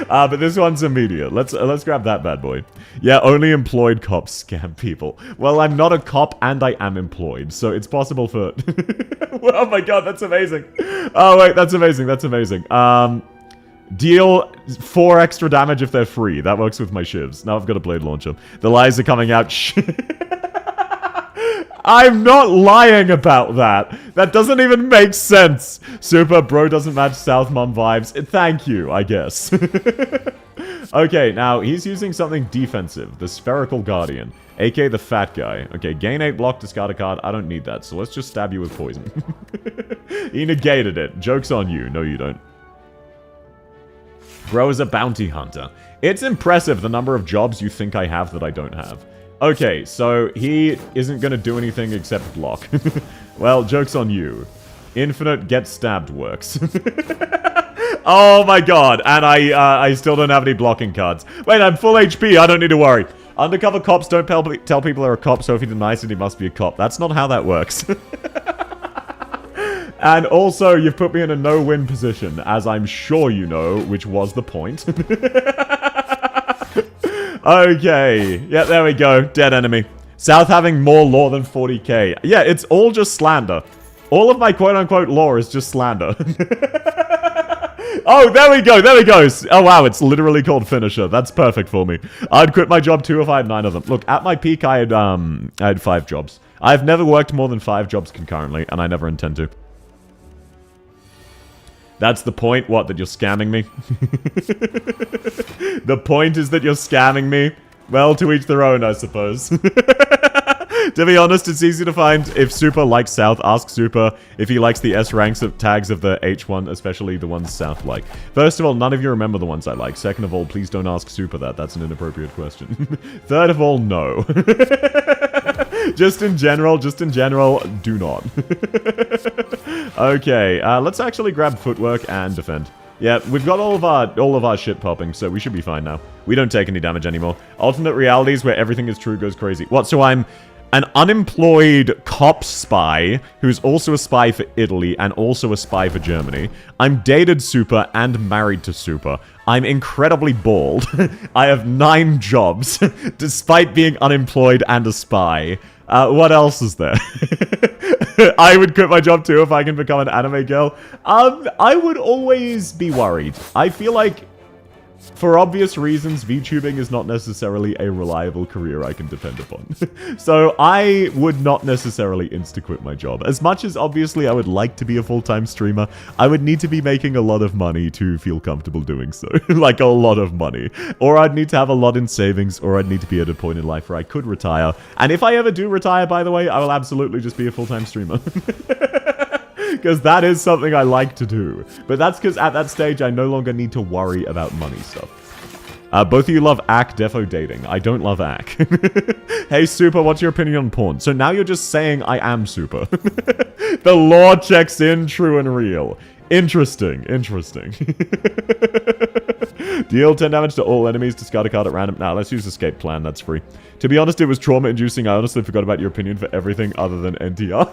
But this one's immediate. Let's grab that bad boy. Yeah, only employed cops scam people. Well, I'm not a cop and I am employed, so it's possible for... Oh my god, that's amazing. Oh wait, that's amazing, that's amazing. Deal 4 extra damage if they're free. That works with my shivs. Now I've got a blade launcher. The lies are coming out. I'm not lying about that. That doesn't even make sense. Super, bro doesn't match South Mom vibes. Thank you, I guess. Okay, now he's using something defensive. The Spherical Guardian, aka the fat guy. Okay, gain 8 block, discard a card. I don't need that, so let's just stab you with poison. He negated it. Joke's on you. No, you don't. Bro is a bounty hunter. It's impressive the number of jobs you think I have that I don't have. Okay, so he isn't going to do anything except block. Well, joke's on you. Infinite get stabbed works. Oh my god, and I still don't have any blocking cards. Wait, I'm full HP, I don't need to worry. Undercover cops don't tell people they're a cop, so if he denies it, he must be a cop. That's not how that works. And also, you've put me in a no-win position, as I'm sure you know, which was the point. Okay. Yeah, there we go. Dead enemy. South having more lore than 40k. Yeah, it's all just slander. All of my quote-unquote lore is just slander. Oh, there we go. There we go. Oh, wow. It's literally called Finisher. That's perfect for me. I'd quit my job too if I had 9 of them. Look, at my peak, I had 5 jobs. I've never worked more than 5 jobs concurrently, and I never intend to. That's the point? What, that you're scamming me? The point is that you're scamming me? Well, to each their own, I suppose. To be honest, it's easy to find if Super likes South. Ask Super if he likes the S ranks of tags of the H1, especially the ones South like. First of all, none of you remember the ones I like. Second of all, please don't ask Super that. That's an inappropriate question. Third of all, no. Just in general, do not. Okay, let's actually grab footwork and defend. Yeah, we've got all of our shit popping, so we should be fine now. We don't take any damage anymore. Alternate realities where everything is true goes crazy. What, so I'm an unemployed cop spy who's also a spy for Italy and also a spy for Germany. I'm dated Super and married to Super. I'm incredibly bald. I have 9 jobs, despite being unemployed and a spy. What else is there? I would quit my job too if I can become an anime girl. I would always be worried. I feel like For obvious reasons, VTubing is not necessarily a reliable career I can depend upon. So I would not necessarily insta-quit my job. As much as obviously I would like to be a full-time streamer, I would need to be making a lot of money to feel comfortable doing so. Like a lot of money. Or I'd need to have a lot in savings, or I'd need to be at a point in life where I could retire. And if I ever do retire, by the way, I will absolutely just be a full-time streamer. Because that is something I like to do. But that's because at that stage, I no longer need to worry about money stuff. Both of you love Ack defo dating. I don't love Ack. Hey, Super, what's your opinion on porn? So now you're just saying I am Super. The law checks in, true and real. Interesting, interesting. Deal 10 damage to all enemies, discard a card at random. Nah, let's use escape plan, that's free. To be honest, it was trauma-inducing. I honestly forgot about your opinion for everything other than NTR.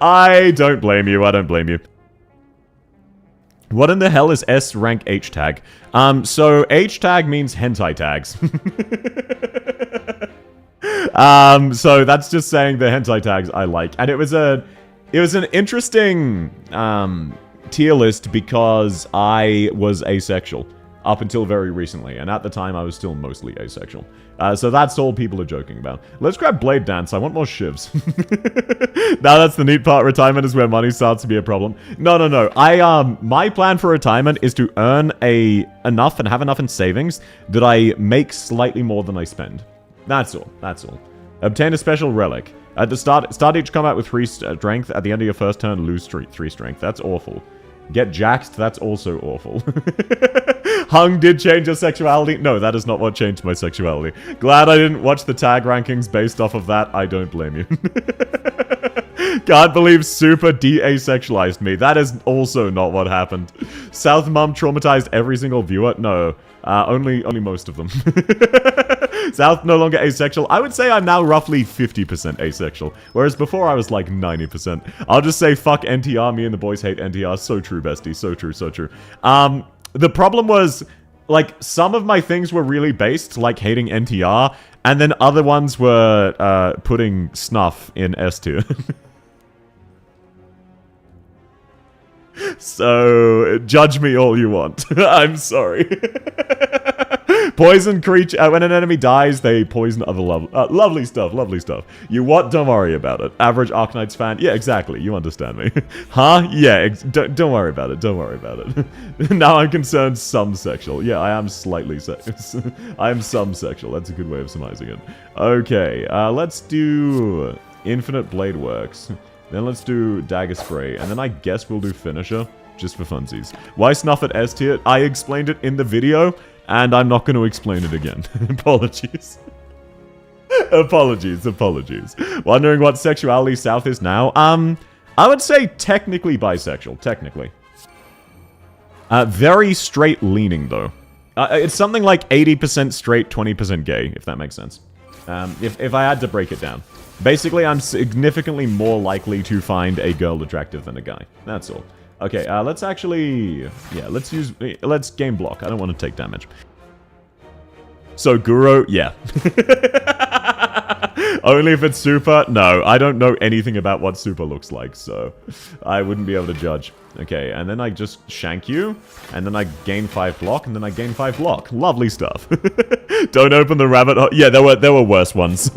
I don't blame you, I don't blame you. What in the hell is S rank H tag? So H tag means hentai tags. So that's just saying the hentai tags I like. And it was an interesting tier list because I was asexual up until very recently, and at the time I was still mostly asexual. So that's all people are joking about. Let's grab Blade Dance. I want more shivs. Now that's the neat part. Retirement is where money starts to be a problem. No. My plan for retirement is to earn enough and have enough in savings that I make slightly more than I spend. That's all. That's all. Obtain a special relic. At the start each combat with 3 strength. At the end of your first turn, lose 3 strength. That's awful. Get jaxed, that's also awful. Hung did change your sexuality. No, that is not what changed my sexuality. Glad I didn't watch the tag rankings based off of that. I don't blame you. Can't believe Super de-asexualized me. That is also not what happened. South Mum traumatized every single viewer? No. Only most of them. South no longer asexual. I would say I'm now roughly 50% asexual, whereas before I was like 90%. I'll just say fuck NTR, me and the boys hate NTR. So true, bestie. So true, so true. The problem was, like, some of my things were really based, like hating NTR, and then other ones were putting snuff in S tier. So, judge me all you want. I'm sorry. Poison creature. When an enemy dies, they poison other lovely stuff, lovely stuff. You what? Don't worry about it. Average Arknights fan? Yeah, exactly. You understand me. Huh? Yeah, don't worry about it. Don't worry about it. Now I'm concerned some sexual. Yeah, I am slightly sexual. I am some sexual. That's a good way of surmising it. Okay, let's do Infinite Blade Works. Then let's do Dagger Spray, and then I guess we'll do Finisher, just for funsies. Why snuff at S tier? I explained it in the video, and I'm not going to explain it again. Apologies. Apologies. Wondering what sexuality South is now? I would say technically bisexual, technically. Very straight-leaning, though. It's something like 80% straight, 20% gay, if that makes sense. If I had to break it down. Basically, I'm significantly more likely to find a girl attractive than a guy. That's all. Okay, let's actually... Yeah, let's game block. I don't want to take damage. So, Guru, yeah. Only if it's super? No, I don't know anything about what super looks like, so I wouldn't be able to judge. Okay, and then I just shank you, and then I gain 5 block, and then I gain 5 block. Lovely stuff. Don't open the rabbit hole. Yeah, there were worse ones.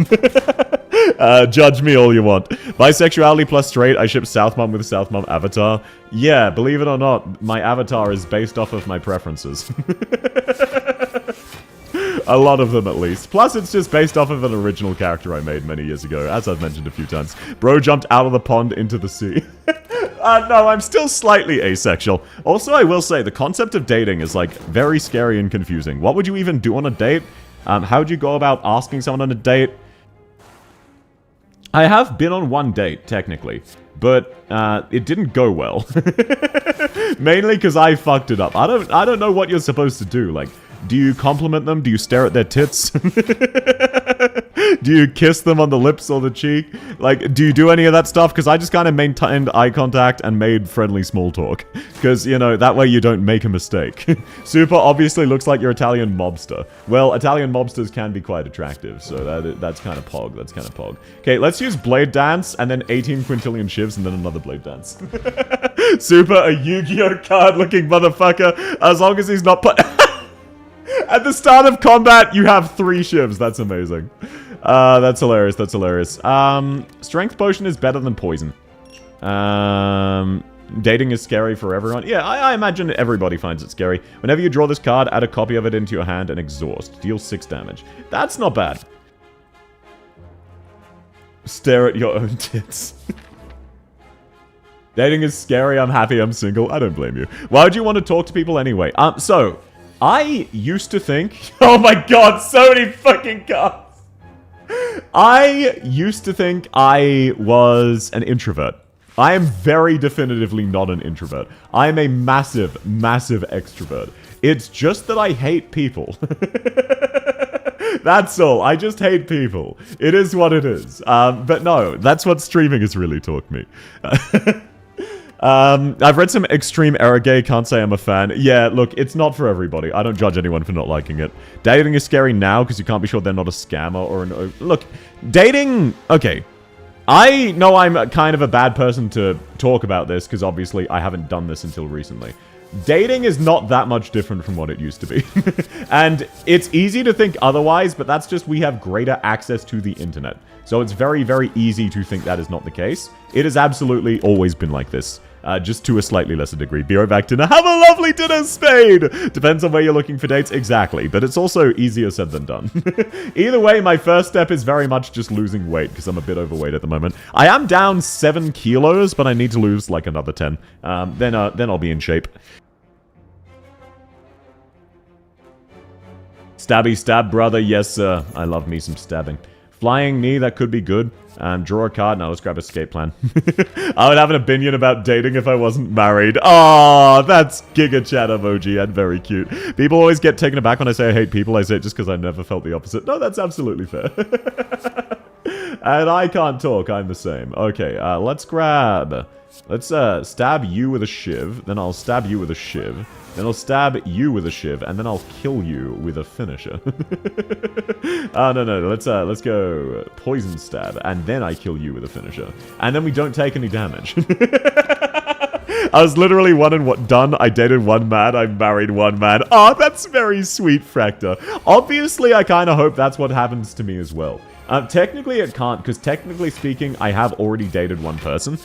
Judge me all you want. Bisexuality plus straight, I ship South Mum with South Mum avatar. Yeah, believe it or not, my avatar is based off of my preferences. A lot of them, at least. Plus, it's just based off of an original character I made many years ago, as I've mentioned a few times. Bro jumped out of the pond into the sea. No, I'm still slightly asexual. Also, I will say, the concept of dating is, like, very scary and confusing. What would you even do on a date? How would you go about asking someone on a date? I have been on one date, technically, but it didn't go well. Mainly because I fucked it up. I don't know what you're supposed to do. Like, do you compliment them? Do you stare at their tits? Do you kiss them on the lips or the cheek? Like, do you do any of that stuff? Because I just kind of maintained eye contact and made friendly small talk. Because, you know, that way you don't make a mistake. Super obviously looks like your Italian mobster. Well, Italian mobsters can be quite attractive, so that's kind of pog. That's kind of pog. Okay, let's use Blade Dance, and then 18 quintillion shivs, and then another Blade Dance. Super, a Yu-Gi-Oh card-looking motherfucker, as long as he's not put... At the start of combat, you have 3 shivs. That's amazing. That's hilarious. That's hilarious. Strength potion is better than poison. Dating is scary for everyone. Yeah, I imagine everybody finds it scary. Whenever you draw this card, add a copy of it into your hand and exhaust. Deal 6 damage. That's not bad. Stare at your own tits. Dating is scary. I'm happy I'm single. I don't blame you. Why would you want to talk to people anyway? So, I used to think... Oh my god, so many fucking cards! I used to think I was an introvert. I am very definitively not an introvert. I am a massive, massive extrovert. It's just that I hate people. That's all. I just hate people. It is what it is. But no, that's what streaming has really taught me. I've read some extreme eroge, can't say I'm a fan. Yeah, look, it's not for everybody. I don't judge anyone for not liking it. Dating is scary now because you can't be sure they're not a scammer or an... Look, dating... Okay. I know I'm kind of a bad person to talk about this because obviously I haven't done this until recently. Dating is not that much different from what it used to be. And it's easy to think otherwise, but that's just we have greater access to the internet. So it's very, very easy to think that is not the case. It has absolutely always been like this. Just to a slightly lesser degree. Be right back, dinner. Have a lovely dinner, Spade! Depends on where you're looking for dates. Exactly. But it's also easier said than done. Either way, my first step is very much just losing weight, because I'm a bit overweight at the moment. I am down 7 kilos, but I need to lose like another 10. Then I'll be in shape. Stabby stab, brother. Yes, sir. I love me some stabbing. Flying knee, that could be good. Draw a card. Now let's grab escape plan. I would have an opinion about dating if I wasn't married. Oh, that's Giga Chat emoji and very cute. People always get taken aback when I say I hate people. I say it just because I never felt the opposite. No, that's absolutely fair. And I can't talk. I'm the same. Okay, let's grab... Let's stab you with a shiv. Then I'll stab you with a shiv. Then I'll stab you with a shiv, and then I'll kill you with a finisher. No. Let's go poison stab, and then I kill you with a finisher. And then we don't take any damage. I was literally done. I dated 1 man, I married 1 man. Oh, that's very sweet, Fractor. Obviously, I kind of hope that's what happens to me as well. Technically, it can't, because technically speaking, I have already dated 1 person.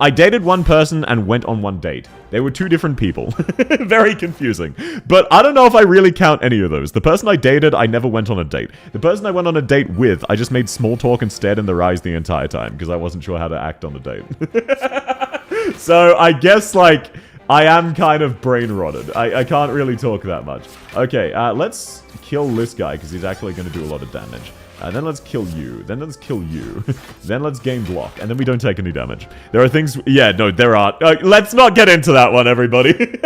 I dated 1 person and went on 1 date. They were 2 different people. Very confusing. But I don't know if I really count any of those. The person I dated, I never went on a date. The person I went on a date with, I just made small talk and stared in their eyes the entire time, because I wasn't sure how to act on a date. So, I guess, like, I am kind of brain-rotted. I can't really talk that much. Okay, let's kill this guy, because he's actually going to do a lot of damage. Then let's kill you. Then let's kill you. Then let's gain block. And then we don't take any damage. There are things... Yeah, no, there are... let's not get into that one, everybody.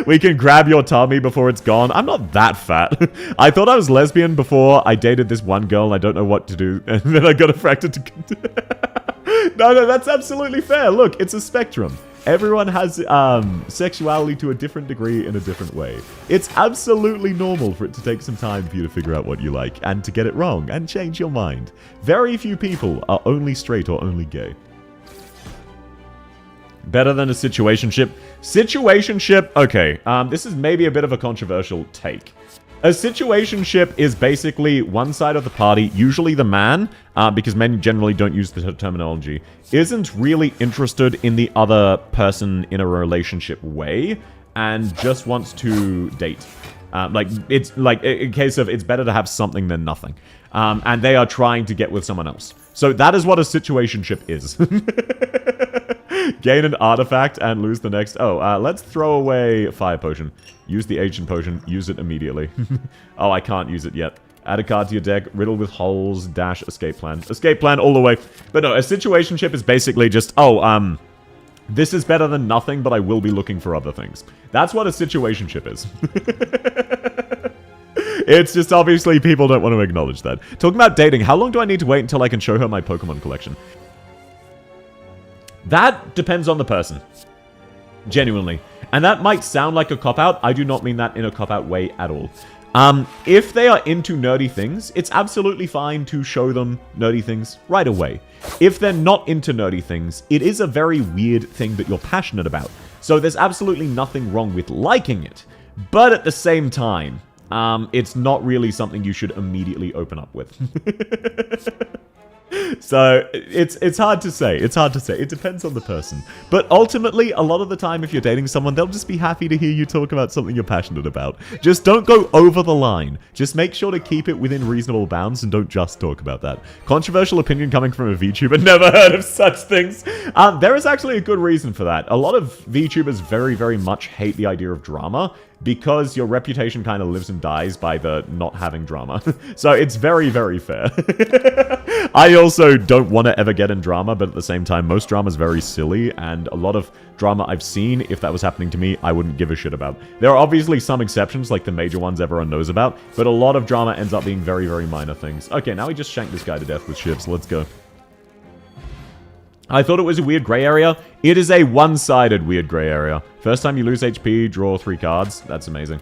We can grab your tummy before it's gone. I'm not that fat. I thought I was lesbian before I dated this one girl and I don't know what to do. And then I got attracted to... No, that's absolutely fair. Look, it's a spectrum. Everyone has sexuality to a different degree in a different way. It's absolutely normal for it to take some time for you to figure out what you like and to get it wrong and change your mind. Very few people are only straight or only gay. Better than a situationship. Situationship, okay, this is maybe a bit of a controversial take. A situationship is basically one side of the party, usually the man, because men generally don't use the terminology, isn't really interested in the other person in a relationship way, and just wants to date. It's like a case of it's better to have something than nothing. And they are trying to get with someone else. So that is what a situationship is. Gain an artifact and lose the next... Oh, let's throw away Fire Potion. Use the Ancient Potion. Use it immediately. Oh, I can't use it yet. Add a card to your deck. Riddle with holes. Dash. Escape plan. Escape plan all the way. But no, a situationship is basically just... Oh, this is better than nothing, but I will be looking for other things. That's what a situationship is. It's just obviously people don't want to acknowledge that. Talking about dating, how long do I need to wait until I can show her my Pokemon collection? That depends on the person. Genuinely. And that might sound like a cop-out. I do not mean that in a cop-out way at all. If they are into nerdy things, it's absolutely fine to show them nerdy things right away. If they're not into nerdy things, it is a very weird thing that you're passionate about. So there's absolutely nothing wrong with liking it. But at the same time, it's not really something you should immediately open up with. So, it's hard to say. It's hard to say. It depends on the person. But ultimately, a lot of the time, if you're dating someone, they'll just be happy to hear you talk about something you're passionate about. Just don't go over the line. Just make sure to keep it within reasonable bounds and don't just talk about that. Controversial opinion coming from a VTuber. Never heard of such things. There is actually a good reason for that. A lot of VTubers very, very much hate the idea of drama, because your reputation kind of lives and dies by the not having drama. So it's very, very fair. I also don't want to ever get in drama, but at the same time, most drama is very silly, and a lot of drama I've seen, if that was happening to me, I wouldn't give a shit about. There are obviously some exceptions, like the major ones everyone knows about, but a lot of drama ends up being very, very minor things. Okay, now we just shanked this guy to death with shivs. Let's go. I thought it was a weird gray area. It is a one-sided weird gray area. First time you lose HP, draw 3 cards. That's amazing.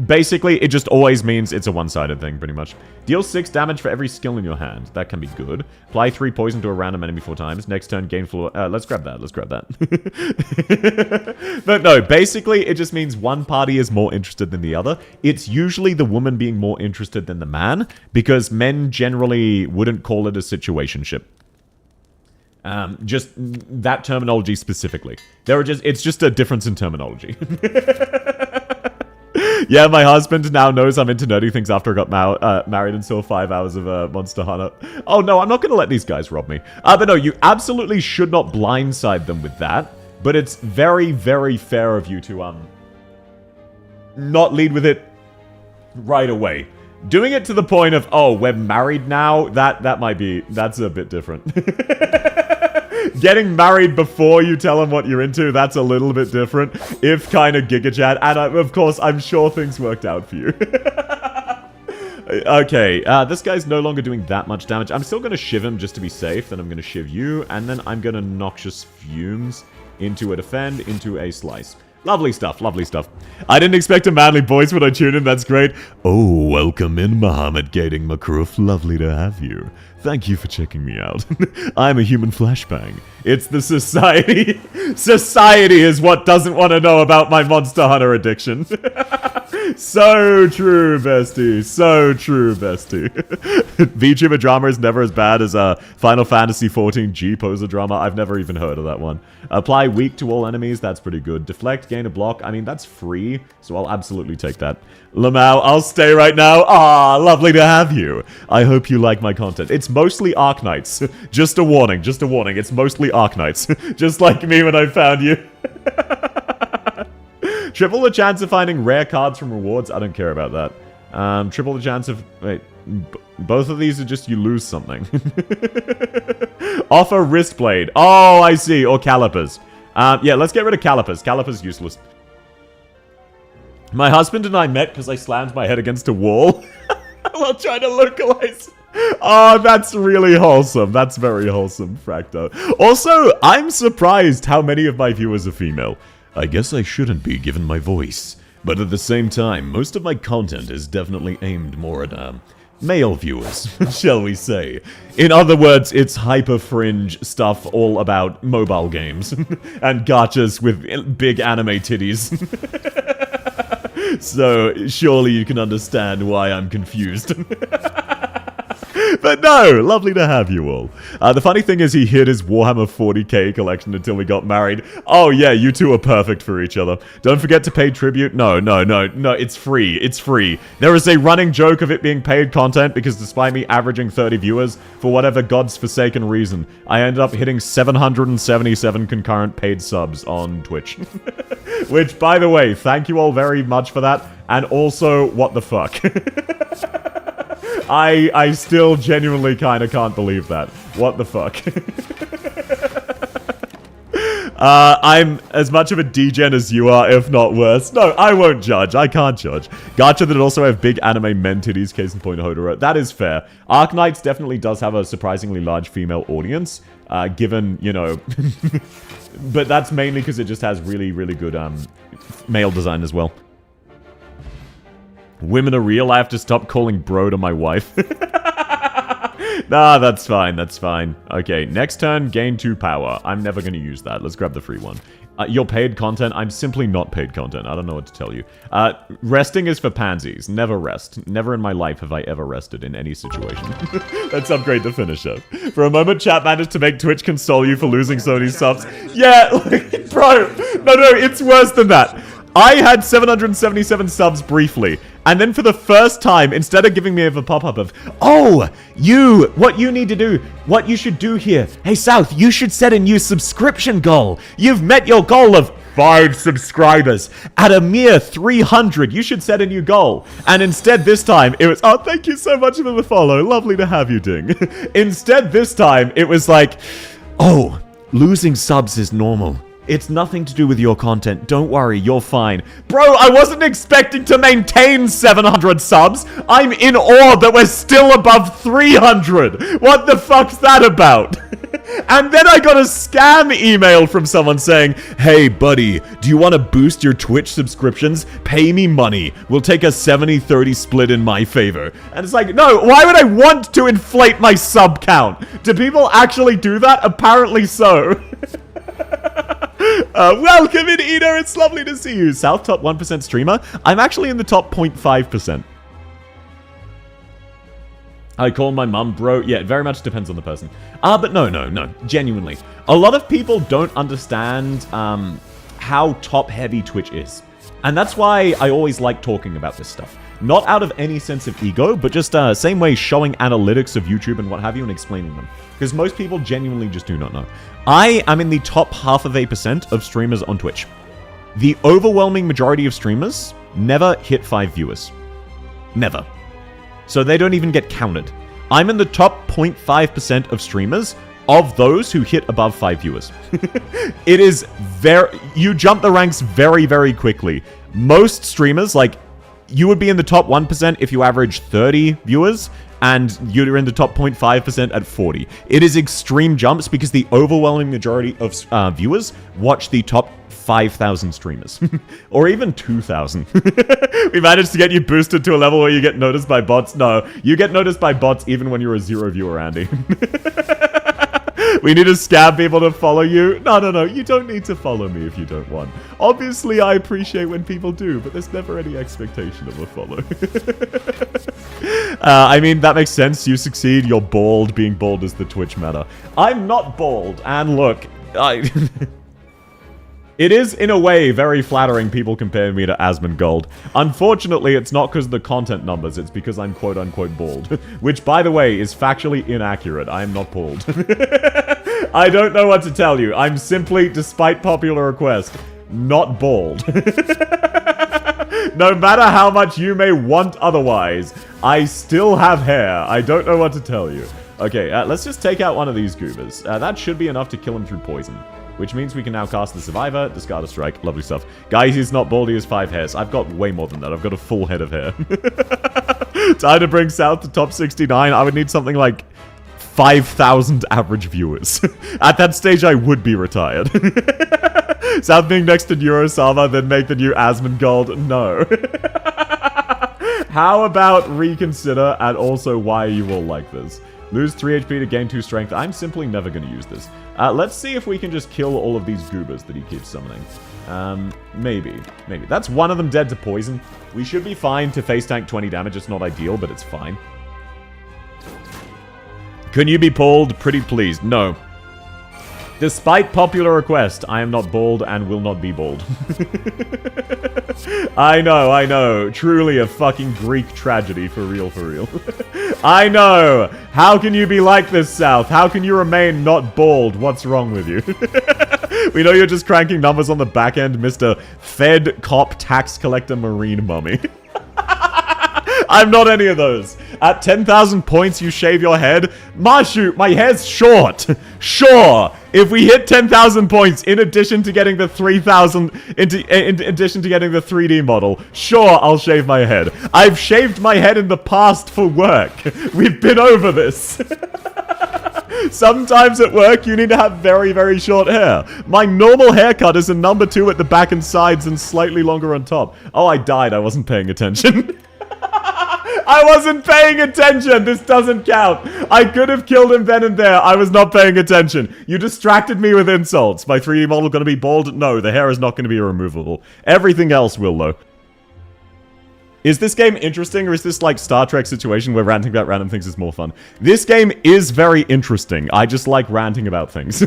Basically, it just always means it's a one-sided thing, pretty much. Deal 6 damage for every skill in your hand. That can be good. Apply 3 poison to a random enemy 4 times. Next turn, gain full... let's grab that. Let's grab that. But no, basically, it just means one party is more interested than the other. It's usually the woman being more interested than the man, because men generally wouldn't call it a situationship. Just that terminology specifically. It's just a difference in terminology. Yeah, my husband now knows I'm into nerdy things after I got married and saw 5 hours of Monster Hunter. Oh no, I'm not going to let these guys rob me. But no, you absolutely should not blindside them with that. But it's very, very fair of you to not lead with it right away. Doing it to the point of, oh, we're married now, that's a bit different. Getting married before you tell him what you're into, that's a little bit different. If kind of Giga Chat, and of course, I'm sure things worked out for you. Okay, this guy's no longer doing that much damage. I'm still going to shiv him just to be safe, then I'm going to shiv you, and then I'm going to Noxious Fumes into a defend, into a slice. Lovely stuff, lovely stuff. I didn't expect a manly voice when I tuned in, that's great. Oh, welcome in, Muhammad Gating Makruf. Lovely to have you. Thank you for checking me out. I'm a human flashbang. It's the society. Society is what doesn't want to know about my Monster Hunter addiction. So true, bestie. So true, bestie. VTuber drama is never as bad as Final Fantasy XIV G-Poser drama. I've never even heard of that one. Apply weak to all enemies. That's pretty good. Deflect, gain a block. I mean, that's free, so I'll absolutely take that. Lamau, I'll stay right now. Ah, lovely to have you. I hope you like my content. It's mostly Arknights. Just a warning, just a warning. It's mostly Arknights. Just like me when I found you. Triple the chance of finding rare cards from rewards. I don't care about that. Triple the chance of... Wait. Both of these are just you lose something. Offer wrist blade. Oh, I see. Or calipers. Yeah, let's get rid of calipers. Calipers useless. My husband and I met because I slammed my head against a wall while trying to localize. Oh, that's really wholesome. That's very wholesome, Fracto. Also, I'm surprised how many of my viewers are female. I guess I shouldn't be given my voice. But at the same time, most of my content is definitely aimed more at, male viewers, shall we say. In other words, it's hyper-fringe stuff all about mobile games. And gachas with big anime titties. So, surely you can understand why I'm confused. But no, lovely to have you all. The funny thing is he hid his Warhammer 40k collection until we got married. Oh yeah, you two are perfect for each other. Don't forget to pay tribute. No, it's free. It's free. There is a running joke of it being paid content because despite me averaging 30 viewers, for whatever god's forsaken reason, I ended up hitting 777 concurrent paid subs on Twitch. Which, by the way, thank you all very much for that. And also, what the fuck? I still genuinely kind of can't believe that. What the fuck? I'm as much of a degen as you are, if not worse. No, I won't judge. I can't judge. Gacha that also have big anime men titties, case in point Hodoro. That is fair. Arknights definitely does have a surprisingly large female audience, given, you know... But that's mainly because it just has really, really good male design as well. Women are real. I have to stop calling bro to my wife. Nah, that's fine. That's fine. Okay, next turn, gain 2 power. I'm never going to use that. Let's grab the free one. You're paid content. I'm simply not paid content. I don't know what to tell you. Resting is for pansies. Never rest. Never in my life have I ever rested in any situation. Let's upgrade the finisher. For a moment, chat managed to make Twitch console you for losing so many subs. Yeah, like, bro. No, it's worse than that. I had 777 subs briefly, and then for the first time, instead of giving me a pop-up of, oh, what you need to do, what you should do here, hey South, you should set a new subscription goal. You've met your goal of 5 subscribers. At a mere 300, you should set a new goal. And instead this time, it was, oh, thank you so much for the follow. Lovely to have you, Ding. Instead this time, it was like, oh, losing subs is normal. It's nothing to do with your content. Don't worry, you're fine. Bro, I wasn't expecting to maintain 700 subs. I'm in awe that we're still above 300. What the fuck's that about? And then I got a scam email from someone saying, hey, buddy, do you want to boost your Twitch subscriptions? Pay me money. We'll take a 70-30 split in my favor. And it's like, no, why would I want to inflate my sub count? Do people actually do that? Apparently so. Welcome in, Eno. It's lovely to see you. South top 1% streamer. I'm actually in the top 0.5%. I call my mum bro. Yeah, it very much depends on the person. But no. Genuinely. A lot of people don't understand how top-heavy Twitch is. And that's why I always like talking about this stuff. Not out of any sense of ego, but just same way showing analytics of YouTube and what have you and explaining them. Because most people genuinely just do not know. I am in the top 0.5% of streamers on Twitch. The overwhelming majority of streamers never hit 5 viewers. Never. So they don't even get counted. I'm in the top 0.5% of streamers of those who hit above 5 viewers. It is you jump the ranks very, very quickly. Most streamers, like, you would be in the top 1% if you average 30 viewers, and you're in the top 0.5% at 40. It is extreme jumps because the overwhelming majority of viewers watch the top 5,000 streamers. Or even 2,000. We managed to get you boosted to a level where you get noticed by bots. No, you get noticed by bots even when you're a 0 viewer, Andy. We need to scam people to follow you. No. You don't need to follow me if you don't want. Obviously, I appreciate when people do, but there's never any expectation of a follow. I mean, that makes sense. You succeed. You're bald. Being bald is the Twitch meta. I'm not bald. And look, it is, in a way, very flattering people compare me to Asmongold. Unfortunately, it's not because of the content numbers, it's because I'm quote-unquote bald. Which, by the way, is factually inaccurate. I am not bald. I don't know what to tell you. I'm simply, despite popular request, not bald. No matter how much you may want otherwise, I still have hair. I don't know what to tell you. Okay, let's just take out one of these goobers. That should be enough to kill him through poison. Which means we can now cast the Survivor, discard a strike. Lovely stuff. Guys, he's not bald, he has 5 hairs. I've got way more than that. I've got a full head of hair. Time to bring South to top 69. I would need something like 5,000 average viewers. At that stage, I would be retired. South being next to Neurosama, then make the new Asmongold. No. How about reconsider, and also why you will like this? Lose 3 HP to gain 2 strength. I'm simply never going to use this. Let's see if we can just kill all of these goobers that he keeps summoning. Maybe. That's one of them dead to poison. We should be fine to face tank 20 damage. It's not ideal, but it's fine. Can you be pulled? Pretty pleased. No. Despite popular request, I am not bald and will not be bald. I know. Truly a fucking Greek tragedy, for real. I know! How can you be like this, South? How can you remain not bald? What's wrong with you? We know you're just cranking numbers on the back end, Mr. Fed Cop Tax Collector Marine Mummy. I'm not any of those. At 10,000 points, you shave your head. Marshu, my hair's short. Sure. If we hit 10,000 points, in addition to getting the 3,000, in addition to getting the 3D model, sure, I'll shave my head. I've shaved my head in the past for work. We've been over this. Sometimes at work, you need to have very, very short hair. My normal haircut is a number 2 at the back and sides and slightly longer on top. Oh, I died. I wasn't paying attention. I wasn't paying attention. This doesn't count. I could have killed him then and there. I was not paying attention. You distracted me with insults. My 3D model going to be bald? No, the hair is not going to be removable. Everything else will, though. Is this game interesting, or is this like Star Trek situation where ranting about random things is more fun? This game is very interesting. I just like ranting about things.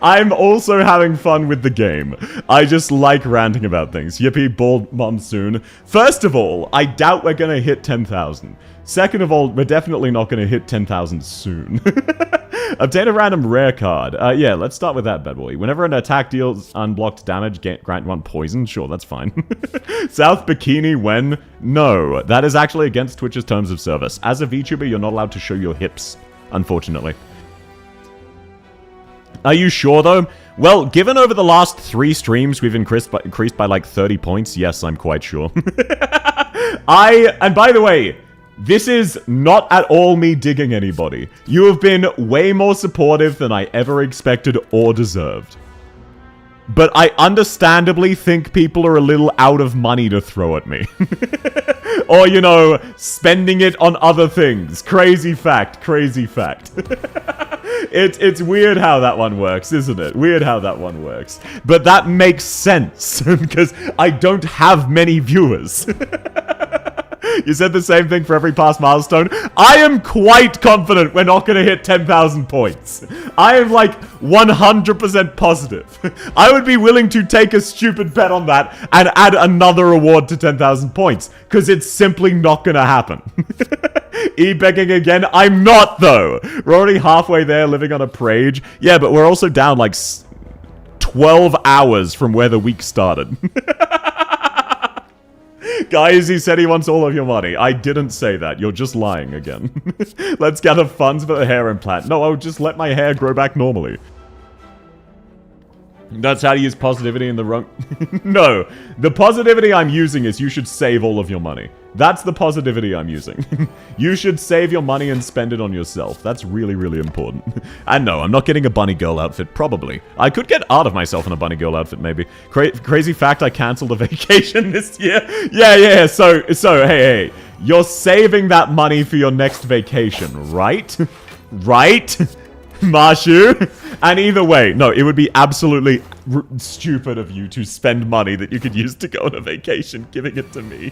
I'm also having fun with the game. I just like ranting about things. Yippee, bald monsoon. First of all, I doubt we're gonna hit 10,000. Second of all, we're definitely not gonna hit 10,000 soon. Obtain a random rare card. Yeah, let's start with that bad boy. Whenever an attack deals unblocked damage, grant 1 poison. Sure, that's fine. South Bikini when? No, that is actually against Twitch's terms of service. As a VTuber, you're not allowed to show your hips, unfortunately. Are you sure, though? Well, given over the last 3 streams we've increased by like 30 points, yes, I'm quite sure. And by the way, this is not at all me digging anybody. You have been way more supportive than I ever expected or deserved. But I understandably think people are a little out of money to throw at me. Or, you know, spending it on other things. Crazy fact, crazy fact. It's weird how that one works, isn't it? Weird how that one works. But that makes sense, because I don't have many viewers. You said the same thing for every past milestone. I am quite confident we're not going to hit 10,000 points. I am like 100% positive. I would be willing to take a stupid bet on that and add another reward to 10,000 points, because it's simply not going to happen. E-begging again? I'm not, though. We're already halfway there, living on a prage. Yeah, but we're also down like 12 hours from where the week started. Guys, he said he wants all of your money. I didn't say that. You're just lying again. Let's gather funds for the hair implant. No, I would just let my hair grow back normally. That's how to use positivity in the wrong... No, the positivity I'm using is you should save all of your money. That's the positivity I'm using. You should save your money and spend it on yourself. That's really, really important. And no, I'm not getting a bunny girl outfit, probably. I could get art of myself in a bunny girl outfit, maybe. Crazy fact, I cancelled a vacation this year. Yeah, so, hey, you're saving that money for your next vacation, right? Right? Marshu? And either way, no, it would be absolutely stupid of you to spend money that you could use to go on a vacation giving it to me.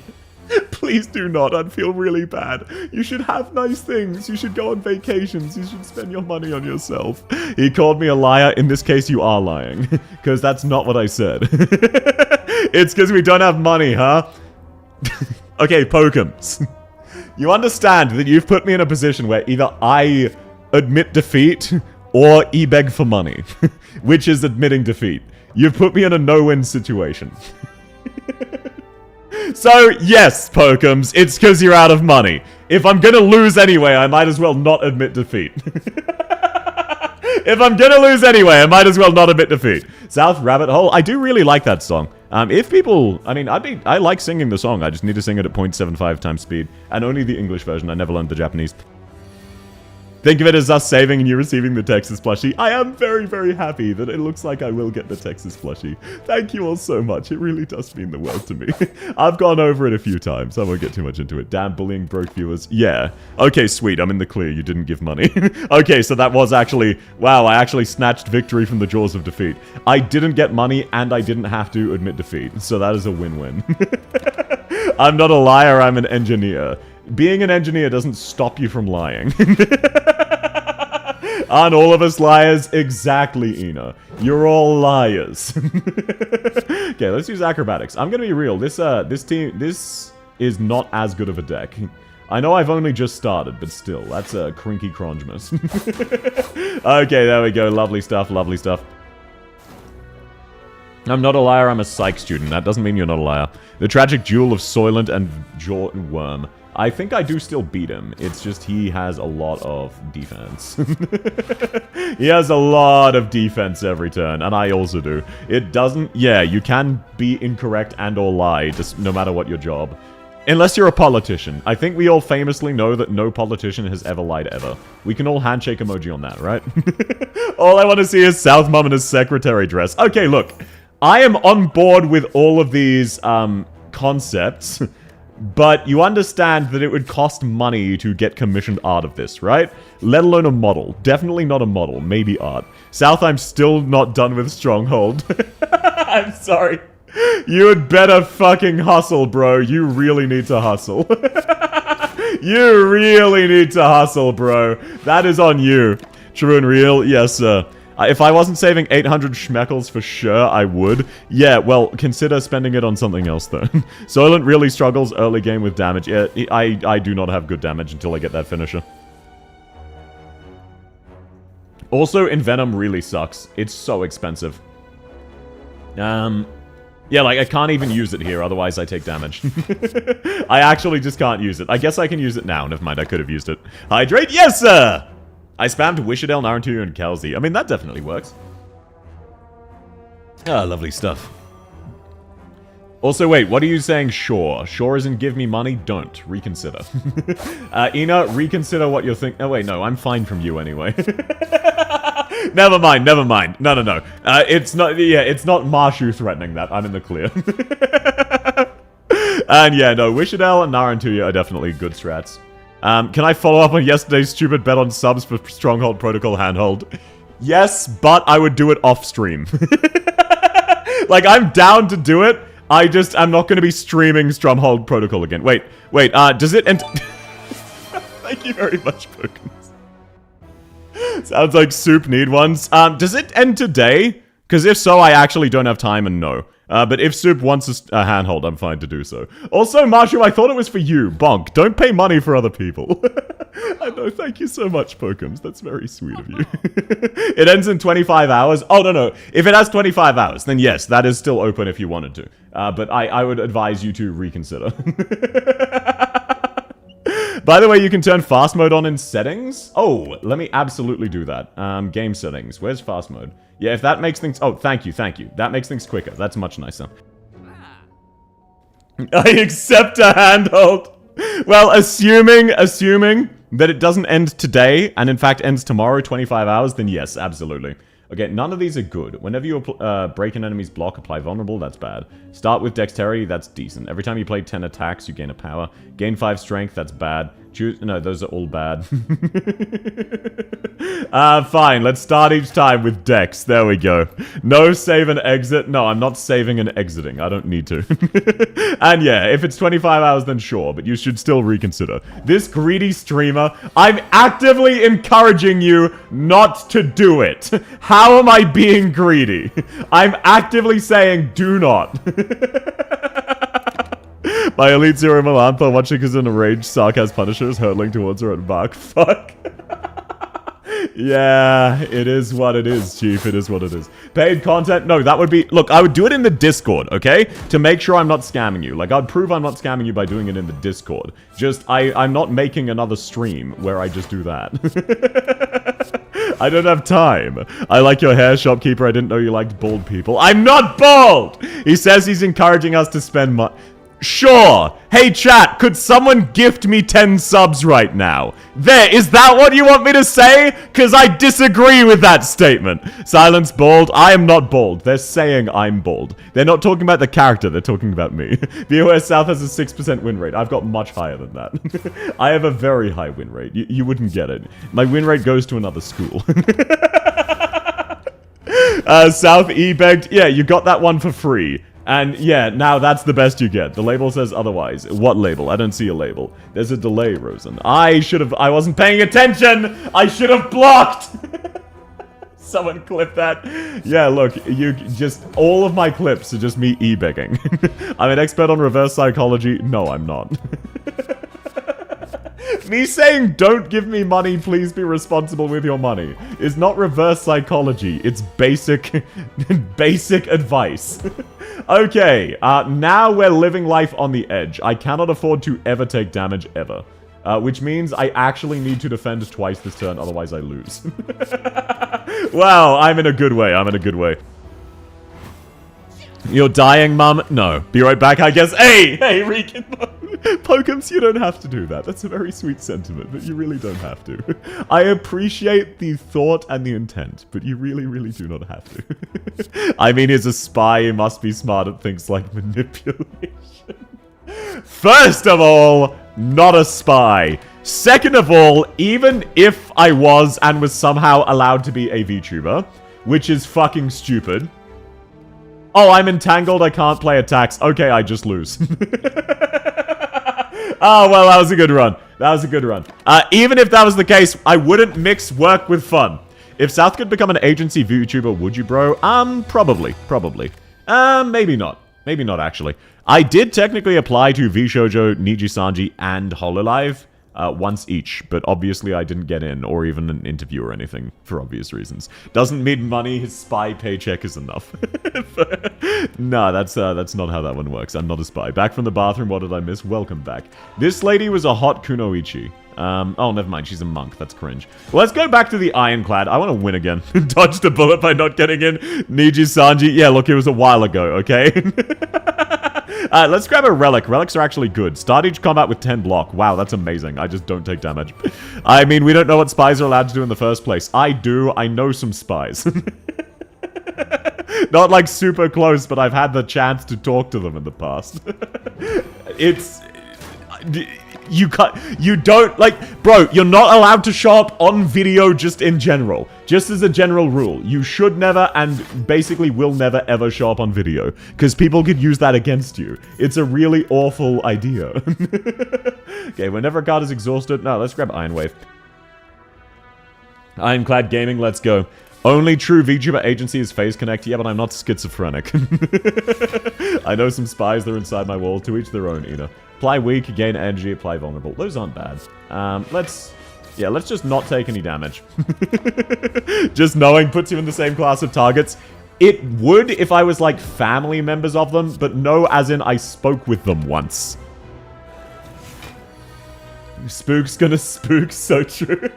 Please do not. I'd feel really bad. You should have nice things. You should go on vacations. You should spend your money on yourself. He called me a liar. In this case, you are lying. Because that's not what I said. It's because we don't have money, huh? Okay, Pokemons. You understand that you've put me in a position where either I admit defeat or e-beg for money. Which is admitting defeat. You've put me in a no-win situation. So, yes, Pokems, it's because you're out of money. If I'm gonna lose anyway, I might as well not admit defeat. If I'm gonna lose anyway, I might as well not admit defeat. South Rabbit Hole, I do really like that song. If people, I mean, I like singing the song, I just need to sing it at 0.75 times speed. And only the English version, I never learned the Japanese. Think of it as us saving and you receiving the Texas plushie. I am very, very happy that it looks like I will get the Texas plushie. Thank you all so much. It really does mean the world to me. I've gone over it a few times. I won't get too much into it. Damn, bullying broke viewers. Yeah. Okay, sweet. I'm in the clear. You didn't give money. Okay, so that was actually... Wow, I actually snatched victory from the jaws of defeat. I didn't get money and I didn't have to admit defeat. So that is a win-win. I'm not a liar. I'm an engineer. Being an engineer doesn't stop you from lying. Aren't all of us liars? Exactly, Ina. You're all liars. Okay, let's use acrobatics. I'm gonna be real. This is not as good of a deck. I know I've only just started, but still, that's a crinky crongemus. Okay, there we go. Lovely stuff, lovely stuff. I'm not a liar, I'm a psych student. That doesn't mean you're not a liar. The tragic duel of Soylent and Jordan Worm. I think I do still beat him. It's just he has a lot of defense. He has a lot of defense every turn, and I also do. It doesn't... Yeah, you can be incorrect and or lie, just no matter what your job. Unless you're a politician. I think we all famously know that no politician has ever lied ever. We can all handshake emoji on that, right? All I want to see is South Mum in a secretary dress. Okay, look. I am on board with all of these, concepts... But you understand that it would cost money to get commissioned art of this, right? Let alone a model. Definitely not a model, maybe art. South, I'm still not done with Stronghold. I'm sorry. You had better fucking hustle, bro. You really need to hustle. You really need to hustle, bro. That is on you. True and real? Yes, sir. If I wasn't saving 800 schmeckles for sure, I would. Yeah, well, consider spending it on something else, though. Soylent really struggles early game with damage. Yeah, I do not have good damage until I get that finisher. Also, Envenom really sucks. It's so expensive. Yeah, like, I can't even use it here, otherwise I take damage. I actually just can't use it. I guess I can use it now. Never mind, I could have used it. Hydrate? Yes, sir! I spammed Wishadel, Narantu, and Kelsey. I mean, that definitely works. Ah, lovely stuff. Also, wait, what are you saying, sure? Sure isn't give me money? Don't. Reconsider. Ina, reconsider what you're thinking. Oh, wait, no, I'm fine from you anyway. Never mind, never mind. No, no, no. It's not, yeah, it's not Marshu threatening that. I'm in the clear. And yeah, no, Wishadel and Narantuya are definitely good strats. Can I follow up on yesterday's stupid bet on subs for Stronghold Protocol handhold? Yes, but I would do it off stream. Like, I'm down to do it. I'm not going to be streaming Stronghold Protocol again. Wait, does it end? Thank you very much, Pokemon. Sounds like Soup need ones. Does it end today? Because if so, I actually don't have time and no. But if Soup wants a handhold, I'm fine to do so. Also, Marshu, I thought it was for you. Bonk, don't pay money for other people. I know, thank you so much, Pokemons. That's very sweet of you. It ends in 25 hours? Oh, no. If it has 25 hours, then yes, that is still open if you wanted to. But I would advise you to reconsider. By the way, you can turn fast mode on in settings. Oh, let me absolutely do that. Game settings. Where's fast mode? Yeah, if that makes things... Oh, thank you. That makes things quicker. That's much nicer. I accept a handhold. Well, assuming that it doesn't end today, and in fact ends tomorrow, 25 hours, then yes, absolutely. Okay, none of these are good. Whenever you break an enemy's block, apply vulnerable, that's bad. Start with dexterity, that's decent. Every time you play 10 attacks, you gain a power. Gain 5 strength, that's bad. No, those are all bad. Fine, let's start each time with dex. There we go. No save and exit. No, I'm not saving and exiting. I don't need to. And yeah, if it's 25 hours, then sure, but you should still reconsider. This greedy streamer, I'm actively encouraging you not to do it. How am I being greedy? I'm actively saying do not. My Elite Zero Melantha watching is in a rage, Sarkaz Punishers hurtling towards her at back. Fuck. Yeah, it is what it is, Chief. It is what it is. Paid content? No, that would be... Look, I would do it in the Discord, okay? To make sure I'm not scamming you. Like, I'd prove I'm not scamming you by doing it in the Discord. Just, I'm not making another stream where I just do that. I don't have time. I like your hair, shopkeeper. I didn't know you liked bald people. I'm not bald! He says he's encouraging us to spend money. Sure. Hey, chat, could someone gift me 10 subs right now? There, is that what you want me to say? Because I disagree with that statement. Silence bald. I am not bald. They're saying I'm bald. They're not talking about the character. They're talking about me. BOS South has a 6% win rate. I've got much higher than that. I have a very high win rate. You wouldn't get it. My win rate goes to another school. South E-begged. Yeah, you got that one for free. And yeah, now that's the best you get. The label says otherwise. What label? I don't see a label. There's a delay, Rosen. I wasn't paying attention! I should have blocked! Someone clip that. Yeah, look, all of my clips are just me e-begging. I'm an expert on reverse psychology. No, I'm not. Me saying, don't give me money, please be responsible with your money, is not reverse psychology. It's basic, basic advice. Okay, now we're living life on the edge. I cannot afford to ever take damage, ever. Which means I actually need to defend twice this turn, otherwise I lose. Wow, I'm in a good way, I'm in a good way. You're dying, Mum? No. Be right back, I guess. Hey, Rikin. Pokemons, you don't have to do that. That's a very sweet sentiment, but you really don't have to. I appreciate the thought and the intent, but you really, really do not have to. I mean, he's a spy. He must be smart at things like manipulation. First of all, not a spy. Second of all, even if I was and was somehow allowed to be a VTuber, which is fucking stupid. Oh, I'm entangled, I can't play attacks. Okay, I just lose. Oh, well, that was a good run. That was a good run. Even if that was the case, I wouldn't mix work with fun. If South could become an agency VTuber, would you, bro? Probably. Maybe not. Maybe not, actually. I did technically apply to VShojo, Nijisanji, and Hololive once each, but obviously I didn't get in, or even an interview or anything, for obvious reasons. Doesn't mean money, his spy paycheck is enough. Nah, that's not how that one works. I'm not a spy. Back from the bathroom, what did I miss? Welcome back. This lady was a hot kunoichi. Oh, never mind, she's a monk. That's cringe. Well, let's go back to the Ironclad. I want to win again. Dodged a bullet by not getting in. Nijisanji. Yeah, look, it was a while ago, okay? Let's grab a relic. Relics are actually good. Start each combat with 10 block. Wow, that's amazing. I just don't take damage. I mean, we don't know what spies are allowed to do in the first place. I do. I know some spies. Not like super close, but I've had the chance to talk to them in the past. It's... You don't, like, bro, you're not allowed to show up on video just in general. Just as a general rule. You should never and basically will never ever show up on video. Because people could use that against you. It's a really awful idea. Okay, whenever a card is exhausted, no, let's grab Iron Wave. Ironclad Gaming, let's go. Only true VTuber agency is Phase Connect. Yeah, but I'm not schizophrenic. I know some spies that are inside my wall. To each their own, Ina. Apply weak, gain energy, apply vulnerable. Those aren't bad. Let's just not take any damage. Just knowing puts you in the same class of targets. It would if I was like family members of them, but no as in I spoke with them once. Spook's gonna spook, so true.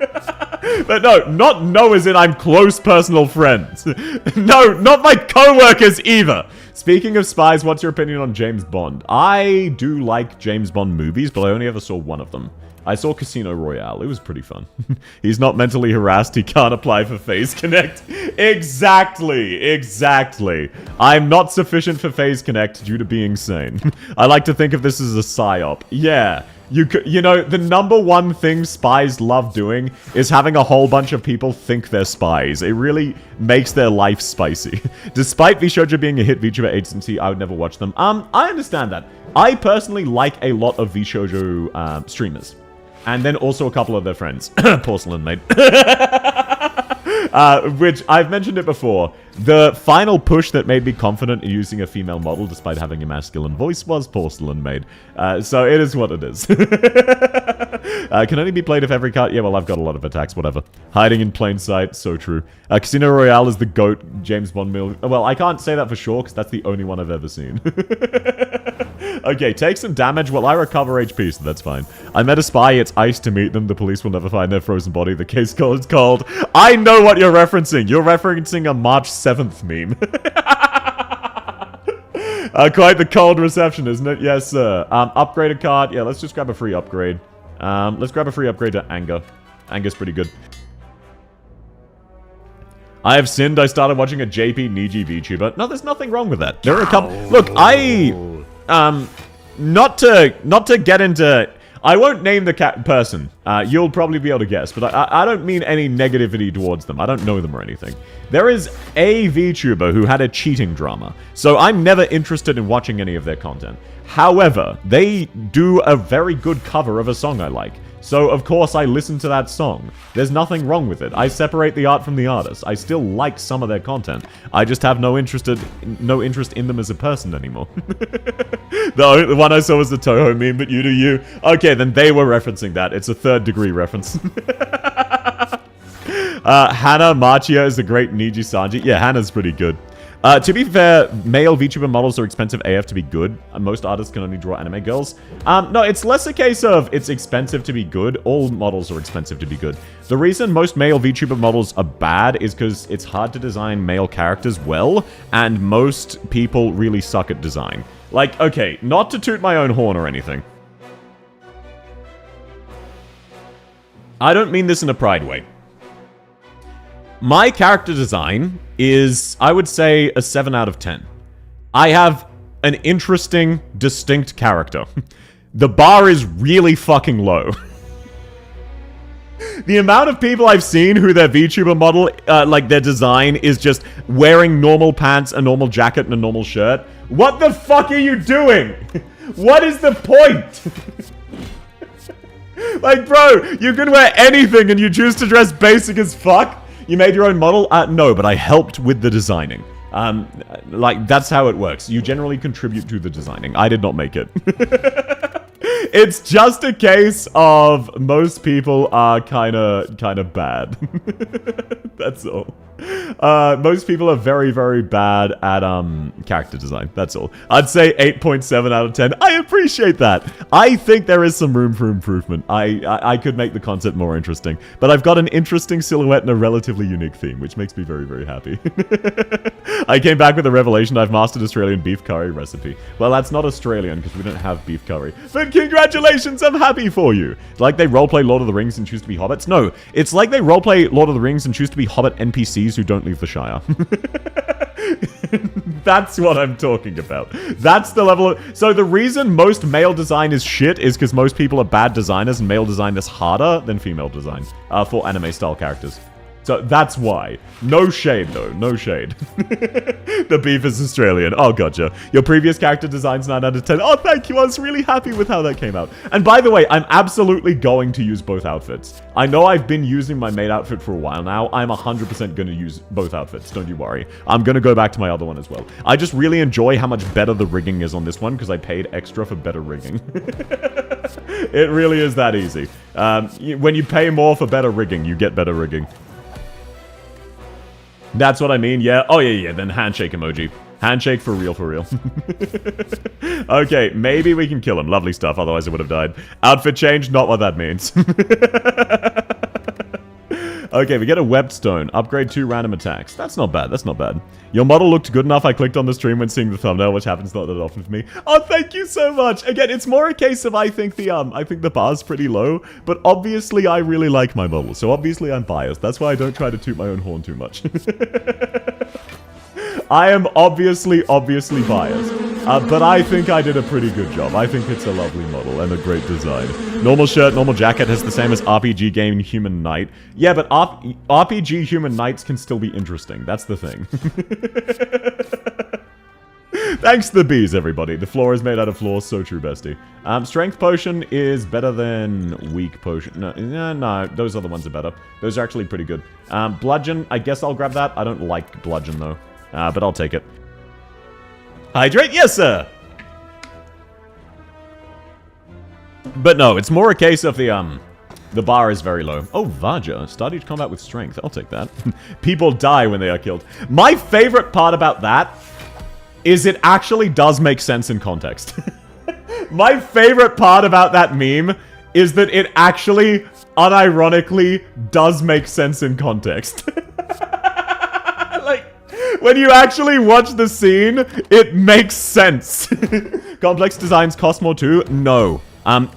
But no as in I'm close personal friends. No, not my co-workers either. Speaking of spies, what's your opinion on James Bond? I do like James Bond movies, but I only ever saw one of them. I saw Casino Royale. It was pretty fun. He's not mentally harassed. He can't apply for Phase Connect. Exactly. I'm not sufficient for Phase Connect due to being sane. I like to think of this as a psyop. Yeah. You know, the number one thing spies love doing is having a whole bunch of people think they're spies. It really makes their life spicy. Despite VShojo being a hit VTuber agency, I would never watch them. I understand that. I personally like a lot of VShojo streamers. And then also a couple of their friends. Porcelain Maid. Which, I've mentioned it before. The final push that made me confident in using a female model despite having a masculine voice was Porcelain Maid. So it is what it is. Can only be played if every card... Yeah, well, I've got a lot of attacks, whatever. Hiding in plain sight, so true. Casino Royale is the GOAT James Bond meal. Well, I can't say that for sure, because that's the only one I've ever seen. Okay, take some damage while I recover HP, so that's fine. I met a spy, it's ice to meet them, the police will never find their frozen body, the case is cold. I know what you're referencing! You're referencing a March 7th meme. Quite the cold reception, isn't it? Yes, sir. Upgrade a card. Yeah, let's just grab a free upgrade. Let's grab a free upgrade to Anger. Anger's pretty good. I have sinned. I started watching a JP Niji VTuber. No, there's nothing wrong with that. There are a couple... Look, not to get into... I won't name the person. You'll probably be able to guess, but I don't mean any negativity towards them. I don't know them or anything. There is a VTuber who had a cheating drama, so I'm never interested in watching any of their content. However, they do a very good cover of a song I like. So, of course, I listen to that song. There's nothing wrong with it. I separate the art from the artist. I still like some of their content. I just have no interest in them as a person anymore. The one I saw was the Toho meme, but you do you. Okay, then they were referencing that. It's a third-degree reference. Hana Machia is a great Niji Sanji. Yeah, Hana's pretty good. To be fair, male VTuber models are expensive AF to be good. Most artists can only draw anime girls. No, it's less a case of it's expensive to be good. All models are expensive to be good. The reason most male VTuber models are bad is because it's hard to design male characters well, and most people really suck at design. Like, okay, not to toot my own horn or anything. I don't mean this in a pride way. My character design is, I would say, a 7 out of 10. I have an interesting, distinct character. The bar is really fucking low. The amount of people I've seen who their VTuber model, like their design, is just wearing normal pants, a normal jacket, and a normal shirt. What the fuck are you doing? What is the point? Like, bro, you can wear anything and you choose to dress basic as fuck? You made your own model? No, but I helped with the designing. Like, that's how it works. You generally contribute to the designing. I did not make it. It's just a case of most people are kind of bad. That's all. Most people are very, very bad at character design. That's all. I'd say 8.7 out of 10. I appreciate that. I think there is some room for improvement. I could make the concept more interesting. But I've got an interesting silhouette and a relatively unique theme, which makes me very, very happy. I came back with a revelation. I've mastered Australian beef curry recipe. Well, that's not Australian because we don't have beef curry. But congratulations, I'm happy for you. It's like they roleplay Lord of the Rings and choose to be hobbits. No, it's like they roleplay Lord of the Rings and choose to be hobbit NPCs who don't leave the Shire. That's what I'm talking about. That's the level of... So the reason most male design is shit is because most people are bad designers and male design is harder than female design for anime-style characters. So that's why. No shade, though. No shade. The beef is Australian. Oh, gotcha. Your previous character design's 9 out of 10. Oh, thank you. I was really happy with how that came out. And by the way, I'm absolutely going to use both outfits. I know I've been using my main outfit for a while now. I'm 100% going to use both outfits. Don't you worry. I'm going to go back to my other one as well. I just really enjoy how much better the rigging is on this one because I paid extra for better rigging. It really is that easy. When you pay more for better rigging, you get better rigging. That's what I mean, yeah. Oh, yeah, then handshake emoji. Handshake for real, for real. Okay, maybe we can kill him. Lovely stuff, otherwise I would have died. Outfit change, not what that means. Okay, we get a webstone. Upgrade 2 random attacks. That's not bad, that's not bad. Your model looked good enough. I clicked on the stream when seeing the thumbnail, which happens not that often for me. Oh, thank you so much. Again, it's more a case of I think the bar's pretty low, but obviously I really like my model, so obviously I'm biased. That's why I don't try to toot my own horn too much. I am obviously biased. But I think I did a pretty good job. I think it's a lovely model and a great design. Normal shirt, normal jacket has the same as RPG game Human Knight. Yeah, but RPG Human Knights can still be interesting. That's the thing. Thanks to the bees, everybody. The floor is made out of floor. So true, bestie. Strength potion is better than weak potion. No, those other ones are better. Those are actually pretty good. Bludgeon, I guess I'll grab that. I don't like bludgeon, though. But I'll take it. Hydrate? Yes, sir! But no, it's more a case of the bar is very low. Oh, Vaja. Start each combat with strength. I'll take that. People die when they are killed. My favorite part about that is it actually does make sense in context. My favorite part about that meme is that it actually, unironically, does make sense in context. Like, when you actually watch the scene, it makes sense. Complex designs cost more too? No.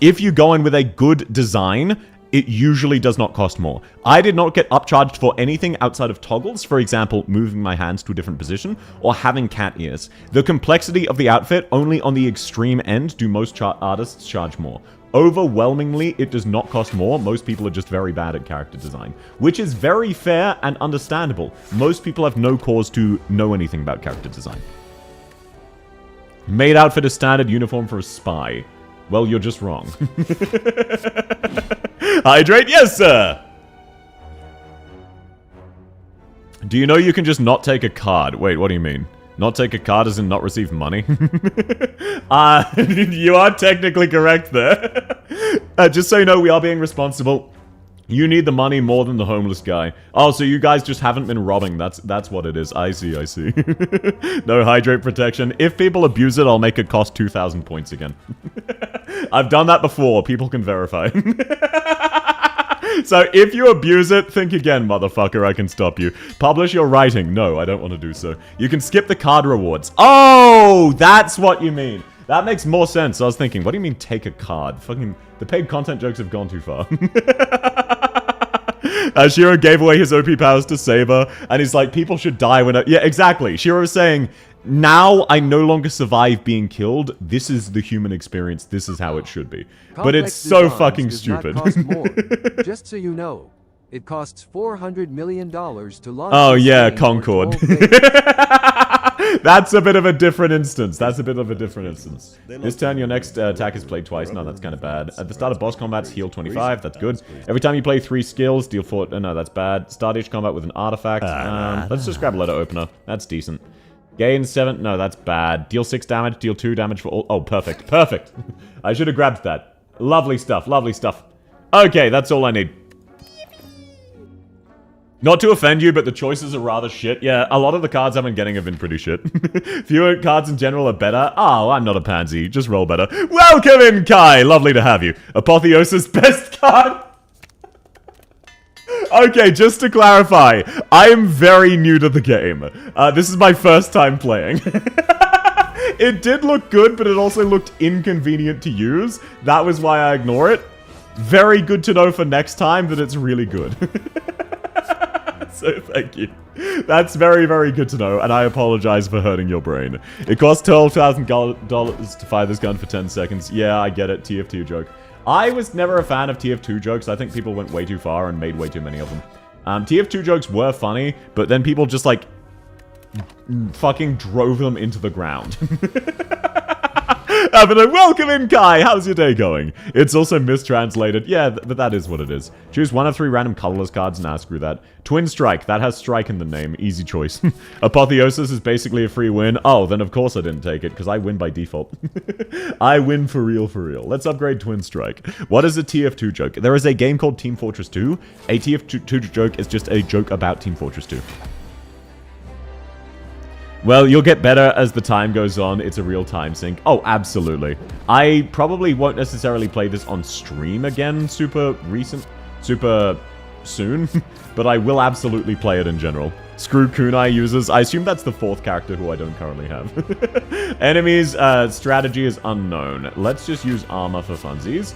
If you go in with a good design, it usually does not cost more. I did not get upcharged for anything outside of toggles, for example, moving my hands to a different position, or having cat ears. The complexity of the outfit, only on the extreme end do most artists charge more. Overwhelmingly, it does not cost more. Most people are just very bad at character design, which is very fair and understandable. Most people have no cause to know anything about character design. Maid outfit is standard uniform for a spy. Well, you're just wrong. Hydrate? Yes, sir! Do you know you can just not take a card? Wait, what do you mean? Not take a card as in not receive money? You are technically correct there. Just so you know, we are being responsible. You need the money more than the homeless guy. Oh, so you guys just haven't been robbing. That's what it is. I see, I see. No hydrate protection. If people abuse it, I'll make it cost 2,000 points again. I've done that before. People can verify. So if you abuse it, think again, motherfucker. I can stop you. Publish your writing. No, I don't want to do so. You can skip the card rewards. Oh, that's what you mean. That makes more sense. I was thinking, what do you mean take a card? Fucking, the paid content jokes have gone too far. Shiro gave away his OP powers to Saber, and he's like, people should die when yeah, exactly. Shiro is saying, now I no longer survive being killed. This is the human experience. This is how it should be. But it's so fucking stupid. Cost more. Just so you know, it costs $400 million to launch. Oh yeah, Concord. That's a bit of a different instance. This turn, your next attack is played twice. No, that's kind of bad. At the start of boss combats, heal 25. That's good. Every time you play 3 skills, deal 4... no, that's bad. Start each combat with an artifact. Let's just grab a letter opener. That's decent. Gain 7... no, that's bad. Deal 6 damage, deal 2 damage for all... oh, perfect. Perfect. I should have grabbed that. Lovely stuff, lovely stuff. Okay, that's all I need. Not to offend you, but the choices are rather shit. Yeah, a lot of the cards I've been getting have been pretty shit. Fewer cards in general are better. Oh, I'm not a pansy. Just roll better. Welcome in, Kai! Lovely to have you. Apotheosis, best card! Okay, just to clarify, I am very new to the game. This is my first time playing. It did look good, but it also looked inconvenient to use. That was why I ignore it. Very good to know for next time that it's really good. So thank you. That's very, very good to know, and I apologize for hurting your brain. It costs $12,000 to fire this gun for 10 seconds. Yeah, I get it. TF2 joke. I was never a fan of TF2 jokes. I think people went way too far and made way too many of them. TF2 jokes were funny, but then people just, like, fucking drove them into the ground. But welcome in, Kai! How's your day going? It's also mistranslated. Yeah, but that is what it is. Choose 1 of 3 random colorless cards. Nah, screw that. Twin Strike. That has strike in the name. Easy choice. Apotheosis is basically a free win. Oh, then of course I didn't take it, because I win by default. I win for real, for real. Let's upgrade Twin Strike. What is a TF2 joke? There is a game called Team Fortress 2. A TF2 joke is just a joke about Team Fortress 2. Well, you'll get better as the time goes on. It's a real time sink. Oh, absolutely. I probably won't necessarily play this on stream again super soon, but I will absolutely play it in general. Screw kunai users. I assume that's the 4th character who I don't currently have. Enemies, strategy is unknown. Let's just use armor for funsies.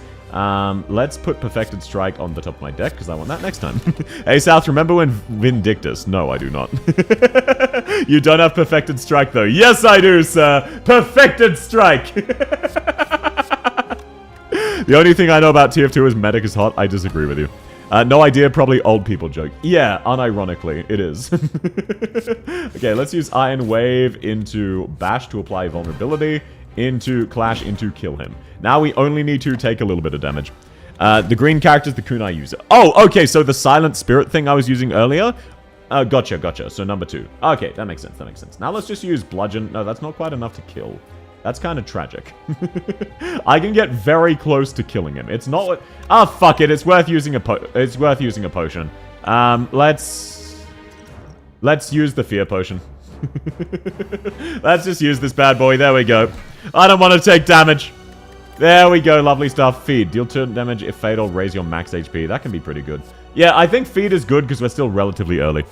Let's put Perfected Strike on the top of my deck, because I want that next time. Hey, South, remember when Vindictus? No, I do not. You don't have Perfected Strike, though. Yes, I do, sir! Perfected Strike! The only thing I know about TF2 is Medic is hot. I disagree with you. No idea, probably old people joke. Yeah, unironically, it is. Okay, let's use Iron Wave into Bash to apply vulnerability, into Clash, into kill him. Now we only need to take a little bit of damage. The green character is the kunai user. Oh, okay, so the Silent Spirit thing I was using earlier? Gotcha. So number 2. Okay, that makes sense. Now let's just use Bludgeon. No, that's not quite enough to kill. That's kind of tragic. I can get very close to killing him. It's not what... ah, fuck it. It's worth using a potion. Let's use the Fear Potion. Let's just use this bad boy. There we go. I don't want to take damage. There we go. Lovely stuff. Feed. Deal 2 damage if fatal. Raise your max HP. That can be pretty good. Yeah, I think feed is good because we're still relatively early.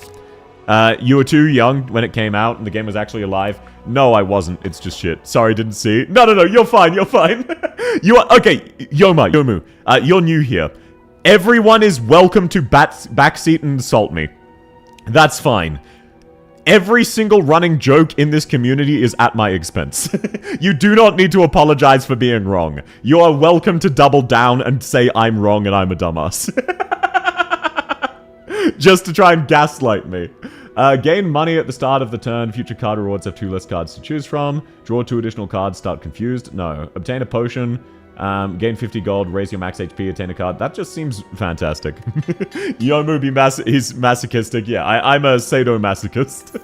You were too young when it came out and the game was actually alive. No, I wasn't. It's just shit. Sorry, didn't see. No. You're fine. You are... okay, Yomu. You're new here. Everyone is welcome to backseat and assault me. That's fine. Every single running joke in this community is at my expense. You do not need to apologize for being wrong. You are welcome to double down and say I'm wrong and I'm a dumbass. Just to try and gaslight me. Gain money at the start of the turn. Future card rewards have 2 less cards to choose from. Draw 2 additional cards. Start confused. No. Obtain a potion. Gain 50 gold. Raise your max HP. Attain a card. That just seems fantastic. Yomu he's masochistic. Yeah, I'm a sadomasochist.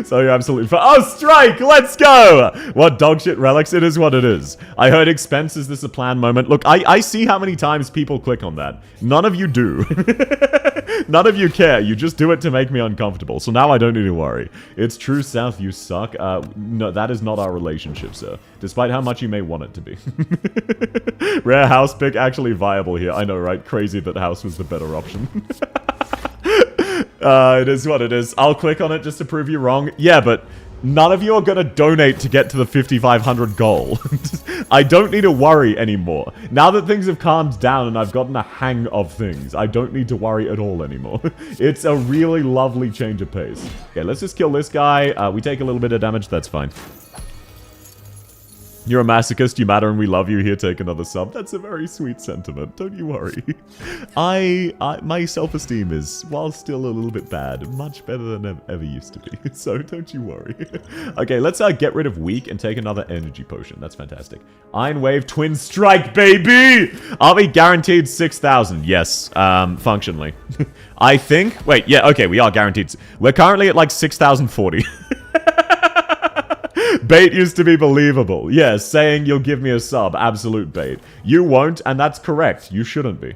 So you're absolutely fine. Oh, strike! Let's go! What dogshit relics? It is what it is. I heard expense. Is this a planned moment? Look, I see how many times people click on that. None of you do. None of you care. You just do it to make me uncomfortable. So now I don't need to worry. It's true, South. You suck. No, that is not our relationship, sir. Despite how much you may want it to be. Rare house pick actually viable here. I know, right? Crazy that house was the better option. It is what it is. I'll click on it just to prove you wrong. Yeah, but None of you are going to donate to get to the 5,500 goal. I don't need to worry anymore. Now that things have calmed down and I've gotten a hang of things, I don't need to worry at all anymore. It's a really lovely change of pace. Okay, let's just kill this guy. We take a little bit of damage. That's fine. You're a masochist, you matter, and we love you. Here, take another sub. That's a very sweet sentiment. Don't you worry. My self-esteem is, while still a little bit bad, much better than it ever used to be. So don't you worry. Okay, let's get rid of weak and take another energy potion. That's fantastic. Iron Wave, Twin Strike, baby! Are we guaranteed 6,000? Yes, functionally. I think. Wait, yeah, okay, we are guaranteed. We're currently at like 6,040. Bait used to be believable. Yes, saying you'll give me a sub. Absolute bait. You won't, and that's correct. You shouldn't be.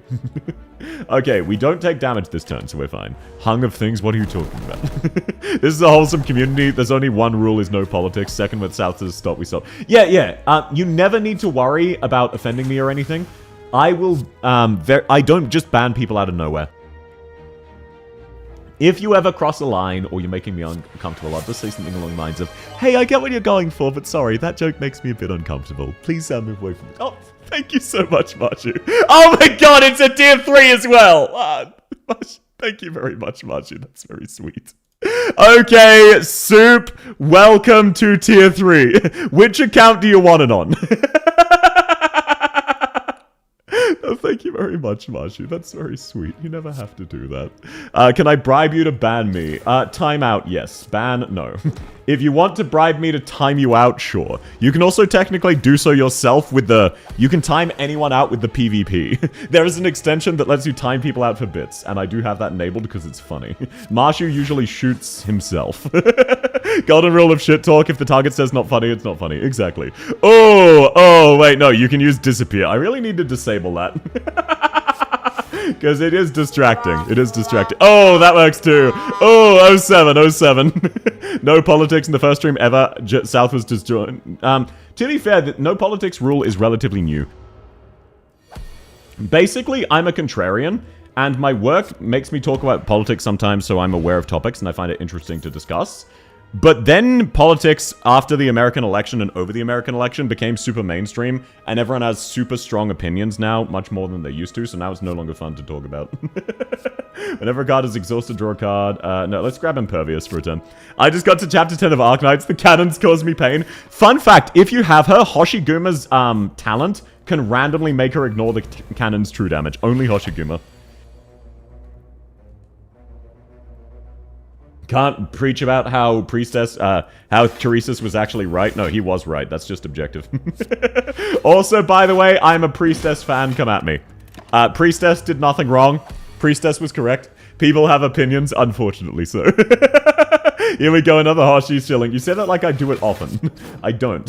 Okay, we don't take damage this turn, so we're fine. Hung of things, what are you talking about? This is a wholesome community. There's only one rule is no politics. Second with South is stop, we stop. Yeah. You never need to worry about offending me or anything. I will, I don't just ban people out of nowhere. If you ever cross a line or you're making me uncomfortable, I'll just say something along the lines of, hey, I get what you're going for, but sorry, that joke makes me a bit uncomfortable. Please move away from it. Oh, thank you so much, Marshu. Oh my god, it's a tier 3 as well. Thank you very much, Marshu. That's very sweet. Okay, Soup, welcome to tier 3. Which account do you want it on? Oh, thank you very much, Marshu. That's very sweet. You never have to do that. Can I bribe you to ban me? Time out, yes. Ban, no. If you want to bribe me to time you out, sure. You can also technically do so yourself with the... You can time anyone out with the PvP. There is an extension that lets you time people out for bits, and I do have that enabled because it's funny. Marshu usually shoots himself. Golden rule of shit talk. If the target says not funny, it's not funny. Exactly. Oh, wait, no. You can use disappear. I really need to disable that. Because it is distracting. It is distracting. Oh, that works too. Oh, 07. No politics in the first stream ever. South was disjoined. To be fair, the no politics rule is relatively new. Basically, I'm a contrarian, and my work makes me talk about politics sometimes, so I'm aware of topics, and I find it interesting to discuss. But then politics after the American election and over the American election became super mainstream, and everyone has super strong opinions now, much more than they used to, so now it's no longer fun to talk about. Whenever a card is exhausted, draw a card. No, let's grab Impervious for a turn. I just got to chapter 10 of Arknights. The cannons cause me pain. Fun fact, if you have her, Hoshiguma's talent can randomly make her ignore the cannon's true damage. Only Hoshiguma. Can't preach about how Priestess, how Teresis was actually right. No, he was right. That's just objective. Also, by the way, I'm a Priestess fan. Come at me. Priestess did nothing wrong. Priestess was correct. People have opinions, unfortunately so. Here we go, another Hoshi shilling. You say that like I do it often. I don't.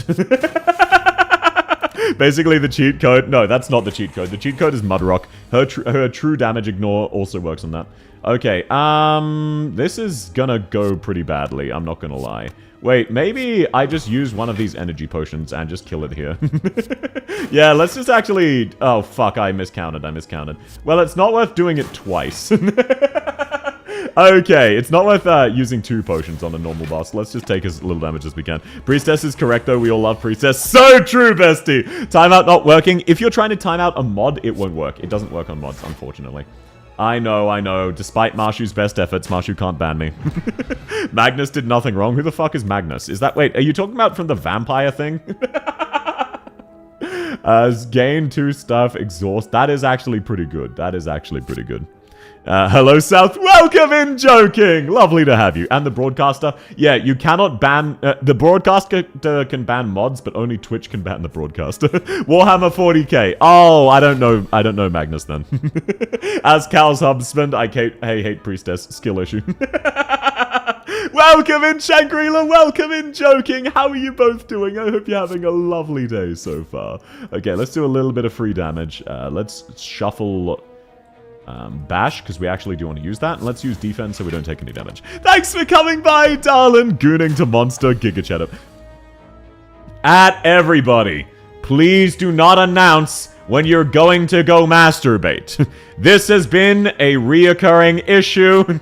Basically, the cheat code... No, that's not the cheat code. The cheat code is Mudrock. Her true damage ignore also works on that. Okay, this is gonna go pretty badly, I'm not gonna lie. Wait, maybe I just use one of these energy potions and just kill it here. Yeah, let's just actually... Oh, fuck, I miscounted. Well, it's not worth doing it twice. Okay, it's not worth using 2 potions on a normal boss. Let's just take as little damage as we can. Priestess is correct, though. We all love Priestess. So true, bestie! Timeout not working. If you're trying to time out a mod, it won't work. It doesn't work on mods, unfortunately. I know. Despite Marshu's best efforts, Marshu can't ban me. Magnus did nothing wrong. Who the fuck is Magnus? Is that... Wait, are you talking about from the vampire thing? Gain 2 stuff, exhaust. That is actually pretty good. Hello, South. Welcome in, joking. Lovely to have you. And the broadcaster. Yeah, you cannot ban... the broadcaster can ban mods, but only Twitch can ban the broadcaster. Warhammer 40k. Oh, I don't know Magnus then. As Cal's husband, I hate Priestess. Skill issue. Welcome in, Shangri-La. Welcome in, joking. How are you both doing? I hope you're having a lovely day so far. Okay, let's do a little bit of free damage. Let's shuffle... bash, because we actually do want to use that. And let's use defense so we don't take any damage. Thanks for coming by, darling. Gooning to monster, Giga Cheddar. At everybody, please do not announce when you're going to go masturbate. This has been a reoccurring issue.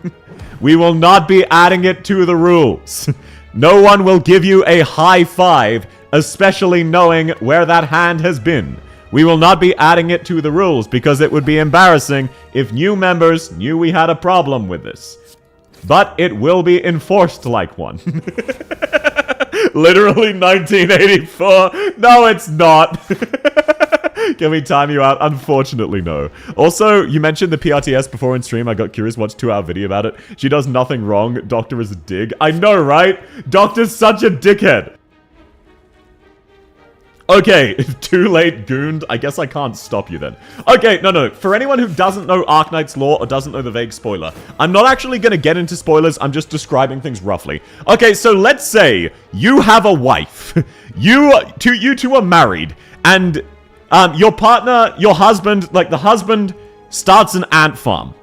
We will not be adding it to the rules. No one will give you a high five, especially knowing where that hand has been. We will not be adding it to the rules because it would be embarrassing if new members knew we had a problem with this. But it will be enforced like one. Literally 1984. No, it's not. Can we time you out? Unfortunately, no. Also, you mentioned the PRTS before in stream. I got curious. Watched a 2-hour video about it. She does nothing wrong. Doctor is a dig. I know, right? Doctor's such a dickhead. Okay, too late, gooned. I guess I can't stop you then. Okay, no. For anyone who doesn't know Arknights lore or doesn't know the vague spoiler, I'm not actually going to get into spoilers. I'm just describing things roughly. Okay, so let's say you have a wife. You two are married, and your partner, your husband, like the husband starts an ant farm.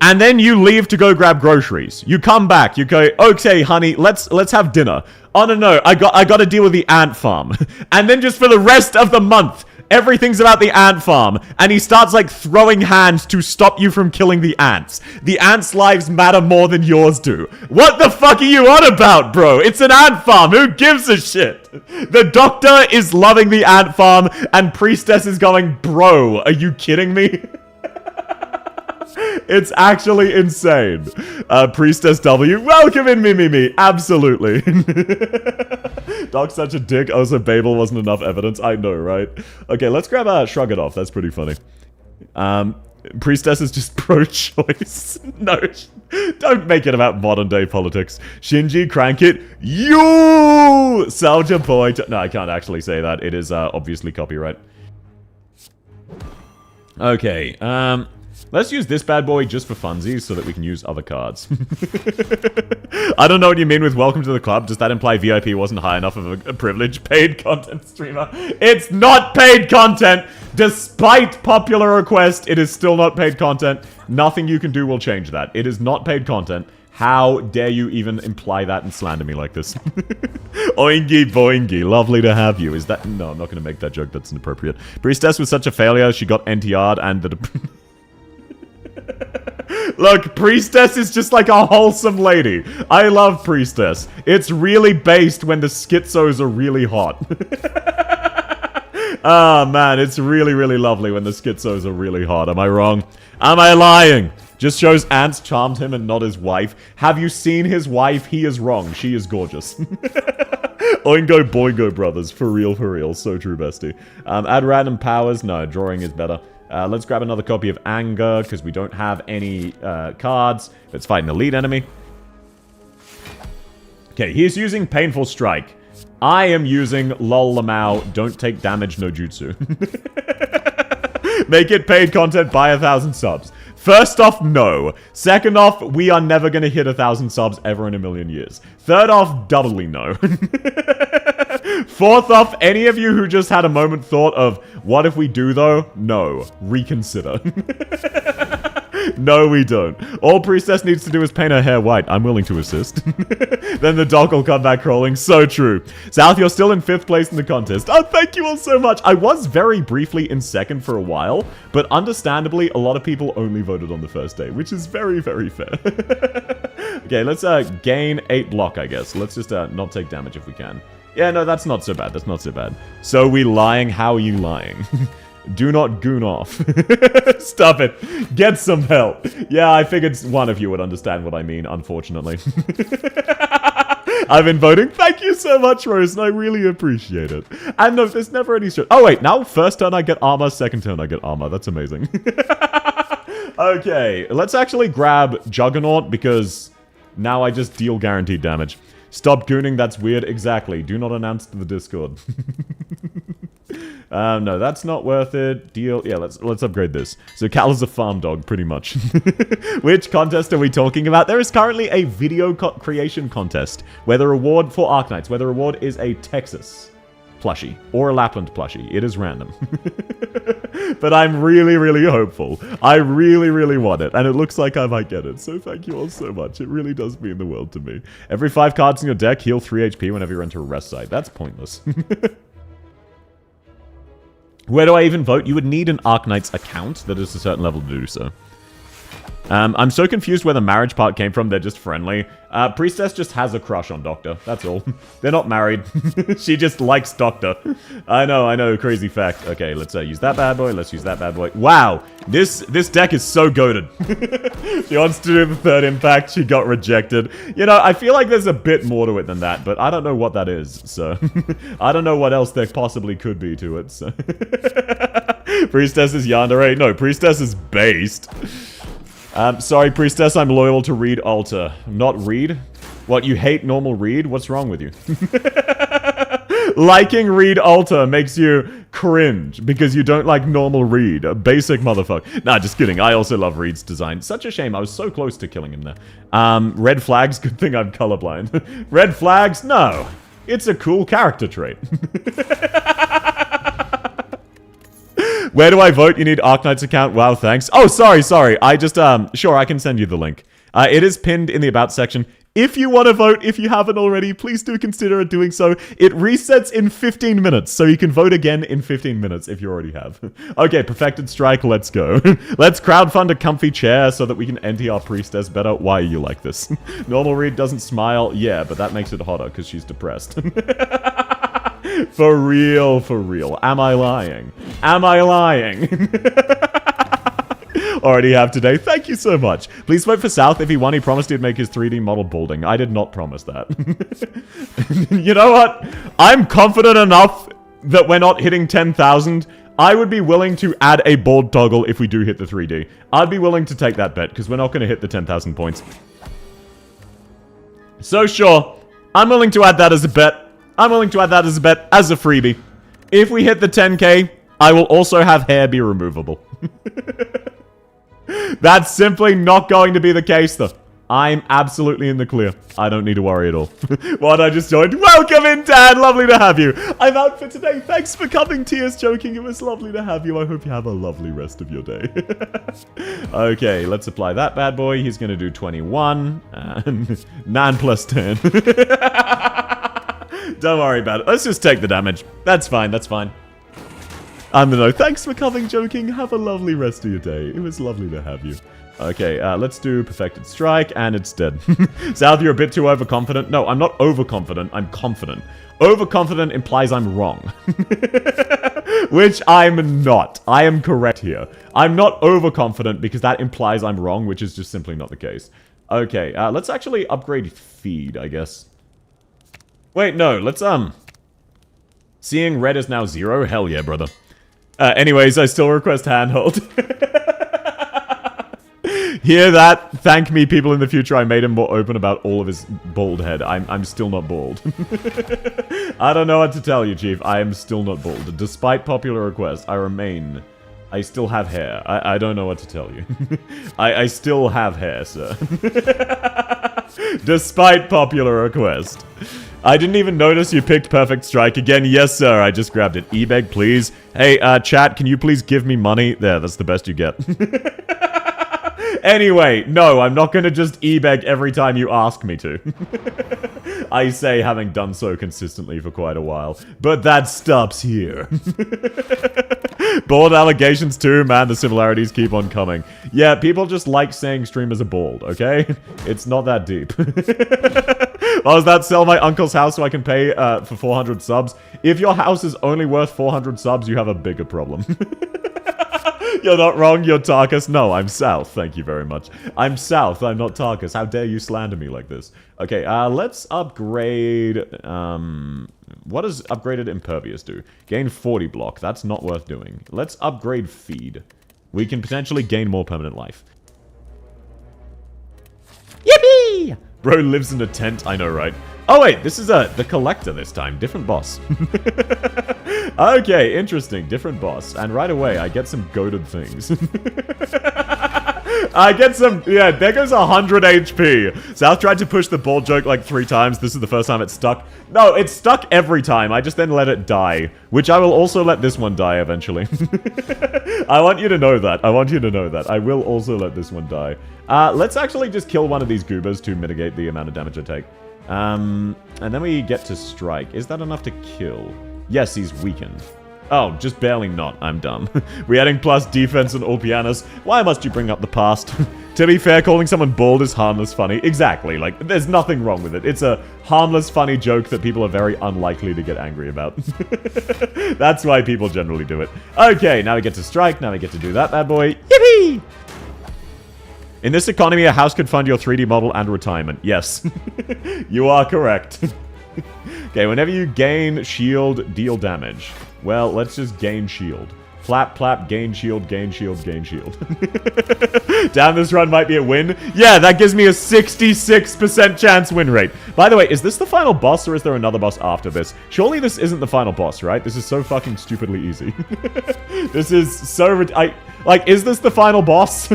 And then you leave to go grab groceries. You come back. You go, okay, honey, let's have dinner. Oh no, I got to deal with the ant farm. And then just for the rest of the month, everything's about the ant farm. And he starts like throwing hands to stop you from killing the ants. The ants' lives matter more than yours do. What the fuck are you on about, bro? It's an ant farm. Who gives a shit? The doctor is loving the ant farm, and Priestess is going, bro, are you kidding me? It's actually insane. Priestess W, welcome in, me. Absolutely. Doc's such a dick. Oh, so Babel wasn't enough evidence. I know, right? Okay, let's grab Shrug It Off. That's pretty funny. Priestess is just pro-choice. No, don't make it about modern-day politics. Shinji, crank it. You! Soldier boy. No, I can't actually say that. It is obviously copyright. Okay, let's use this bad boy just for funsies so that we can use other cards. I don't know what you mean with welcome to the club. Does that imply VIP wasn't high enough of a privileged paid content streamer? It's not paid content! Despite popular request, it is still not paid content. Nothing you can do will change that. It is not paid content. How dare you even imply that and slander me like this? Oingy boingy, lovely to have you. Is that... No, I'm not going to make that joke. That's inappropriate. Priestess was such a failure. She got NTR'd and the... Look, Priestess is just like a wholesome lady. I love Priestess. It's really based when the schizos are really hot. Ah, man, it's really, really lovely when the schizos are really hot. Am I wrong? Am I lying? Just shows ants charmed him and not his wife. Have you seen his wife? He is wrong. She is gorgeous. Oingo boingo, brothers. For real. So true, bestie. Add random powers. No, drawing is better. Let's grab another copy of Anger, because we don't have any cards. Let's fight an elite enemy. Okay, he's using Painful Strike. I am using Lol Lamau, don't take damage, no jutsu. Make it paid content, buy 1,000 subs. First off, no. Second off, we are never going to hit 1,000 subs ever in a million years. Third off, doubly no. Fourth off, any of you who just had a moment thought of, what if we do though? No. Reconsider. No, we don't. All Priestess needs to do is paint her hair white. I'm willing to assist. Then the doc will come back crawling. So true. South, you're still in 5th place in the contest. Oh, thank you all so much. I was very briefly in 2nd for a while, but understandably, a lot of people only voted on the first day, which is very, very fair. Okay, let's gain 8 block, I guess. Let's just not take damage if we can. Yeah, no, that's not so bad. That's not so bad. So we lying? How are you lying? Do not goon off. Stop it. Get some help. Yeah, I figured one of you would understand what I mean, unfortunately. I've been voting. Thank you so much, Rose, and I really appreciate it. And no, there's never any... Oh, wait. Now, first turn I get armor, second turn I get armor. That's amazing. Okay, let's actually grab Juggernaut, because now I just deal guaranteed damage. Stop gooning, that's weird. Exactly. Do not announce to the Discord. No, that's not worth it. Deal. Yeah, let's upgrade this. So Cal is a farm dog, pretty much. Which contest are we talking about? There is currently a video creation contest, where the reward for Arknights, where the reward is a Texas plushie, or a Lapland plushie. It is random. But I'm really, really hopeful. I really, really want it, and it looks like I might get it, so thank you all so much. It really does mean the world to me. Every 5 cards in your deck, heal 3 HP whenever you enter a rest site. That's pointless. Where do I even vote? You would need an Arknights account that is a certain level to do so. I'm so confused where the marriage part came from. They're just friendly. Priestess just has a crush on Doctor. That's all. They're not married. She just likes Doctor. I know. Crazy fact. Okay, let's use that bad boy. Let's use that bad boy. Wow. This deck is so goated. She wants to do the third impact. She got rejected. You know, I feel like there's a bit more to it than that, but I don't know what that is. So, I don't know what else there possibly could be to it. So. Priestess is yandere. No, Priestess is based. Sorry, Priestess, I'm loyal to Reed Alter. Not Reed? What, you hate normal Reed? What's wrong with you? Liking Reed Alter makes you cringe because you don't like normal Reed. A basic motherfucker. Nah, just kidding. I also love Reed's design. Such a shame. I was so close to killing him there. Red flags? Good thing I'm colorblind. Red flags? No. It's a cool character trait. Where do I vote? You need Arknights account. Wow, thanks. Oh, sorry. I just, sure, I can send you the link. It is pinned in the About section. If you want to vote, if you haven't already, please do consider doing so. It resets in 15 minutes, so you can vote again in 15 minutes if you already have. Okay, Perfected Strike, let's go. Let's crowdfund a comfy chair so that we can NT our Priestess better. Why are you like this? Normal Reed doesn't smile. Yeah, but that makes it hotter because she's depressed. For real. Am I lying? Already have today. Thank you so much. Please vote for South. If he won, he promised he'd make his 3D model balding. I did not promise that. You know what? I'm confident enough that we're not hitting 10,000. I would be willing to add a bald toggle if we do hit the 3D. I'd be willing to take that bet, because we're not going to hit the 10,000 points. So sure, I'm willing to add that as a bet. I'm willing to add that as a bet, as a freebie. If we hit the 10k, I will also have hair be removable. That's simply not going to be the case, though. I'm absolutely in the clear. I don't need to worry at all. What, I just joined? Welcome in, Dad! Lovely to have you. I'm out for today. Thanks for coming, Tears joking. It was lovely to have you. I hope you have a lovely rest of your day. Okay, let's apply that bad boy. He's going to do 21. And 9 plus 10. Don't worry about it. Let's just take the damage. That's fine. No, thanks for coming, joking. Have a lovely rest of your day. It was lovely to have you. Okay, let's do Perfected Strike, and it's dead. South, you're a bit too overconfident. No, I'm not overconfident. I'm confident. Overconfident implies I'm wrong. Which I'm not. I am correct here. I'm not overconfident because that implies I'm wrong, which is just simply not the case. Okay, let's actually upgrade Feed, I guess. Wait, no, let's, Seeing red is now 0? Hell yeah, brother. Anyways, I still request handhold. Hear that? Thank me, people in the future. I made him more open about all of his bald head. I'm still not bald. I don't know what to tell you, Chief. I am still not bald. Despite popular request, I still have hair. I don't know what to tell you. I still have hair, sir. Despite popular request. I didn't even notice you picked Perfect Strike again. Yes, sir. I just grabbed it. E-beg, please. Hey, chat, can you please give me money? There, that's the best you get. Anyway, no, I'm not gonna just e-beg every time you ask me to. I say, having done so consistently for quite a while. But that stops here. Bald allegations too, man, the similarities keep on coming. Yeah, people just like saying streamers are bald, okay? It's not that deep. Oh, does that sell my uncle's house so I can pay for 400 subs? If your house is only worth 400 subs, you have a bigger problem. You're not wrong, you're Tarkus. No, I'm South, thank you very much. I'm South, I'm not Tarkus. How dare you slander me like this? Okay, let's upgrade... what does upgraded Impervious do? Gain 40 block, that's not worth doing. Let's upgrade Feed. We can potentially gain more permanent life. Yippee! Bro lives in a tent, I know, right? Oh wait, this is the Collector this time. Different boss. Okay, interesting. Different boss. And right away, I get some goated things. I get some... Yeah, there goes 100 HP. South tried to push the ball joke like 3 times. This is the first time it stuck. No, it's stuck every time. I just then let it die. Which I will also let this one die eventually. I want you to know that. I want you to know that. I will also let this one die. Let's actually just kill one of these goobers to mitigate the amount of damage I take. And then we get to strike. Is that enough to kill? Yes, he's weakened. Oh, just barely not. I'm dumb. We're adding plus defense on all pianos. Why must you bring up the past? To be fair, calling someone bald is harmless funny. Exactly, like, there's nothing wrong with it. It's a harmless funny joke that people are very unlikely to get angry about. That's why people generally do it. Okay, now we get to strike, now we get to do that bad boy. Yippee! In this economy, a house could fund your 3D model and retirement. Yes. You are correct. Okay, whenever you gain shield, deal damage. Well, let's just gain shield. Flap, plap, gain shield, gain shield, gain shield. Damn, this run might be a win. Yeah, that gives me a 66% chance win rate. By the way, is this the final boss or is there another boss after this? Surely this isn't the final boss, right? This is so fucking stupidly easy. This is so... Like, is this the final boss?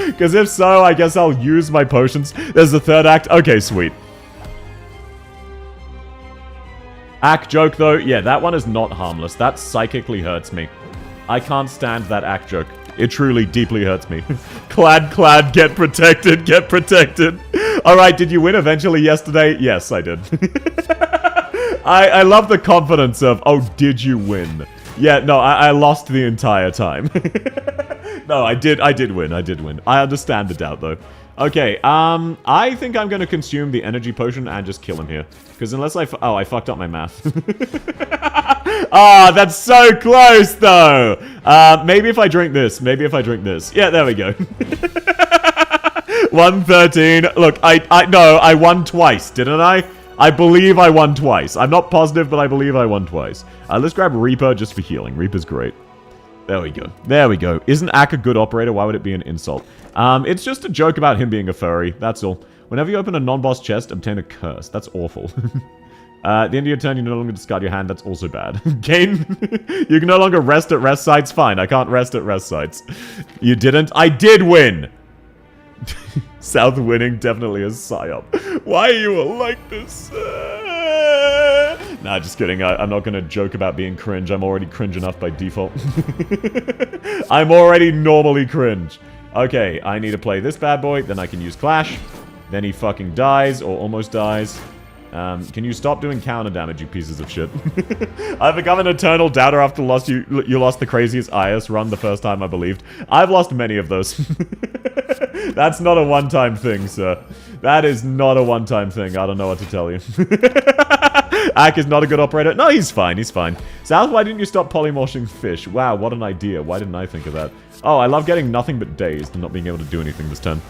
Because if so, I guess I'll use my potions. There's the third act. Okay, sweet. Act joke, though. Yeah, that one is not harmless. That psychically hurts me. I can't stand that act joke. It truly, deeply hurts me. Clad, clad, get protected, get protected. Alright, did you win eventually yesterday? Yes, I did. I love the confidence of, oh, did you win? Yeah, no, I lost the entire time. No, I did win, I did win. I understand the doubt, though. Okay, I think I'm gonna consume the energy potion and just kill him here. Because unless I fucked up my math. Ah, that's so close, though! Maybe if I drink this. Maybe if I drink this. Yeah, there we go. 113. Look, no, I won twice, didn't I? I believe I won twice. I'm not positive, but I believe I won twice. Let's grab Reaper just for healing. Reaper's great. There we go. There we go. Isn't Ack a good operator? Why would it be an insult? It's just a joke about him being a furry. That's all. Whenever you open a non-boss chest, obtain a curse. That's awful. At the end of your turn, you no longer discard your hand. That's also bad. Gain... You can no longer rest at rest sites. Fine, I can't rest at rest sites. You didn't? I did win! South winning definitely a psyop. Why are you all like this? Nah, just kidding. I'm not gonna joke about being cringe. I'm already cringe enough by default. I'm already normally cringe. Okay, I need to play this bad boy. Then I can use Clash. Then he fucking dies, or almost dies. Can you stop doing counter damage, you pieces of shit? I've become an eternal doubter after you lost the craziest IS run the first time I believed. I've lost many of those. That's not a one-time thing, sir. That is not a one-time thing. I don't know what to tell you. Ack is not a good operator. No, he's fine. He's fine. South, why didn't you stop polymorphing fish? Wow, what an idea. Why didn't I think of that? Oh, I love getting nothing but dazed and not being able to do anything this turn.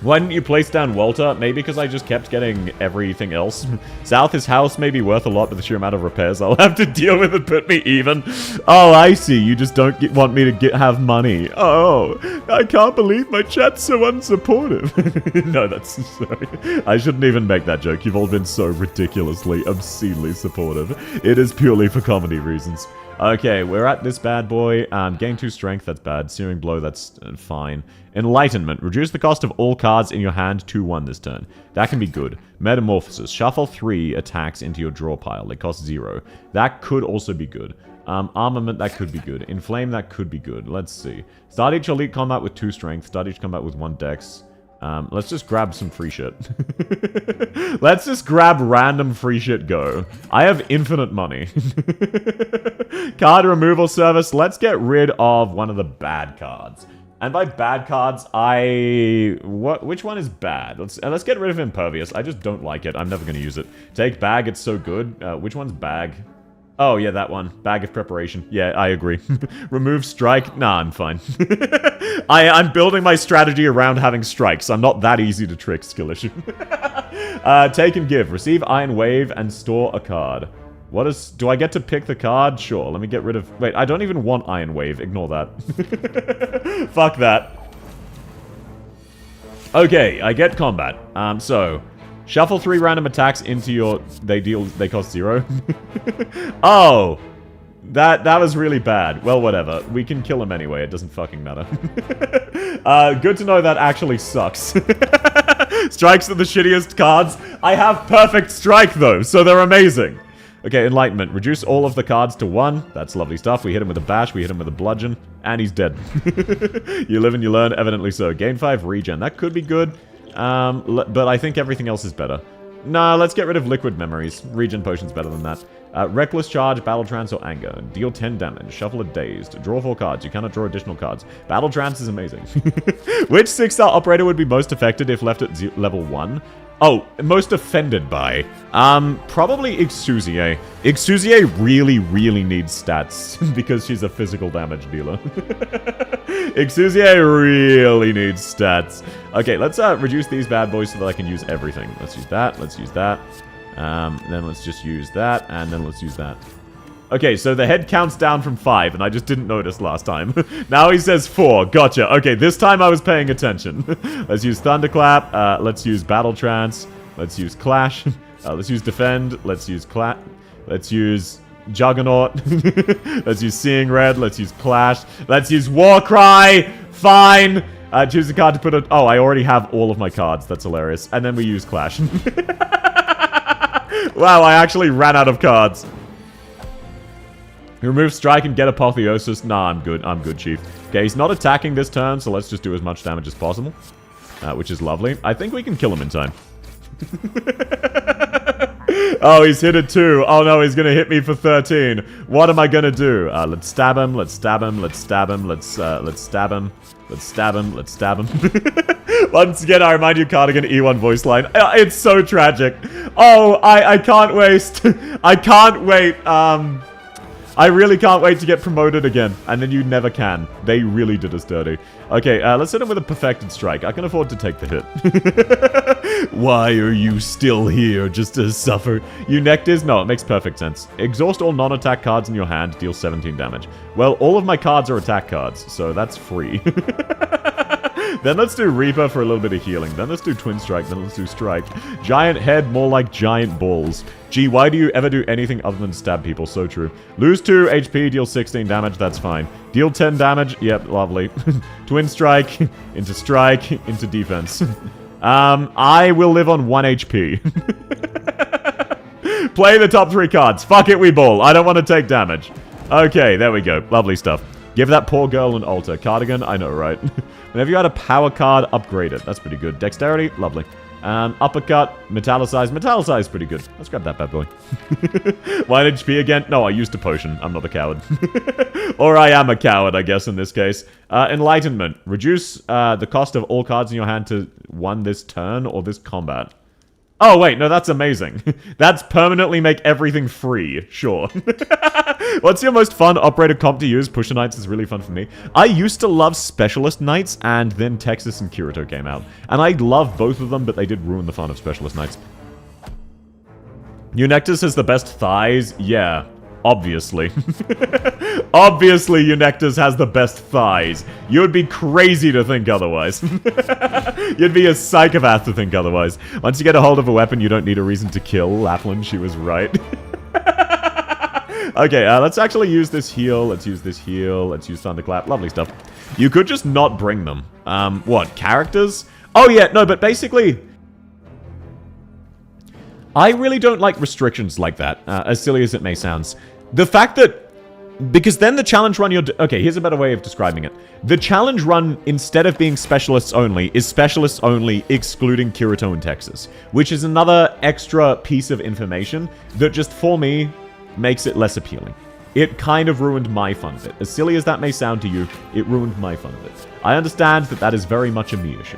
Why didn't you place down Walter? Maybe because I just kept getting everything else. South, his house may be worth a lot, but the sheer amount of repairs I'll have to deal with it put me even. Oh, I see. You just don't want me to have money. Oh, I can't believe my chat's so unsupportive. No, that's... Sorry. I shouldn't even make that joke. You've all been so ridiculously, obscenely supportive. It is purely for comedy reasons. Okay, we're at this bad boy. Gain 2 strength, that's bad. Searing blow, that's fine. Enlightenment. Reduce the cost of all cards in your hand to 1 this turn. That can be good. Metamorphosis. Shuffle 3 attacks into your draw pile. They cost 0. That could also be good. Armament, that could be good. Inflame, that could be good. Let's see. Start each elite combat with 2 strength. Start each combat with 1 dex. Let's just grab some free shit. Let's just grab random free shit go. I have infinite money. Card removal service. Let's get rid of one of the bad cards. And by bad cards, which one is bad? Let's get rid of Impervious. I just don't like it. I'm never going to use it. Take Bag, it's so good. Which one's Bag? Oh, yeah, that one. Bag of Preparation. Yeah, I agree. Remove Strike? Nah, I'm fine. I'm building my strategy around having strikes. I'm not that easy to trick, skill issue. Take and give. Receive Iron Wave and store a card. Do I get to pick the card? Sure, let me get rid of... Wait, I don't even want Iron Wave. Ignore that. Fuck that. Okay, I get combat. So... Shuffle 3 random attacks into your... They cost 0. Oh! That was really bad. Well, whatever. We can kill him anyway. It doesn't fucking matter. Good to know that actually sucks. Strikes are the shittiest cards. I have perfect strike, though, so they're amazing. Okay, Enlightenment. Reduce all of the cards to 1. That's lovely stuff. We hit him with a bash. We hit him with a bludgeon. And he's dead. You live and you learn, evidently so. Gain 5 regen. That could be good. But I think everything else is better. Nah, let's get rid of liquid memories. Regen potion's better than that. Reckless Charge, Battle Trance, or Anger. Deal 10 damage. Shuffle a Dazed. Draw 4 cards. You cannot draw additional cards. Battle Trance is amazing. Which 6-star operator would be most affected if left at level 1? Oh, most offended by. Probably Ixuzie. Ixuzie really, really needs stats because she's a physical damage dealer. Ixuzie really needs stats. Okay, let's reduce these bad boys so that I can use everything. Let's use that. Let's use that. Then let's just use that, and then let's use that. Okay, so the head counts down from 5, and I just didn't notice last time. Now he says 4. Gotcha. Okay, this time I was paying attention. Let's use Thunderclap. Let's use Battle Trance. Let's use Clash. Let's use Defend. Let's use Let's use Juggernaut. Let's use Seeing Red. Let's use Clash. Let's use Warcry. Fine. Choose a card to put it. Oh, I already have all of my cards. That's hilarious. And then we use Clash. Wow, I actually ran out of cards. Remove Strike and get Apotheosis. Nah, I'm good. I'm good, Chief. Okay, he's not attacking this turn, so let's just do as much damage as possible. Which is lovely. I think we can kill him in time. Oh, he's hit it 2. Oh no, he's gonna hit me for 13. What am I gonna do? Let's stab him. Let's stab him. Let's stab him. Let's stab him. Let's stab him. Let's stab him. Once again, I remind you, Cardigan E1 voice line. It's so tragic. Oh, I can't waste. I can't wait. I really can't wait to get promoted again. And then you never can. They really did us dirty. Okay, let's hit him with a perfected strike. I can afford to take the hit. Why are you still here? Just to suffer? You Nectars? No, it makes perfect sense. Exhaust all non-attack cards in your hand. Deal 17 damage. Well, all of my cards are attack cards, so that's free. Then let's do Reaper for a little bit of healing. Then let's do Twin Strike. Then let's do Strike. Giant head, more like giant balls. Gee, why do you ever do anything other than stab people? So true. Lose 2 HP, deal 16 damage. That's fine. Deal 10 damage. Yep, lovely. Twin Strike, into defense. I will live on 1 HP. Play the top 3 cards. Fuck it, we ball. I don't want to take damage. Okay, there we go. Lovely stuff. Give that poor girl an altar. Cardigan, I know, right? Whenever you had a power card, upgrade it. That's pretty good. Dexterity, lovely. Uppercut, metallicize. Metallicize, pretty good. Let's grab that bad boy. 1 HP again? No, I used a potion. I'm not a coward. Or I am a coward, I guess, in this case. Enlightenment. Reduce the cost of all cards in your hand to 1 this turn or this combat. Oh, wait, no, that's amazing. That's permanently make everything free. Sure. What's your most fun operator comp to use? Pusher Knights is really fun for me. I used to love Specialist Knights, and then Texas and Kirito came out. And I love both of them, but they did ruin the fun of Specialist Knights. Eunectus has the best thighs? Yeah, obviously. Obviously, Eunectus has the best thighs. You would be crazy to think otherwise. You'd be a psychopath to think otherwise. Once you get a hold of a weapon, you don't need a reason to kill. Lapland, she was right. Okay, let's actually use this heal. Let's use this heal. Let's use Thunderclap. Lovely stuff. You could just not bring them. What, characters? Oh, yeah, no, but basically... I really don't like restrictions like that, as silly as it may sound. The fact that... Because then the challenge run you're... Okay, here's a better way of describing it. The challenge run, instead of being specialists only, is specialists only excluding Kirito and Texas. Which is another extra piece of information that just, for me, makes it less appealing. It kind of ruined my fun of it. As silly as that may sound to you, it ruined my fun of it. I understand that that is very much a me issue.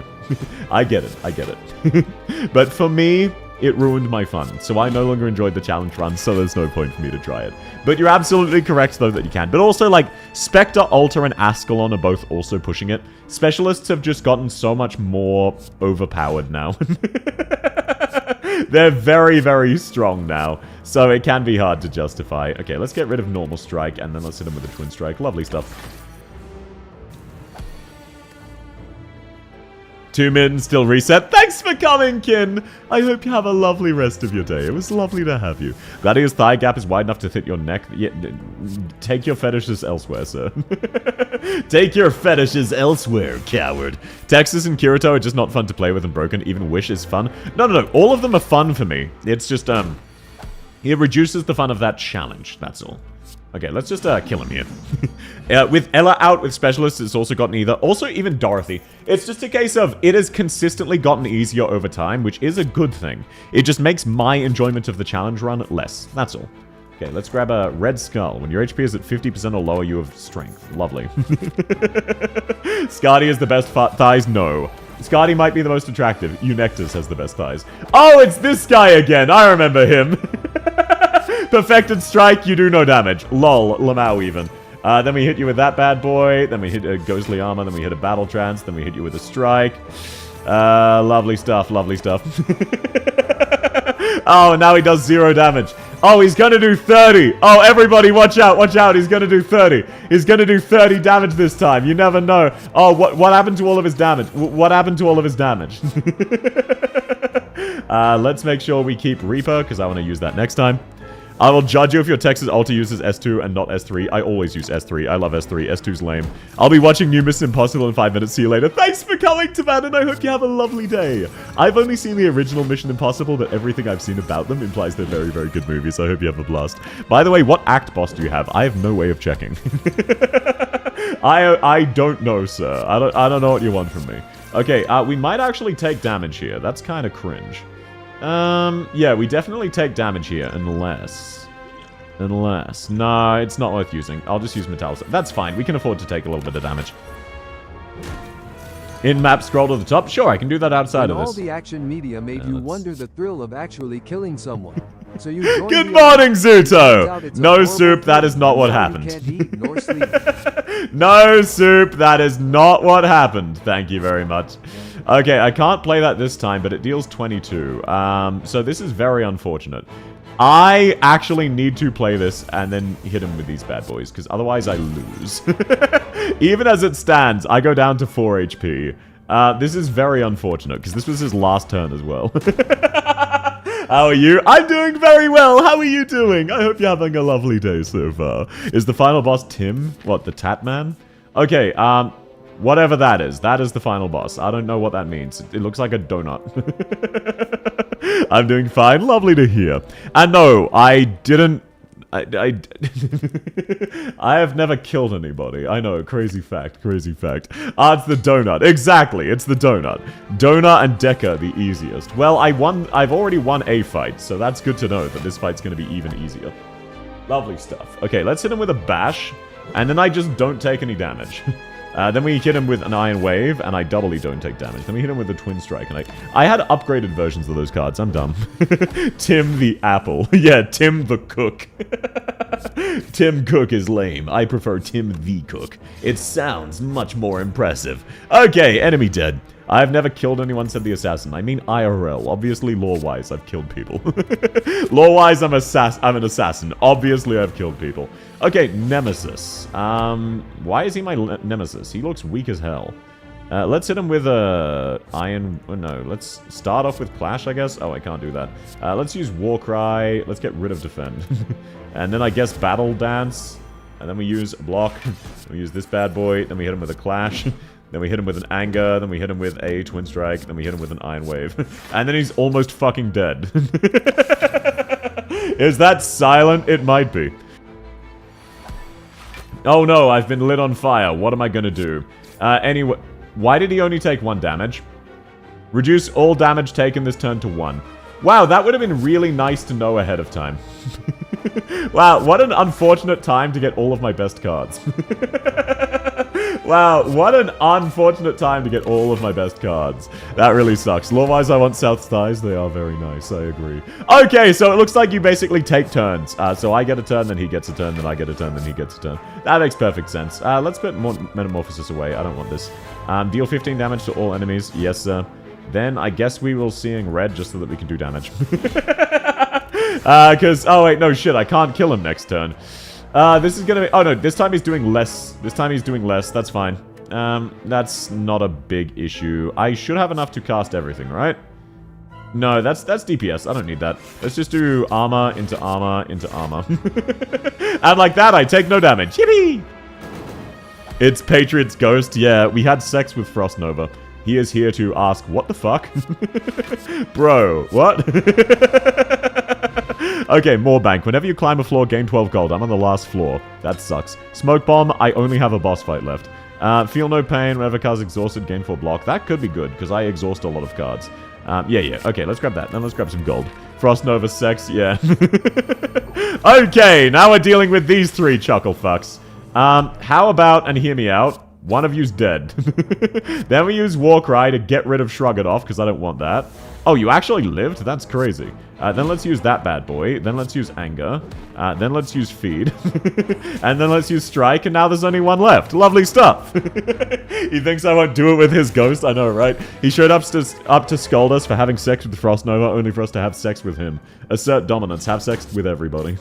I get it, I get it. But for me... It ruined my fun, so I no longer enjoyed the challenge run, so there's no point for me to try it. But you're absolutely correct, though, that you can. But also, like, Spectre, Alter, and Ascalon are both also pushing it. Specialists have just gotten so much more overpowered now. They're very, very strong now, so it can be hard to justify. Okay, let's get rid of Normal Strike, and then let's hit him with a Twin Strike. Lovely stuff. 2 min, still reset. Thanks for coming, Kin! I hope you have a lovely rest of your day. It was lovely to have you. Gladiator's thigh gap is wide enough to fit your neck. Yeah, take your fetishes elsewhere, sir. Take your fetishes elsewhere, coward. Texas and Kirito are just not fun to play with and broken. Even Wish is fun. No. All of them are fun for me. It's just, it reduces the fun of that challenge. That's all. Okay, let's just kill him here. With Ella out with Specialists, it's also gotten either. Also, even Dorothy. It's just a case of it has consistently gotten easier over time, which is a good thing. It just makes my enjoyment of the challenge run less. That's all. Okay, let's grab a Red Skull. When your HP is at 50% or lower, you have strength. Lovely. Skadi is the best thighs? No. Skadi might be the most attractive. Eunectus has the best thighs. Oh, it's this guy again. I remember him. Perfected Strike, you do no damage. Lol, Lamau even. Then we hit you with that bad boy. Then we hit a Ghostly Armor. Then we hit a Battle Trance. Then we hit you with a Strike. Lovely stuff, lovely stuff. Oh, and now he does 0 damage. Oh, he's gonna do 30. Oh, everybody, watch out, watch out. He's gonna do 30. He's gonna do 30 damage this time. You never know. Oh, what happened to all of his damage? What happened to all of his damage? Let's make sure we keep Reaper, because I want to use that next time. I will judge you if your Texas Ulti uses S2 and not S3. I always use S3. I love S3. S2's lame. I'll be watching New Miss Impossible in 5 minutes. See you later. Thanks for coming to that, and I hope you have a lovely day. I've only seen the original Mission Impossible, but everything I've seen about them implies they're very, very good movies. I hope you have a blast. By the way, what act boss do you have? I have no way of checking. I don't know, sir. I don't know what you want from me. Okay, we might actually take damage here. That's kind of cringe. Yeah, we definitely take damage here, unless... No, it's not worth using. I'll just use Metal. That's fine, we can afford to take a little bit of damage. In-map scroll to the top? Sure, I can do that outside of this. All the action media made you wonder the thrill of actually killing someone. So you joined Good morning, Zuto! No, Soup, that is not what happened. Can't eat nor sleep. No, Soup, that is not what happened. Thank you very much. Okay, I can't play that this time, but it deals 22. So this is very unfortunate. I actually need to play this and then hit him with these bad boys, because otherwise I lose. Even as it stands, I go down to 4 HP. This is very unfortunate, because this was his last turn as well. How are you? I'm doing very well. How are you doing? I hope you're having a lovely day so far. Is the final boss Tim? What, the Tat Man? Okay, whatever that is the final boss. I don't know what that means. It looks like a donut. I'm doing fine. Lovely to hear. And no, I didn't... I have never killed anybody. I know, crazy fact, crazy fact. It's the donut. Exactly, it's the donut. Donut and Deca the easiest. Well, I've already won a fight, so that's good to know that this fight's going to be even easier. Lovely stuff. Okay, let's hit him with a bash, and then I just don't take any damage. Then we hit him with an Iron Wave, and I doubly don't take damage. Then we hit him with a Twin Strike, and I had upgraded versions of those cards. I'm dumb. Tim the Apple. Yeah, Tim the Cook. Tim Cook is lame. I prefer Tim the Cook. It sounds much more impressive. Okay, enemy dead. I've never killed anyone, said the assassin. I mean IRL. Obviously, lore-wise, I've killed people. Lore-wise, I'm an assassin. Obviously, I've killed people. Okay, Nemesis. Why is he my Nemesis? He looks weak as hell. Let's hit him with a iron... Oh, no, let's start off with Clash, I guess. Oh, I can't do that. Let's use Warcry. Let's get rid of Defend. And then I guess Battle Dance. And then we use Block. We use this bad boy. Then we hit him with a Clash. Then we hit him with an Anger, then we hit him with a Twin Strike, then we hit him with an Iron Wave. And then he's almost fucking dead. Is that silent? It might be. Oh no, I've been lit on fire. What am I gonna do? Anyway, why did he only take 1 damage? Reduce all damage taken this turn to 1. Wow, that would have been really nice to know ahead of time. Wow, what an unfortunate time to get all of my best cards. Wow, what an unfortunate time to get all of my best cards. That really sucks. Lore-wise, I want South Thighs. They are very nice, I agree. Okay, so it looks like you basically take turns. So I get a turn, then he gets a turn, then I get a turn, then he gets a turn. That makes perfect sense. Let's put Metamorphosis away. I don't want this. Deal 15 damage to all enemies. Yes, sir. Then I guess we will seeing red just so that we can do damage. Because... Oh, wait, no, shit. I can't kill him next turn. This is gonna be... Oh, no, this time he's doing less. This time he's doing less. That's fine. That's not a big issue. I should have enough to cast everything, right? No, that's DPS. I don't need that. Let's just do armor into armor into armor. And like that, I take no damage. Yippee! It's Patriot's Ghost. Yeah, we had sex with Frost Nova. He is here to ask, what the fuck? Bro, what? Okay, more bank. Whenever you climb a floor, gain 12 gold. I'm on the last floor. That sucks. Smoke Bomb, I only have a boss fight left. Feel no pain. Whenever cards exhausted, gain 4 block. That could be good, because I exhaust a lot of cards. Yeah. Okay, let's grab that. Then let's grab some gold. Frost Nova Sex, yeah. Okay, now we're dealing with these 3 chuckle fucks. How about, and hear me out, one of you's dead. Then we use Warcry to get rid of Shrug It Off, because I don't want that. Oh, you actually lived? That's crazy. Then let's use that bad boy. Then let's use Anger. Then let's use Feed. And then let's use Strike, and now there's only 1 left. Lovely stuff. He thinks I won't do it with his ghost. I know, right? He showed up to scold us for having sex with Frost Nova, only for us to have sex with him. Assert dominance. Have sex with everybody.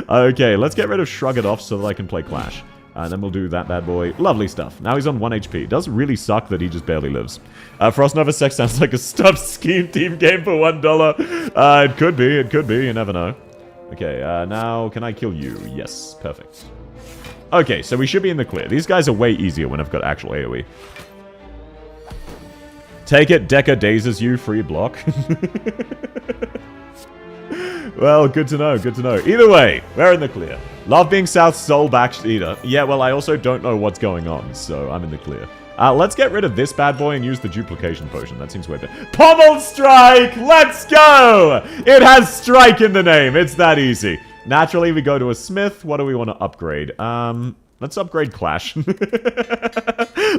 Okay, let's get rid of Shrug It Off so that I can play Clash. And then we'll do that bad boy. Lovely stuff. Now he's on 1 HP. It does really suck that he just barely lives. Frost Nova Sex sounds like a stuffed scheme team game for $1. It could be. It could be. You never know. Okay, now can I kill you? Yes. Perfect. Okay, so we should be in the clear. These guys are way easier when I've got actual AoE. Take it, Deca dazes you. Free block. Well, good to know, good to know. Either way, we're in the clear. Love being South's sole back eater. Yeah, well, I also don't know what's going on, so I'm in the clear. Let's get rid of this bad boy and use the duplication potion. That seems way better. Pommel Strike! Let's go! It has Strike in the name. It's that easy. Naturally, we go to a smith. What do we want to upgrade? Let's upgrade Clash.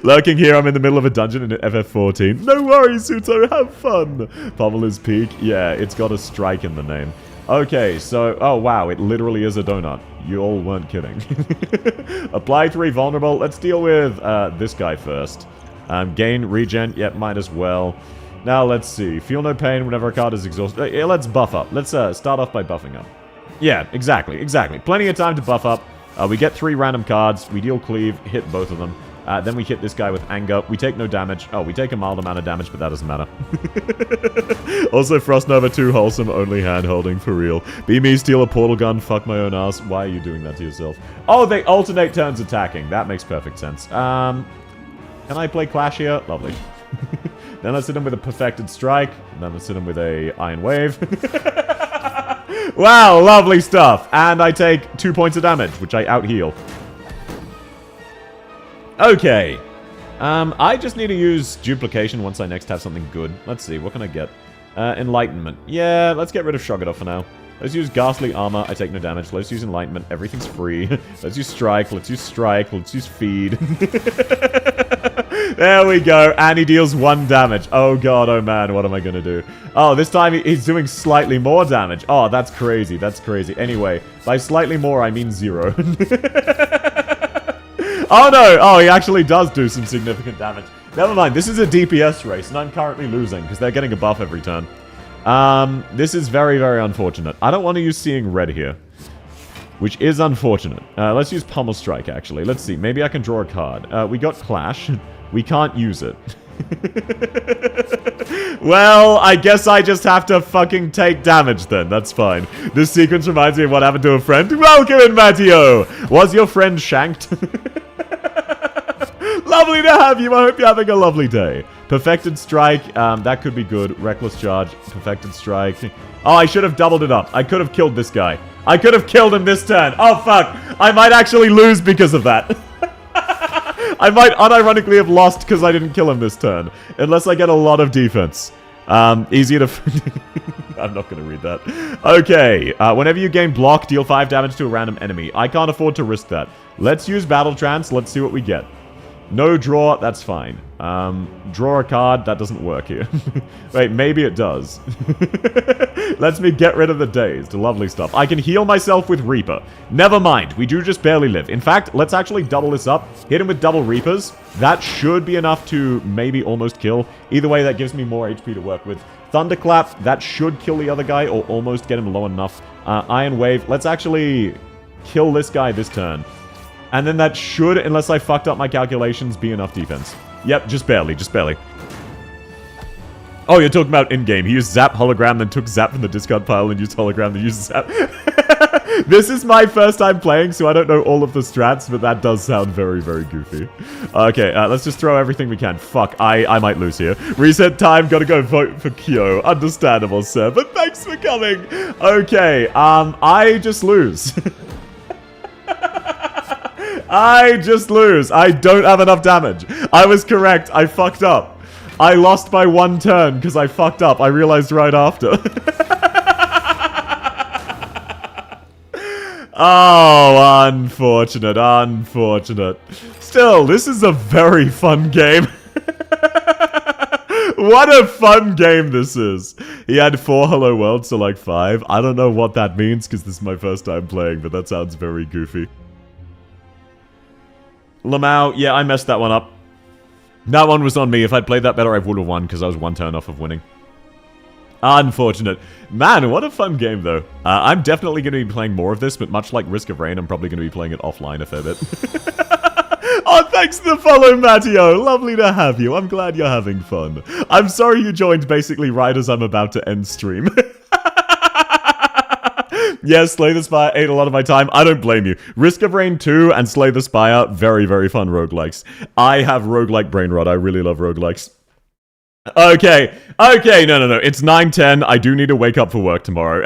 Lurking here, I'm in the middle of a dungeon in FF14. No worries, Suto, have fun! Pommel is peak. Yeah, it's got a Strike in the name. Okay, so... Oh, wow, it literally is a donut. You all weren't kidding. Apply 3 vulnerable. Let's deal with this guy first. Gain regen. Yep, might as well. Now, let's see. Feel no pain whenever a card is exhausted. Let's buff up. Let's start off by buffing up. Yeah, exactly, exactly. Plenty of time to buff up. We get 3 random cards. We deal cleave, hit both of them. Then we hit this guy with anger. We take no damage. Oh, we take a mild amount of damage, but that doesn't matter. Also, Frost Nova 2 wholesome, only hand-holding, for real. Be me, steal a portal gun, fuck my own ass. Why are you doing that to yourself? Oh, they alternate turns attacking. That makes perfect sense. Can I play Clash here? Lovely. Then let's hit him with a perfected strike. And then let's hit him with a Iron Wave. Wow, lovely stuff. And I take 2 points of damage, which I out-heal. Okay. I just need to use duplication once I next have something good. Let's see, what can I get? Enlightenment. Yeah, let's get rid of Shrug It Off for now. Let's use Ghastly Armor. I take no damage. Let's use Enlightenment. Everything's free. Let's use Strike. Let's use Strike. Let's use Feed. There we go. And he deals 1 damage. Oh god, oh man, what am I gonna do? Oh, this time he's doing slightly more damage. Oh, that's crazy. That's crazy. Anyway, by slightly more, I mean 0. Oh no! Oh, he actually does do some significant damage. Never mind, this is a DPS race, and I'm currently losing, because they're getting a buff every turn. This is very, very unfortunate. I don't want to use Seeing Red here, which is unfortunate. Let's use Pummel Strike, actually. Let's see, maybe I can draw a card. We got Clash. We can't use it. Well, I guess I just have to fucking take damage then. That's fine. This sequence reminds me of what happened to a friend. Welcome in, Matteo! Was your friend shanked? Lovely to have you. I hope you're having a lovely day. Perfected Strike. That could be good. Reckless Charge. Perfected Strike. Oh, I should have doubled it up. I could have killed this guy. I could have killed him this turn. Oh, fuck. I might actually lose because of that. I might unironically have lost because I didn't kill him this turn. Unless I get a lot of defense. Easier to... I'm not going to read that. Okay. Whenever you gain block, deal 5 damage to a random enemy. I can't afford to risk that. Let's use Battle Trance. Let's see what we get. No draw, that's fine. Draw a card, that doesn't work here. Wait, maybe it does. Lets me get rid of the dazed. Lovely stuff. I can heal myself with Reaper. Never mind, we do just barely live. In fact, let's actually double this up. Hit him with double Reapers. That should be enough to maybe almost kill. Either way, that gives me more HP to work with. Thunderclap, that should kill the other guy or almost get him low enough. Iron Wave, let's actually kill this guy this turn. And then that should, unless I fucked up my calculations, be enough defense. Yep, just barely, just barely. Oh, you're talking about in-game. He used Zap Hologram, then took Zap from the discard pile and used Hologram, then used Zap. This is my first time playing, so I don't know all of the strats, but that does sound very, very goofy. Okay, let's just throw everything we can. Fuck, I might lose here. Reset time, gotta go vote for Kyo. Understandable, sir, but thanks for coming. Okay, I just lose. I just lose. I don't have enough damage. I was correct. I fucked up. I lost by 1 turn because I fucked up. I realized right after. Oh, unfortunate, unfortunate. Still, this is a very fun game. What a fun game this is. He had 4 Hello Worlds to like 5. I don't know what that means because this is my first time playing, but that sounds very goofy. Lamau, yeah, I messed that one up. That one was on me. If I'd played that better, I would have won because I was 1 turn off of winning. Unfortunate. Man, what a fun game, though. I'm definitely going to be playing more of this, but much like Risk of Rain, I'm probably going to be playing it offline a fair bit. Oh, thanks for the follow, Matteo. Lovely to have you. I'm glad you're having fun. I'm sorry you joined basically right as I'm about to end stream. Yes, Slay the Spire ate a lot of my time. I don't blame you. Risk of Rain 2 and Slay the Spire, very, very fun roguelikes. I have roguelike Brainrot. I really love roguelikes. Okay, no. It's 9:10. I do need to wake up for work tomorrow.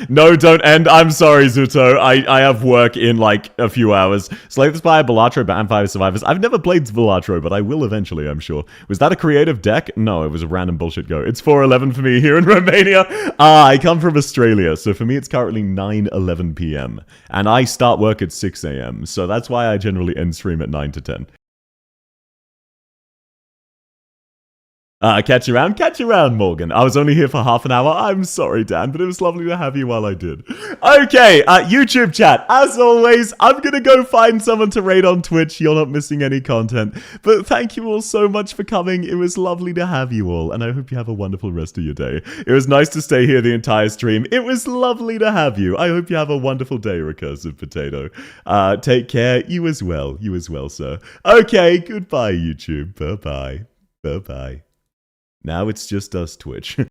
No, don't end. I'm sorry, Zuto. I have work in, like, a few hours. Slay the Spire, Balatro, Vampire Survivors. I've never played Balatro, but I will eventually, I'm sure. Was that a creative deck? No, it was a random bullshit go. It's 4:11 for me here in Romania. I come from Australia, so for me it's currently 9:11 p.m. And I start work at 6 a.m., so that's why I generally end stream at 9 to 10. Catch you around, Morgan. I was only here for half an hour. I'm sorry, Dan, but it was lovely to have you while I did. Okay, YouTube chat. As always, I'm gonna go find someone to raid on Twitch. You're not missing any content. But thank you all so much for coming. It was lovely to have you all, and I hope you have a wonderful rest of your day. It was nice to stay here the entire stream. It was lovely to have you. I hope you have a wonderful day, Recursive Potato. Take care. You as well, sir. Okay, goodbye, YouTube. Bye-bye. Bye-bye. Now it's just us, Twitch.